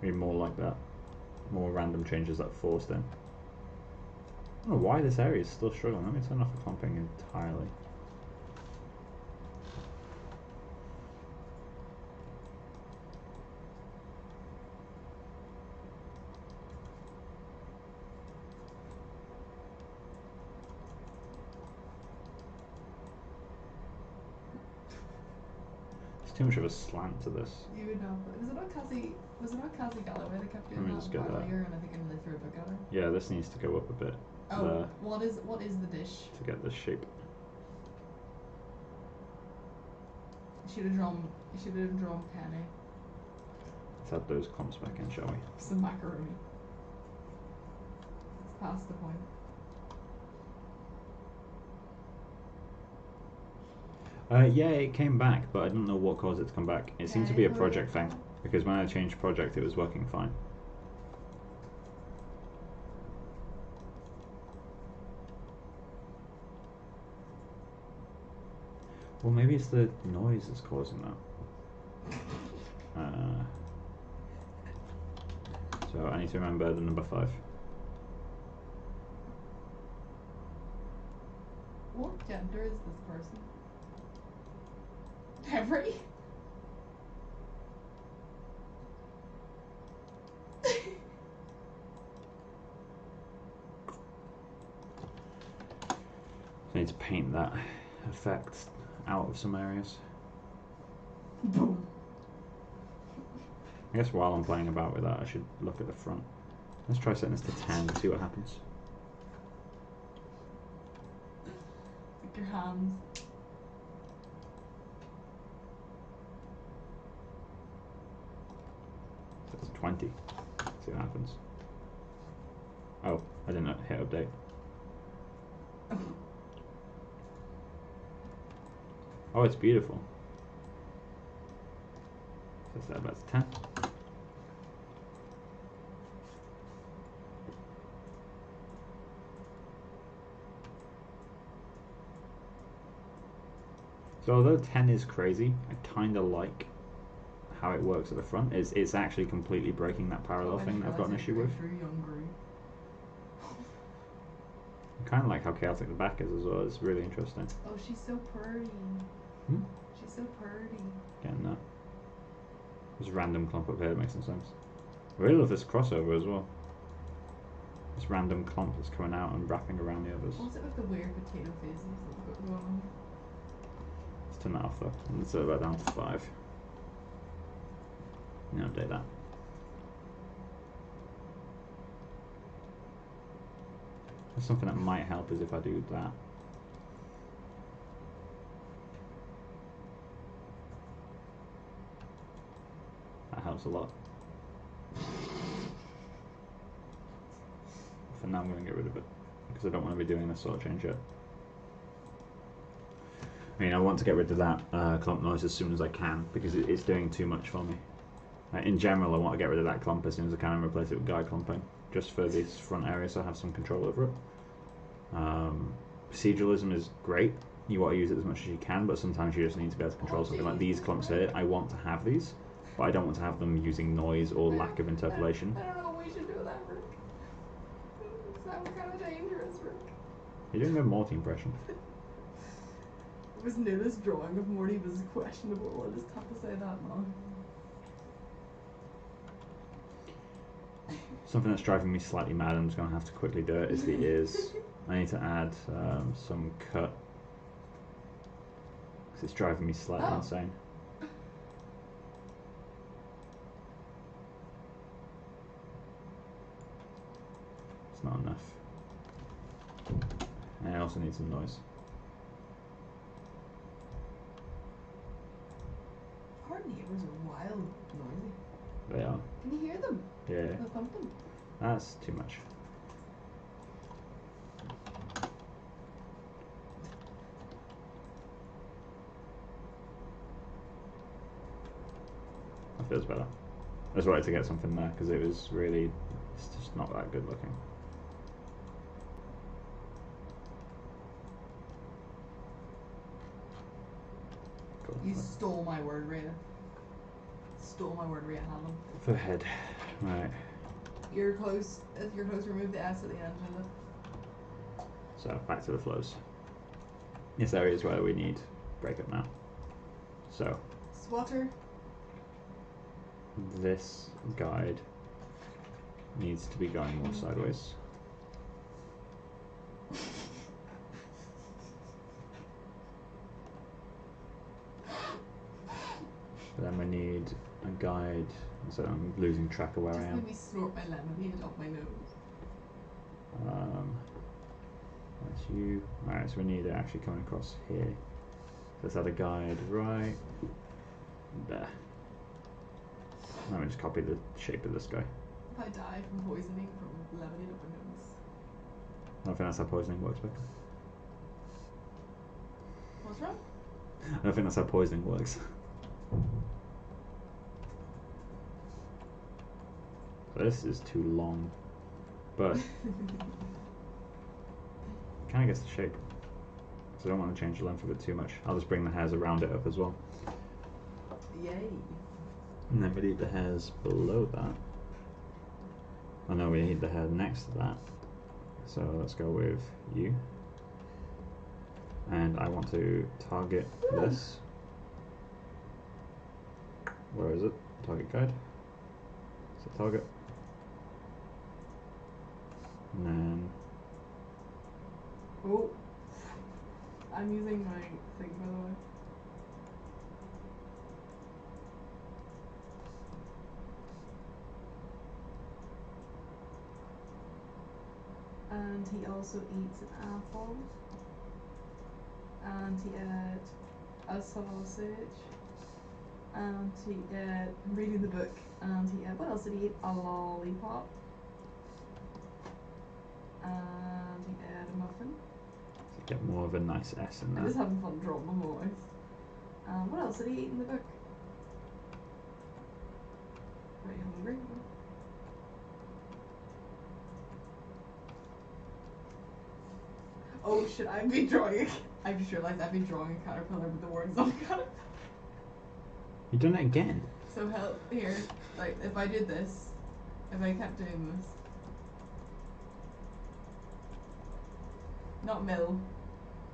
Maybe more like that. More random changes that forced in. I don't know why this area is still struggling. Let me turn off the clumping entirely. There's too much of a slant to this. You would know. Was it not Cassie Galloway that kept doing Let me that just get that. earlier? And I think I'm gonna throw a book at her. Yeah, this needs to go up a bit. Oh, There, what is the dish? to get this shape. You should have drawn penne. Let's add those clumps back in, shall we? Some macaroni. It's past the point. Yeah, it came back, but I don't know what caused it to come back. It seemed to be a project thing, because when I changed project, it was working fine. Well, maybe it's the noise that's causing that. So I need to remember the number 5. What gender is this person? Every? I need to paint that effect out of some areas. Boom. I guess while I'm playing about with that, I should look at the front. Let's try setting this to 10 and see what happens. Like your hands. That's 20. See what happens. Oh, I didn't hit update. Oh, it's beautiful. So set that to 10. So although 10 is crazy, I kind of like how it works at the front. It's actually completely breaking that parallel thing that I've got an issue with. I kind of like how chaotic the back is as well. It's really interesting. Oh, she's so pretty. Hmm? She's so pretty. Getting that. This random clump up here makes some sense. I really love this crossover as well. This random clump that's coming out and wrapping around the others. What's it with the weird potato faces that we've got going on? Let's turn that off though. And let's set that down to 5. Now update that. Something that might help is if I do that. That helps a lot. For now I'm going to get rid of it, because I don't want to be doing this sort of change yet. I mean, I want to get rid of that clump noise as soon as I can, because it's doing too much for me. In general, I want to get rid of that clump as soon as I can and replace it with guide clumping, just for this front area so I have some control over it. Proceduralism is great. You want to use it as much as you can, but sometimes you just need to be able to control something like these clumps here. I want to have these, but I don't want to have them using noise or lack of interpolation. I don't know what we should do with that, Rick. It sounds kind of dangerous, Rick. You're doing a Morty impression. It was new, this drawing of Morty was questionable. I just have to say that now. Something that's driving me slightly mad, I'm just going to have to quickly do it, is the ears. I need to add some cut, because it's driving me slightly insane. It's not enough. And I also need some noise. Our neighbours are wild noisy. They are. Can you hear them? Yeah. The thumping. That's too much. That feels better. I just wanted to get something there because it was really, it's just not that good looking. cool. You stole my word, Rhea. Stole my word, Rhea Hammond. For head. Right. You're close. If you're close, remove the S at the end of it. So back to the flows. This area is where we need breakup now. So Swatter. this guide needs to be going more sideways. Then we need a guide, so I'm losing track of where I am. Just made me snort my lemonade off my nose. That's you. Alright, so we need it actually coming across here. Let's add a guide right there. Let me just copy the shape of this guy. If I die from poisoning from lemonade up my nose. I don't think that's how poisoning works, Becca. What's wrong? I don't think that's how poisoning works. This is too long, but kind of gets the shape. So I don't want to change the length of it too much. I'll just bring the hairs around it up as well. Yay. And then we need the hairs below that. Oh no, we need the hair next to that. So let's go with you. And I want to target this. Where is it? Target guide. So target. And then Oh. I'm using my thing, by the way. And he also eats an apple. And he ate a sausage. And he ate, I'm reading the book, and he ate, what else did he eat? A lollipop. And he ate a muffin. to get more of a nice S in I'm there. just having fun drawing my voice. What else did he eat in the book? Are you hungry? Oh shit, I've been drawing I just realised I've been drawing a caterpillar with the words on caterpillar. You've done it again. So help here, like if I did this, if I kept doing this. Not mill.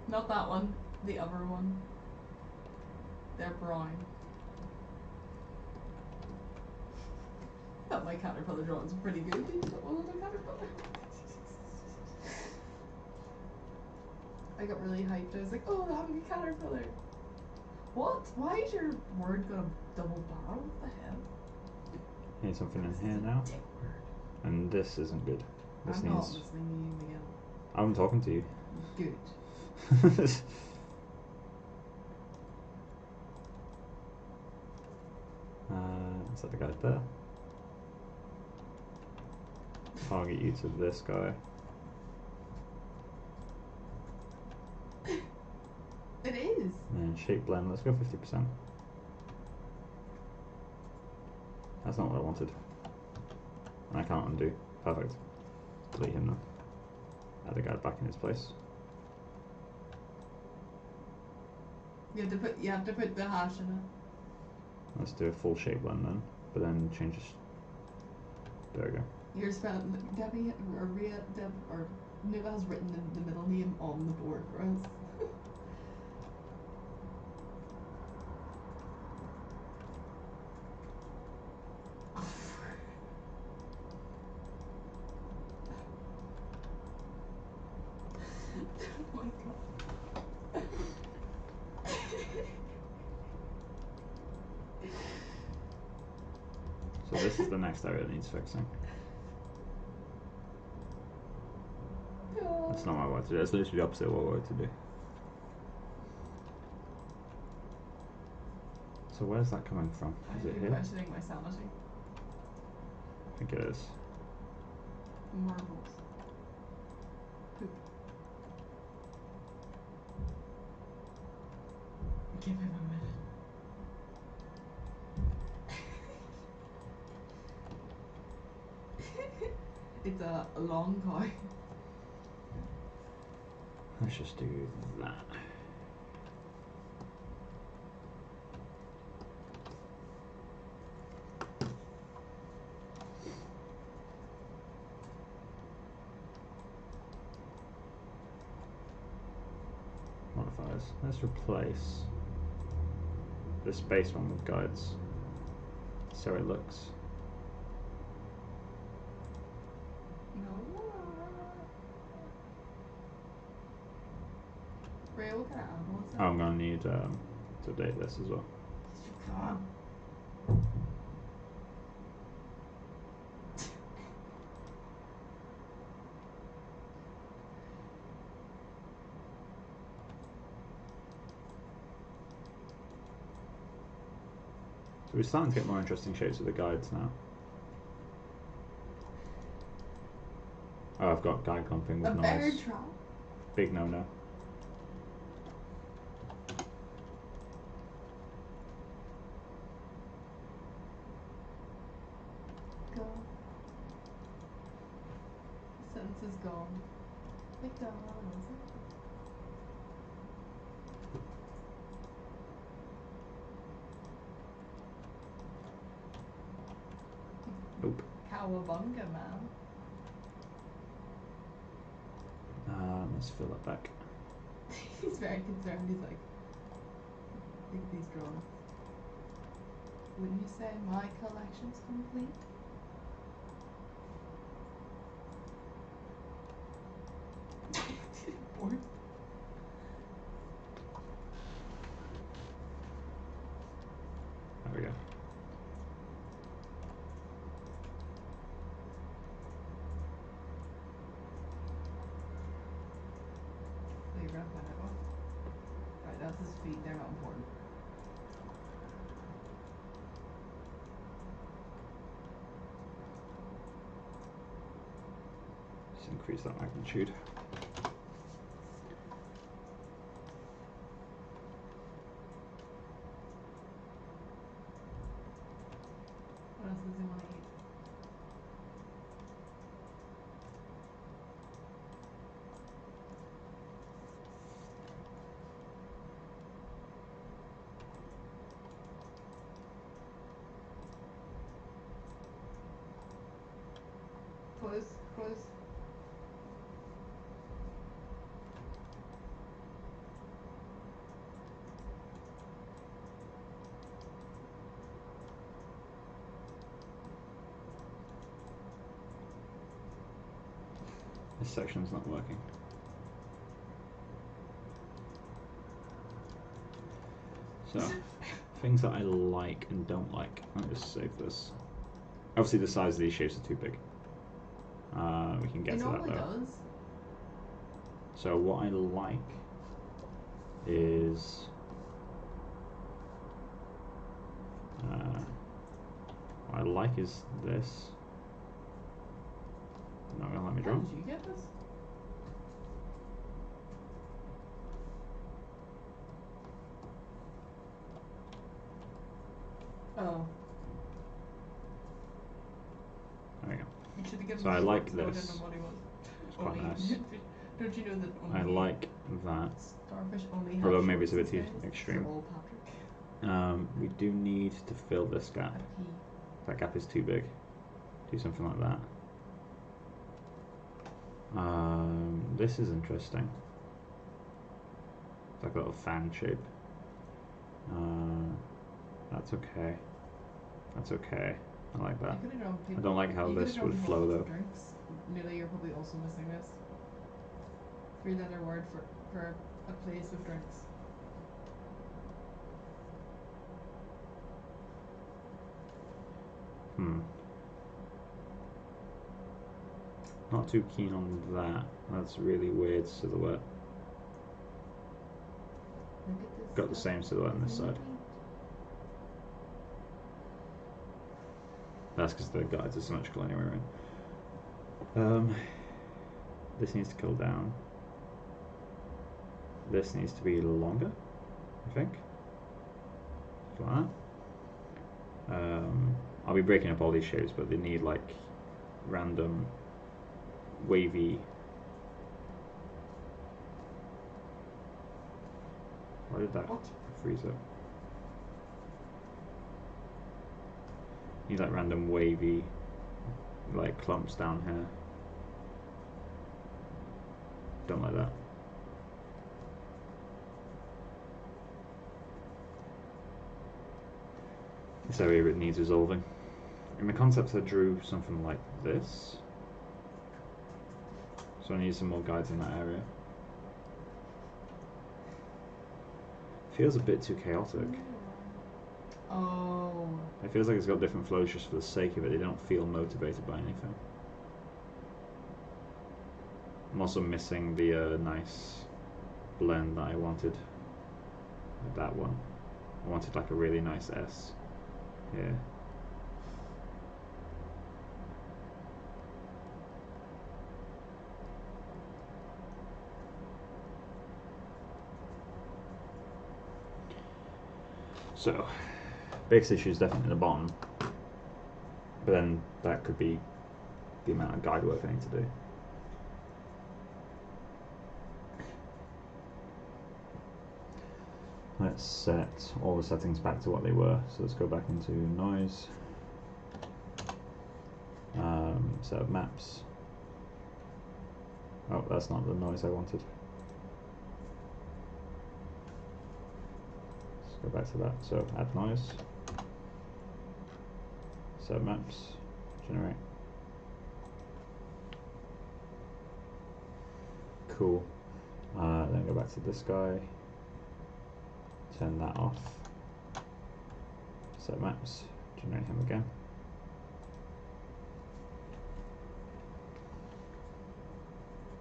Not that one. The other one. They're brown. I thought my caterpillar drawings were pretty good. Did you put one on the caterpillar? I got really hyped. I was like, oh, I'm a caterpillar. What? Why is your word got a double barrel? What the hell? Here's something in here now. Dick word. And this isn't good. This I'm not needs. listening to you again. I'm talking to you. Good. Set the guy there. Target you to this guy. It is. And shape blend, let's go 50%. That's not what I wanted. And I can't undo. Perfect. Delete him now. Add the guy back in his place. You have to put the hash in it. Let's do a full shape blend then, but then change this. There we go. You're spelling Debbie or Rhea Deb or Niva has written the middle name on the board for us. Oh my god. So this is the next area that needs fixing. That's not what I wanted to do. That's literally the opposite of what I wanted to do. So where's that coming from? Is it I'm here? questioning my sanity. I think it is. Marbles. Poop. Give him a minute. It's a long guy. Let's just do that. guys. Let's replace this base one with guides, so it looks. No. Ray, what kind of animal is that? I'm gonna need to update this as well. Come on. So we're starting to get more interesting shapes with the guides now. Oh, I've got guide clumping with A noise. bear trap? Big no-no. Go. Sense is gone. McDonald's. Nope. Cowabunga, man. Let's fill that back. He's very concerned. He's like, look at these drawings. Wouldn't you say my collection's complete? Bored? There we go. So you're gonna find out. Right, that's his feet. They're not important. Just increase that magnitude. What else does he want to eat? Close. This section's not working. So, things that I like and don't like. I'll just save this. Obviously the size of these shapes are too big. We can get to that though. Does. So what I like is what I like is this. Not gonna let me draw. How did you get this? Oh. There we go. You should have given So I me like so I didn't this. know what he was. It's quite Only- nice. Don't you know that only I like that. starfish only have Although maybe it's a shorts bit these too days? extreme. They're all Patrick. We do need to fill this gap. A P. That gap is too big. Do something like that. This is interesting. It's like a little fan shape. That's okay. That's okay. I like that. You could've drawn I don't like how you could've this drawn would people flow with though. Drinks. Nearly, you're probably also missing this. Three-letter word for a place with drinks. Not too keen on that. That's really weird silhouette. Look at this. Got the same silhouette on this side. That's because the guides are symmetrical anyway, right? This needs to curl down. This needs to be longer, I think. Like that. I'll be breaking up all these shapes, but they need like random wavy. Why did that freeze up? Need like random wavy, like clumps down here. Don't like that. this area it needs resolving. In the concepts I drew something like this, so I need some more guides in that area. Feels a bit too chaotic. Oh. It feels like it's got different flows just for the sake of it. They don't feel motivated by anything. I'm also missing the nice blend that I wanted with that one. I wanted like a really nice S here. So, biggest issue is definitely the bottom, but then that could be the amount of guide work I need to do. Let's set all the settings back to what they were. So let's go back into noise, set up maps. Oh, that's not the noise I wanted. Let's go back to that. So add noise, set maps, generate. Cool. Then go back to this guy. Turn that off. Set maps, generate him again.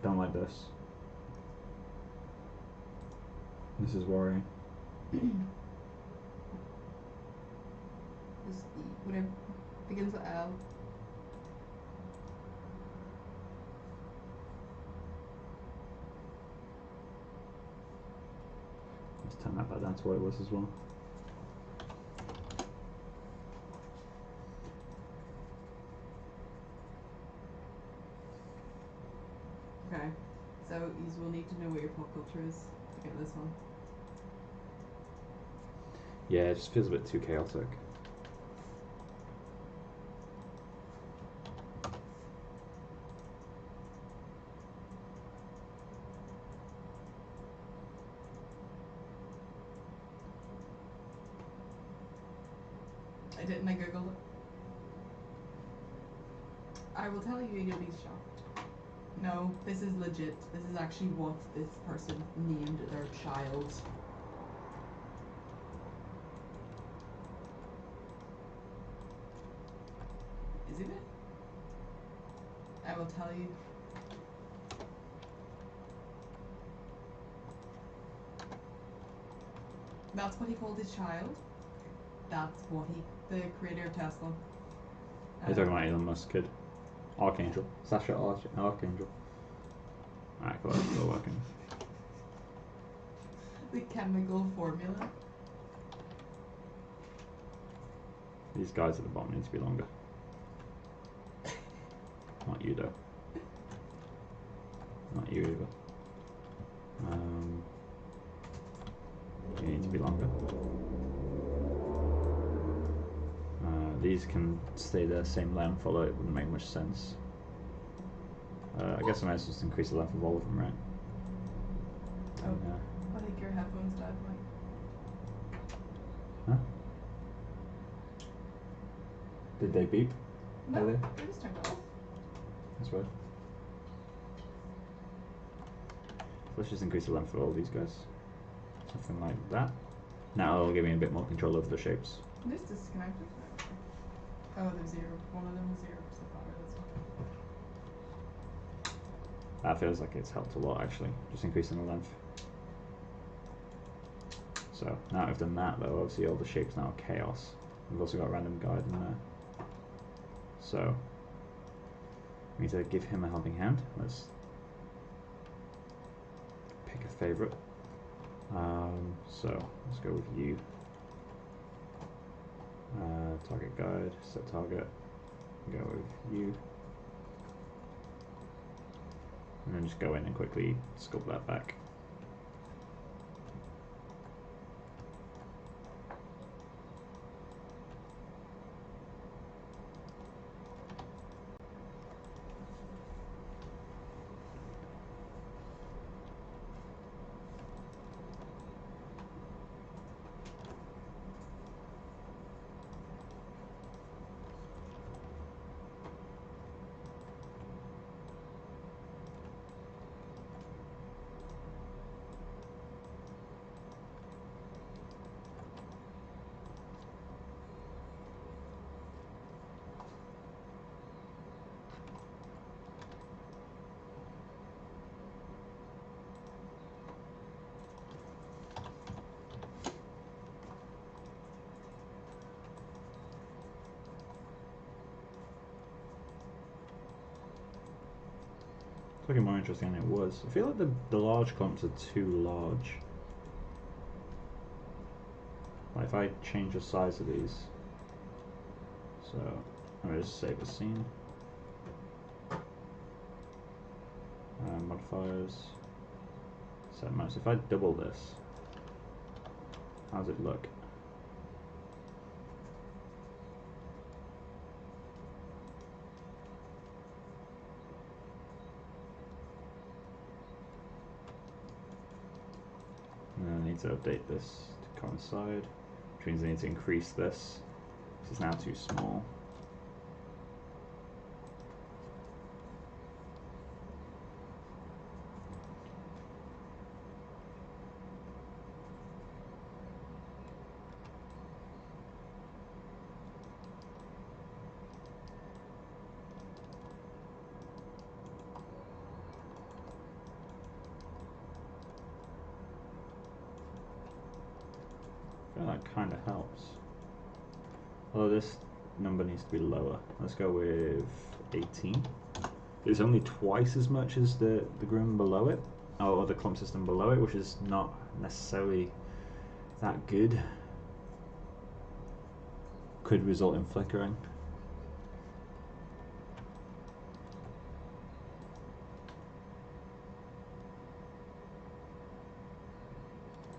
Don't like this. This is worrying. Whatever begins with L. Let's turn that back down to what it was as well. Okay, so you will need to know what your pop culture is to get this one. Yeah, it just feels a bit too chaotic. I didn't, I googled it. I will tell you, you'll be shocked. No, this is legit. This is actually what this person named their child. Is it? I will tell you. That's what he called his child. That's what the creator of Tesla. Are you talking about Elon Musk kid? Archangel. Sasha Archangel. Alright, cool, it's still working. The chemical formula. These guys at the bottom need to be longer. Not you though. Not you either. You need to be longer. These can stay the same length, although it wouldn't make much sense. I guess I might just increase the length of all of them, right? Oh, Yeah. I think your headphones died, Mike. Huh? Did they beep? No, Are they? they just turned off. That's weird. Let's just increase the length of all these guys. Something like that. Now it'll give me a bit more control over the shapes. This disconnected. Oh, there's zero. One of them was 0% battery. That's fine. That feels like it's helped a lot actually, just increasing the length. So now I've done that though, obviously all the shapes now are chaos. We've also got a random guide in there. So we need to give him a helping hand. Let's pick a favorite. So let's go with you. Target guide, set target, go with you. And then just go in and quickly sculpt that back. It's looking more interesting than it was. I feel like the large clumps are too large. Like if I change the size of these, so I'm going to just save a scene. Modifiers, set mouse. If I double this, how does it look? And then I need to update this to coincide, which means I need to increase this. This is now too small. I feel that kind of helps. Although this number needs to be lower. Let's go with 18. It's only twice as much as the groom below it, or the clump system below it, which is not necessarily that good. Could result in flickering.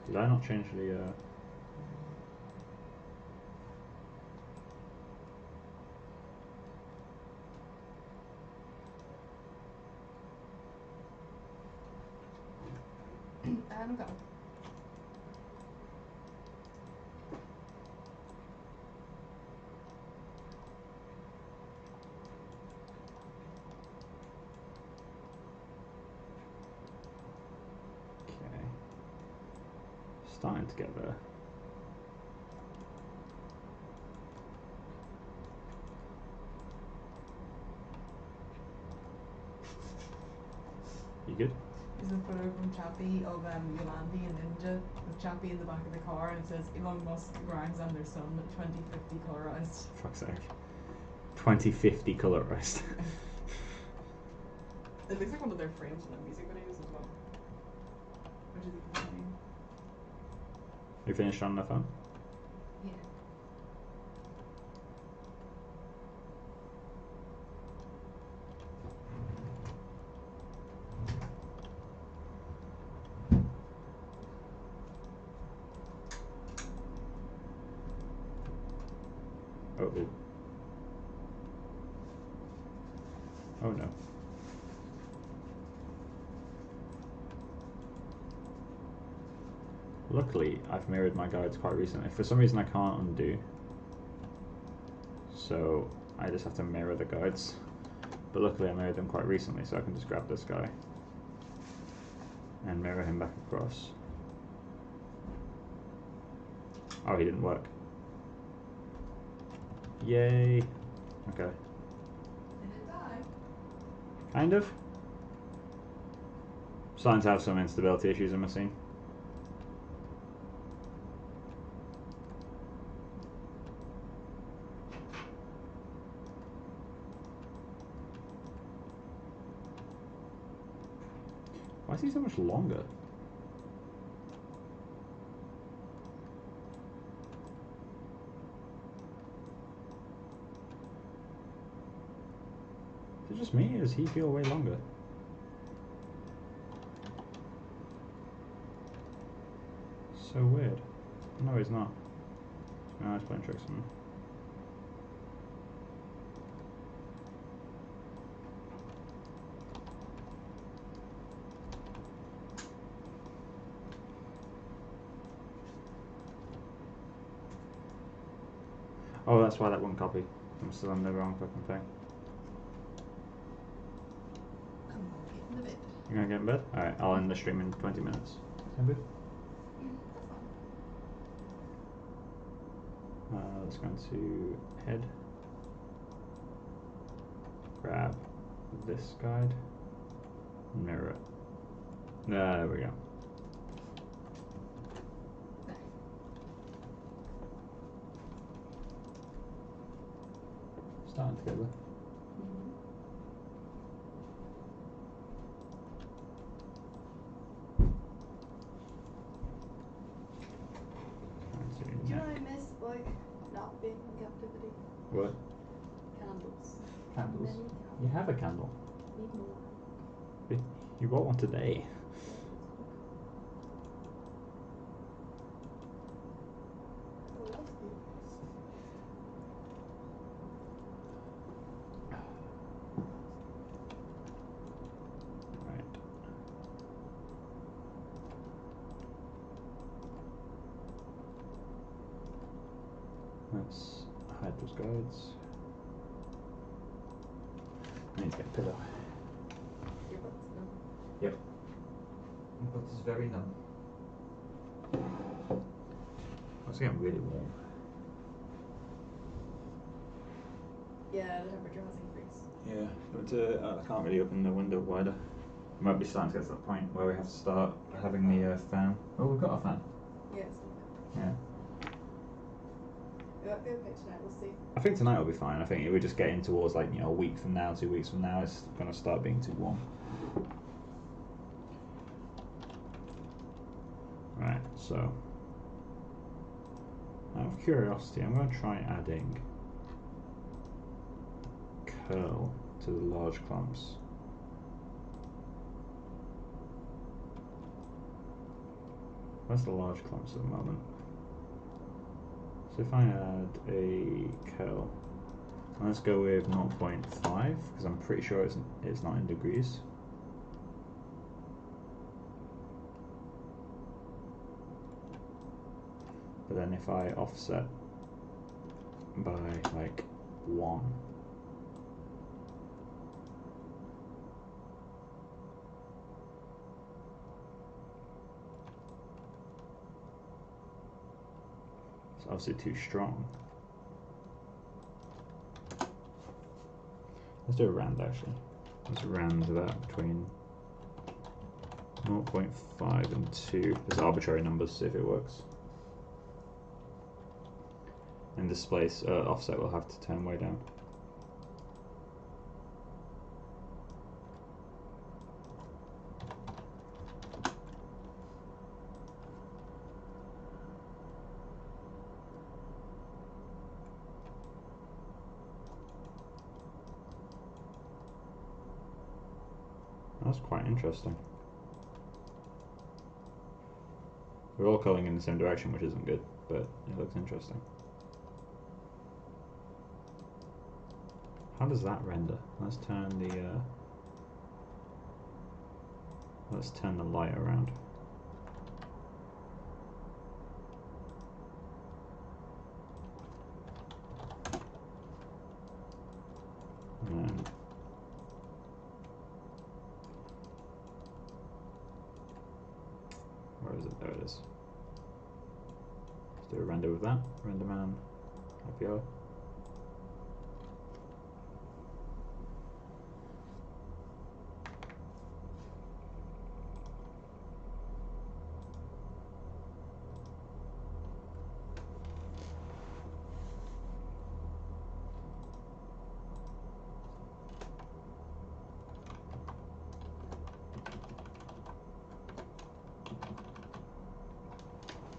Did I not change the Go. Okay. Starting to get there. You good? Is a photo from Chappie of Yolandi and Ninja with Chappie in the back of the car, and it says Elon Musk grinds on their son 2050 colorized. Fuck's sake. 2050 colorized. It looks like one of their frames in their music videos as well. Which is insane. You finished on the phone? Yeah. Oh. Oh no. Luckily, I've mirrored my guides quite recently. For some reason I can't undo, so I just have to mirror the guides. But luckily I mirrored them quite recently, so I can just grab this guy and mirror him back across. Oh, he didn't work. Yay. Okay. Did it die? Kind of. Starting to have some instability issues in my scene. Why is he so much longer? Is it just me, or does he feel way longer? So weird. No, he's not. No, he's playing tricks on me. Oh, that's why that wouldn't copy. I'm still on the wrong fucking thing. I'm gonna get in the bed. You're gonna get in bed? Alright, I'll end the stream in 20 minutes. Sound good? That's fine. Let's go into head. Grab this guide. Mirror it. There we go. Nice. Starting together. like not being in captivity? What? Candles. Candles. Many You have a candle. Need more. You got one today. What else do you Right. Let's hide those guides. I need to get a pillow. Your butt's numb. Yep. But it's very numb. It's getting really warm. Yeah, the temperature has increased. Yeah, but I can't really open the window wider. It might be starting to get to that point where we have to start having the fan. Oh, we've got a fan. Yeah, it's okay. Yeah. It'll be okay tonight, we'll see. I think tonight will be fine. I think if we just get in towards like, you know, a week from now, 2 weeks from now, it's going to start being too warm. Right, so out of curiosity, I'm going to try adding curl to the large clumps. Where's the large clumps at the moment? So if I add a curl, let's go with 0.5 because I'm pretty sure it's not in degrees. But then if I offset by like 1, it's obviously too strong. Let's do a round actually. Let's round that between 0.5 and 2. There's arbitrary numbers, see if it works. And displace offset will have to turn way down. That's quite interesting. We're all curling in the same direction, which isn't good, but it looks interesting. How does that render? Let's turn the light around. And then where is it? There it is. Let's do a render with that. Render man, IPO.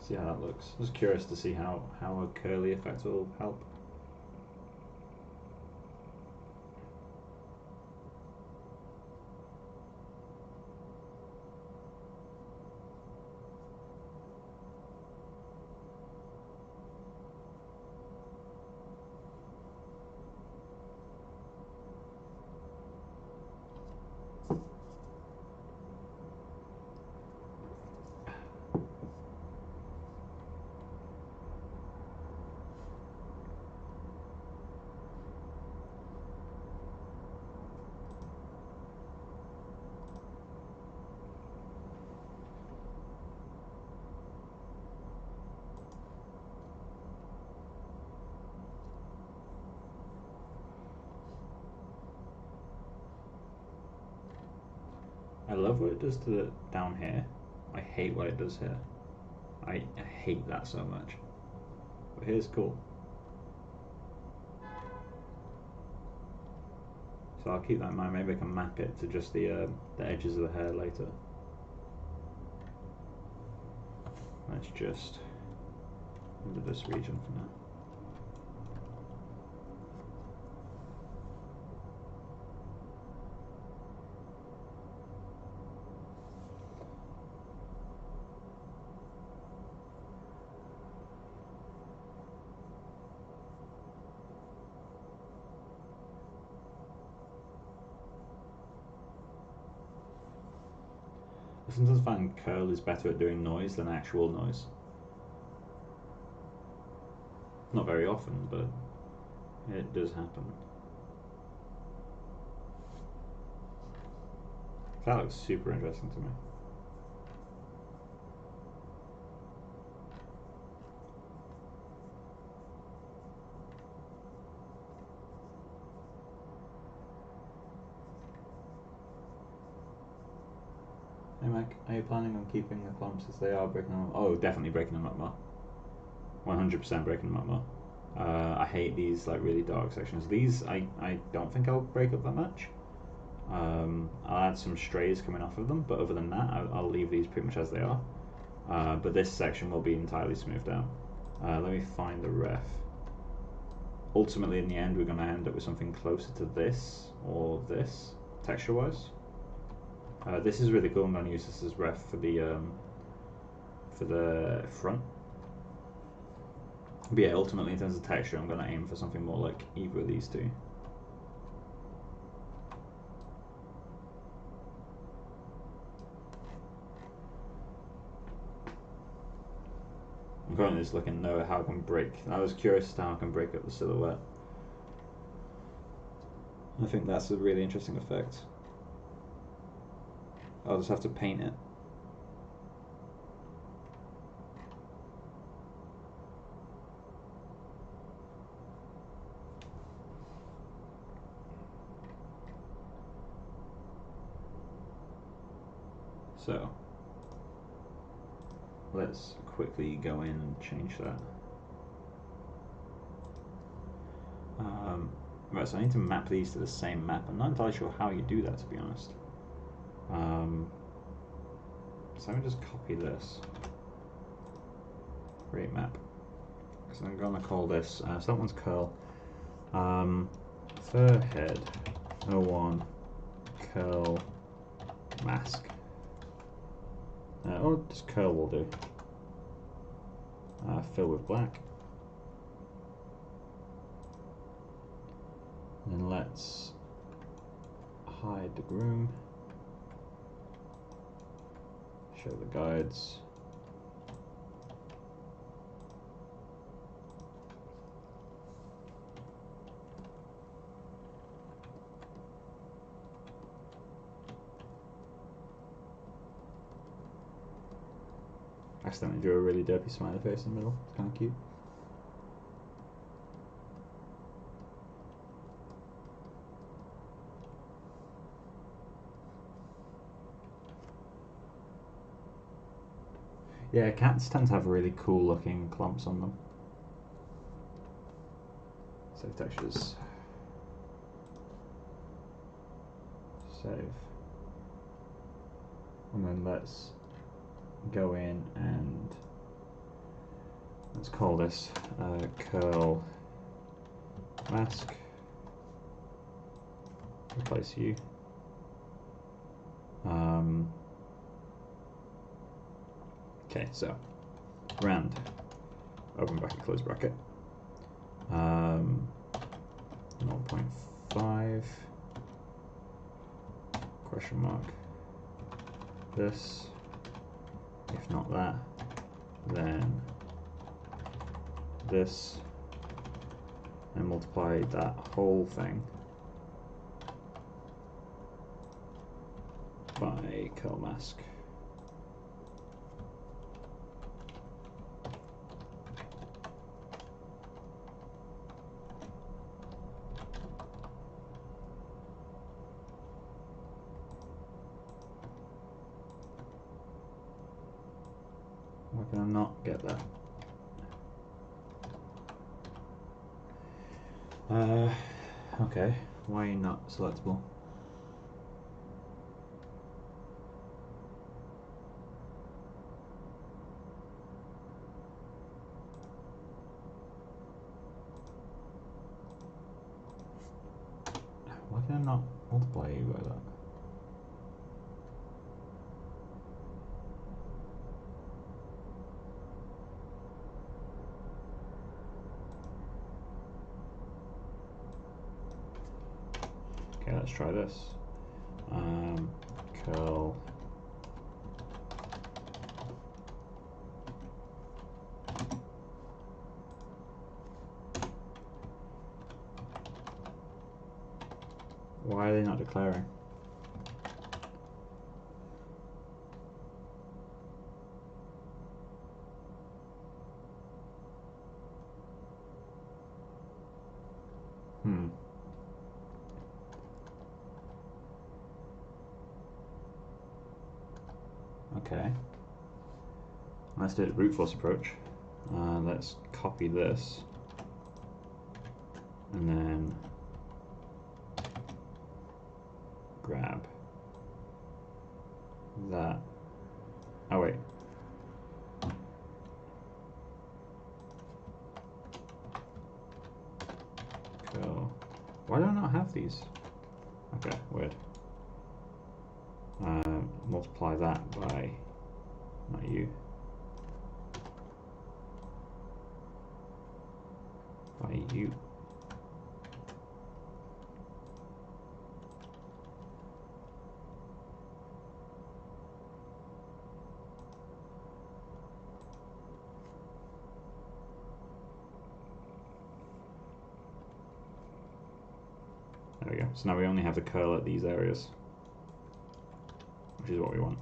See how that looks. I was curious to see how a curly effect will help. I love what it does to the down here. I hate what it does here. I hate that so much. But here's cool. So I'll keep that in mind. Maybe I can map it to just the edges of the hair later. Let's just into this region for now. I sometimes find curl is better at doing noise than actual noise. Not very often, but it does happen. That looks super interesting to me. Hey Mike, are you planning on keeping the clumps as they are, breaking them up? Oh, definitely breaking them up more. 100% breaking them up more. I hate these like really dark sections. These I don't think I'll break up that much. I'll add some strays coming off of them, but other than that, I'll leave these pretty much as they are. But this section will be entirely smoothed out. Let me find the ref. Ultimately, in the end, we're going to end up with something closer to this or this, texture-wise. This is really cool. I'm going to use this as ref for the front. But yeah, ultimately, in terms of texture, I'm going to aim for something more like either of these two. I'm currently just looking to know how I can break. I was curious as to how I can break up the silhouette. I think that's a really interesting effect. I'll just have to paint it. So let's quickly go in and change that. Right, so I need to map these to the same map. I'm not entirely sure how you do that, to be honest. So I'm just copy this. Create map. So I'm gonna call this, so that one's curl. Fur head 01 curl mask. Or just curl will do. Fill with black. And let's hide the groom. Show the guides. Accidentally drew a really derpy smiley face in the middle. It's kind of cute. Yeah, cats tend to have really cool looking clumps on them. Save textures. Save. And then let's go in and let's call this curl mask. Replace you. Okay, so round, open bracket, close bracket, 0.5, question mark, this, if not that, then this, and multiply that whole thing by curl mask. Why can I not get that? Okay, why are you not selectable? let's try this. Curl. Why are they not declaring? Okay. Let's do the brute force approach. Let's copy this. And then grab that. Oh wait. Cool. Why do I not have these? Okay, weird. Multiply that by, not you, by you. There we go. So now we only have the curl at these areas, which is what we want.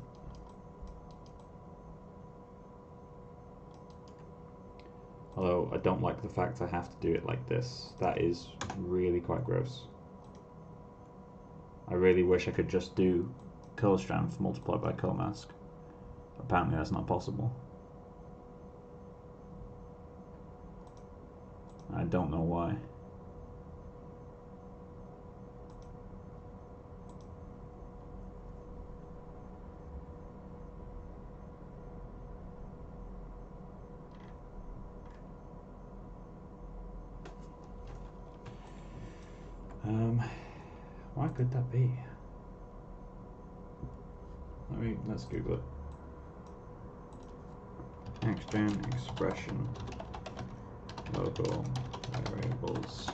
Although I don't like the fact I have to do it like this. That is really quite gross. I really wish I could just do curl strength multiplied by curl mask. Apparently that's not possible. I don't know why. Why could that be? Let's Google it. Extend expression local variables.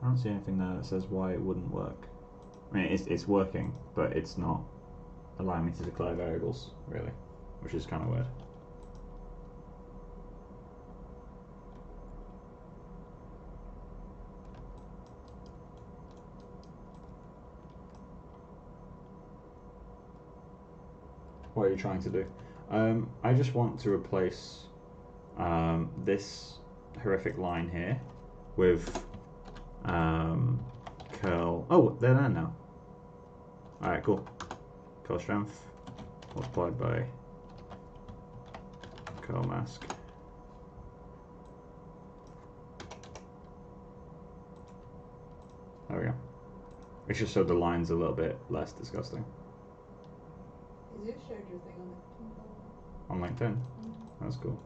I don't see anything there that says why it wouldn't work. I mean, it's working, but it's not allowing me to declare variables, really, which is kind of weird. What are you trying to do? I just want to replace this horrific line here with curl. Oh, they're there now. Alright, cool. Curl strength multiplied by curl mask. There we go. It's just so the line's a little bit less disgusting. You shared your thing on LinkedIn. On LinkedIn? That's cool.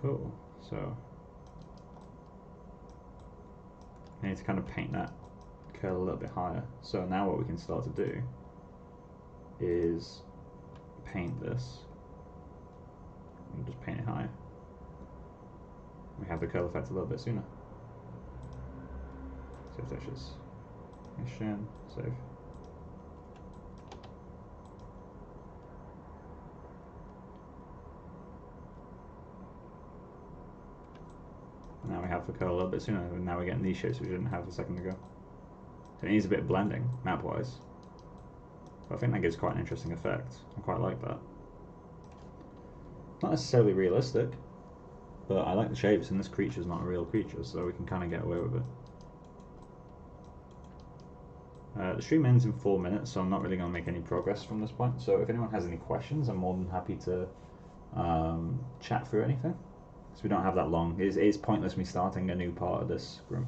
Cool. So I need to kind of paint that curl a little bit higher. So now what we can start to do is paint this and just paint it higher. We have the curl effect a little bit sooner. Save textures. Mission, save. Now we have the curl a little bit sooner, and now we're getting these shapes we didn't have a second ago. So it needs a bit of blending, map-wise. But I think that gives quite an interesting effect. I quite like that. not necessarily realistic, but I like the shapes, and this creature's not a real creature, so we can kind of get away with it. The stream ends in 4 minutes, so I'm not really going to make any progress from this point. So if anyone has any questions, I'm more than happy to chat through anything. So we don't have that long. It's pointless me starting a new part of this room.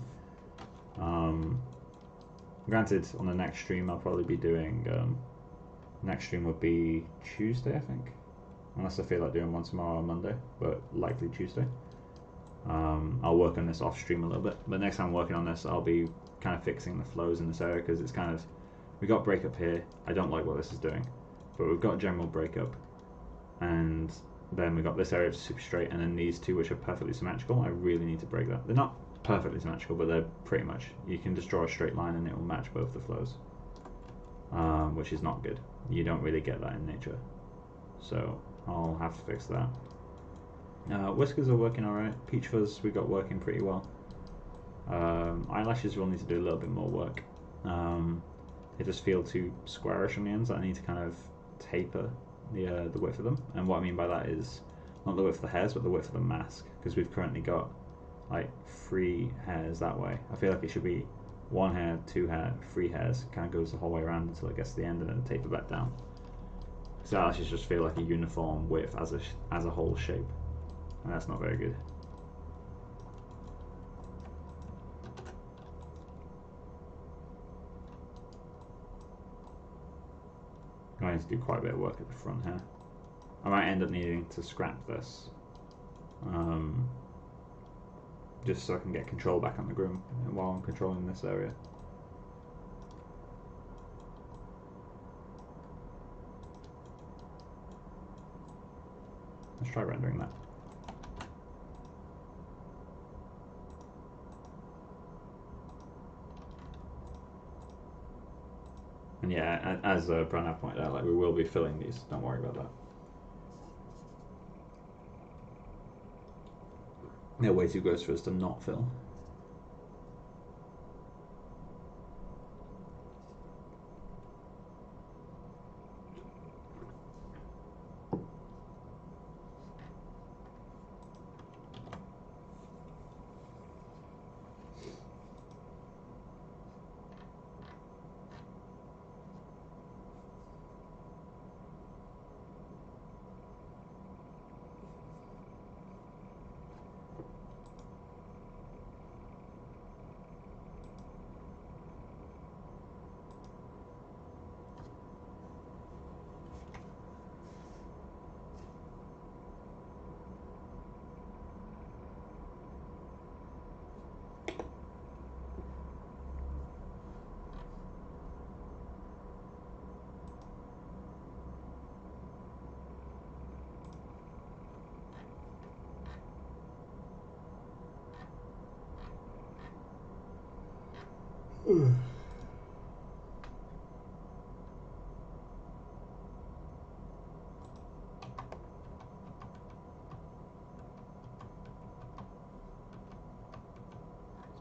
Granted, on the next stream, I'll probably be doing. Next stream would be Tuesday, I think, unless I feel like doing one tomorrow or Monday, but likely Tuesday. I'll work on this off stream a little bit, but next time I'm working on this, I'll be kind of fixing the flows in this area because it's kind of, we got breakup here. I don't like what this is doing, but we've got general breakup, and then we got this area super straight, and then these two which are perfectly symmetrical. I really need to break that. They're not perfectly symmetrical, but they're pretty much. You can just draw a straight line and it will match both the flows, which is not good. You don't really get that in nature, so I'll have to fix that. Whiskers are working alright. Peach fuzz we got working pretty well. Eyelashes will need to do a little bit more work. They just feel too squarish on the ends. I need to kind of taper the width of them, and what I mean by that is not the width of the hairs, but the width of the mask, because we've currently got like 3 hairs that way. I feel like it should be 1 hair, 2 hair, 3 hairs. It kind of goes the whole way around until it gets to the end and then taper back down. So eyelashes just feel like a uniform width as a whole shape, and that's not very good. I'm going to do quite a bit of work at the front here. I might end up needing to scrap this, just so I can get control back on the groom while I'm controlling this area. Let's try rendering that. And yeah, as Pranav pointed out, like, we will be filling these. Don't worry about that. They're way too gross for us to not fill.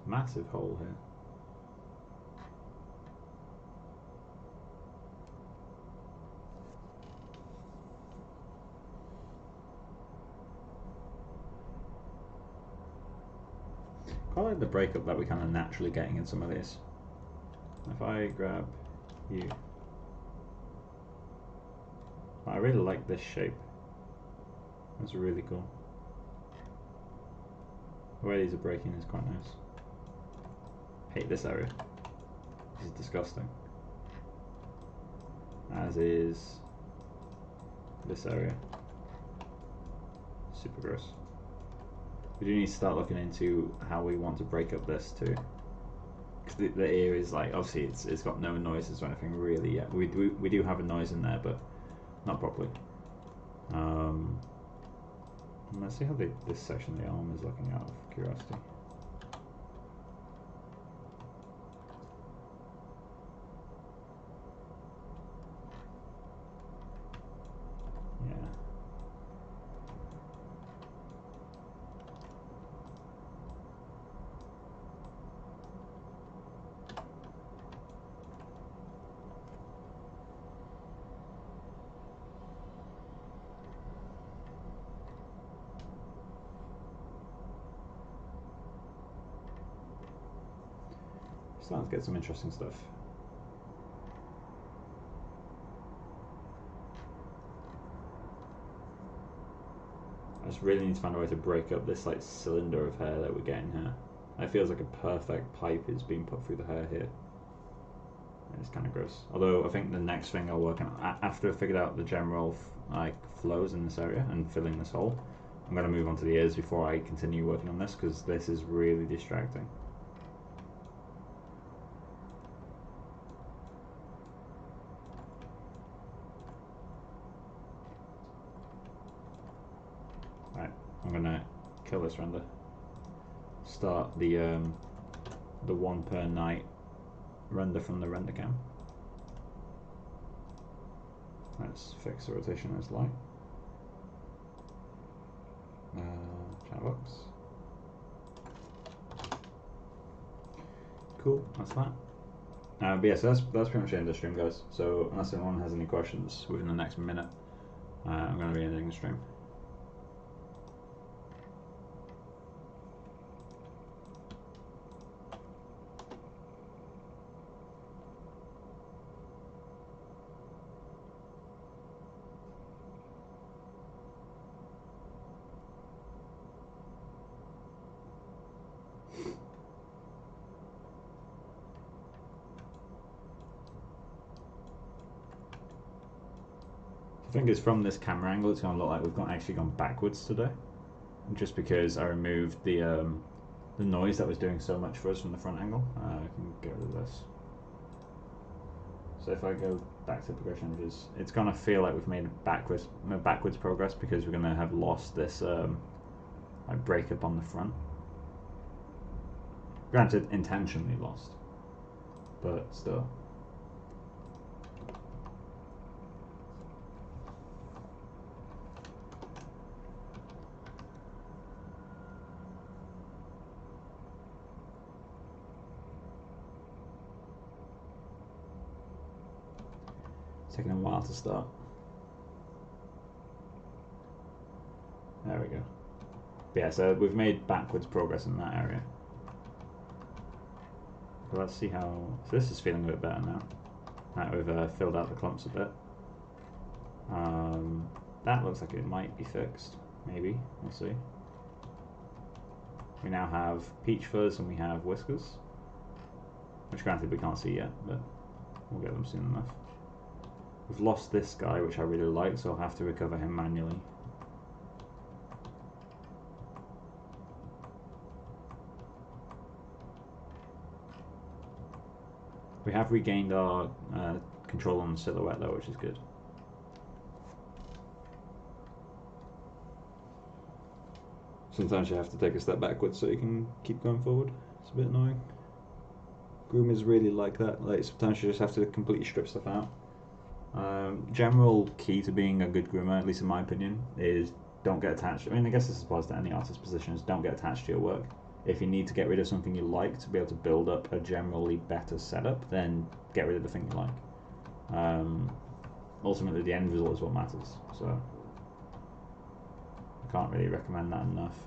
Massive hole here. I like the breakup that we're kind of naturally getting in some of these. If I grab you, I really like this shape. That's really cool. The way these are breaking is quite nice. Hate this area. This is disgusting. As is this area. Super gross. We do need to start looking into how we want to break up this too. Because the ear is like, obviously it's got no noises or anything really yet. We do have a noise in there, but not properly. Let's see how this section of the arm is looking out of curiosity. Yeah. starting to get some interesting stuff. I just really need to find a way to break up this like cylinder of hair that we're getting here. It feels like a perfect pipe is being put through the hair here. It's kind of gross. Although I think the next thing I'll work on, after I've figured out the general like flows in this area and filling this hole, I'm going to move on to the ears before I continue working on this, because this is really distracting. Right, I'm going to kill this render. Start the one per night render from the render cam. Let's fix the rotation of this light. Chat box. Cool, that's that. But yeah, so that's pretty much the end of the stream, guys. So unless anyone has any questions within the next minute, I'm going to be ending the stream. I think it's from this camera angle, it's going to look like we've actually gone backwards today, just because I removed the noise that was doing so much for us from the front angle. I can get rid of this. So if I go back to progression images, it's going to feel like we've made backwards progress, because we're going to have lost this like breakup on the front. Granted, intentionally lost, but still. Taking a while to start. There we go. But yeah, so we've made backwards progress in that area. So let's see how. So this is feeling a bit better now. Now we've filled out the clumps a bit. That looks like it might be fixed. Maybe. We'll see. We now have peach fuzz and we have whiskers. Which granted we can't see yet, but we'll get them soon enough. We've lost this guy, which I really like, so I'll have to recover him manually. We have regained our control on the silhouette though, which is good. Sometimes you have to take a step backwards so you can keep going forward. It's a bit annoying. Groom is really like that. Like sometimes you just have to completely strip stuff out. General key to being a good groomer, at least in my opinion, is don't get attached. I mean, I guess this applies to any artist positions. Don't get attached to your work. If you need to get rid of something you like to be able to build up a generally better setup, then get rid of the thing you like. Ultimately, the end result is what matters. So I can't really recommend that enough.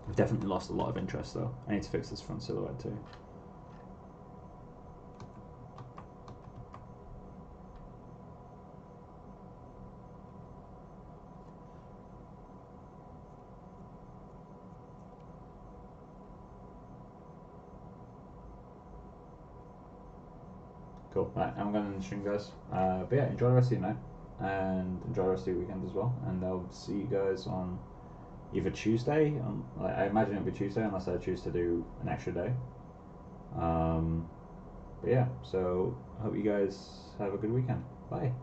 I've definitely lost a lot of interest though. I need to fix this front silhouette too. Cool. Right, I'm going to end the stream, guys. But yeah, enjoy the rest of your night, and enjoy the rest of your weekend as well. And I'll see you guys on either Tuesday. I imagine it'll be Tuesday, unless I choose to do an extra day. But yeah, so I hope you guys have a good weekend. Bye.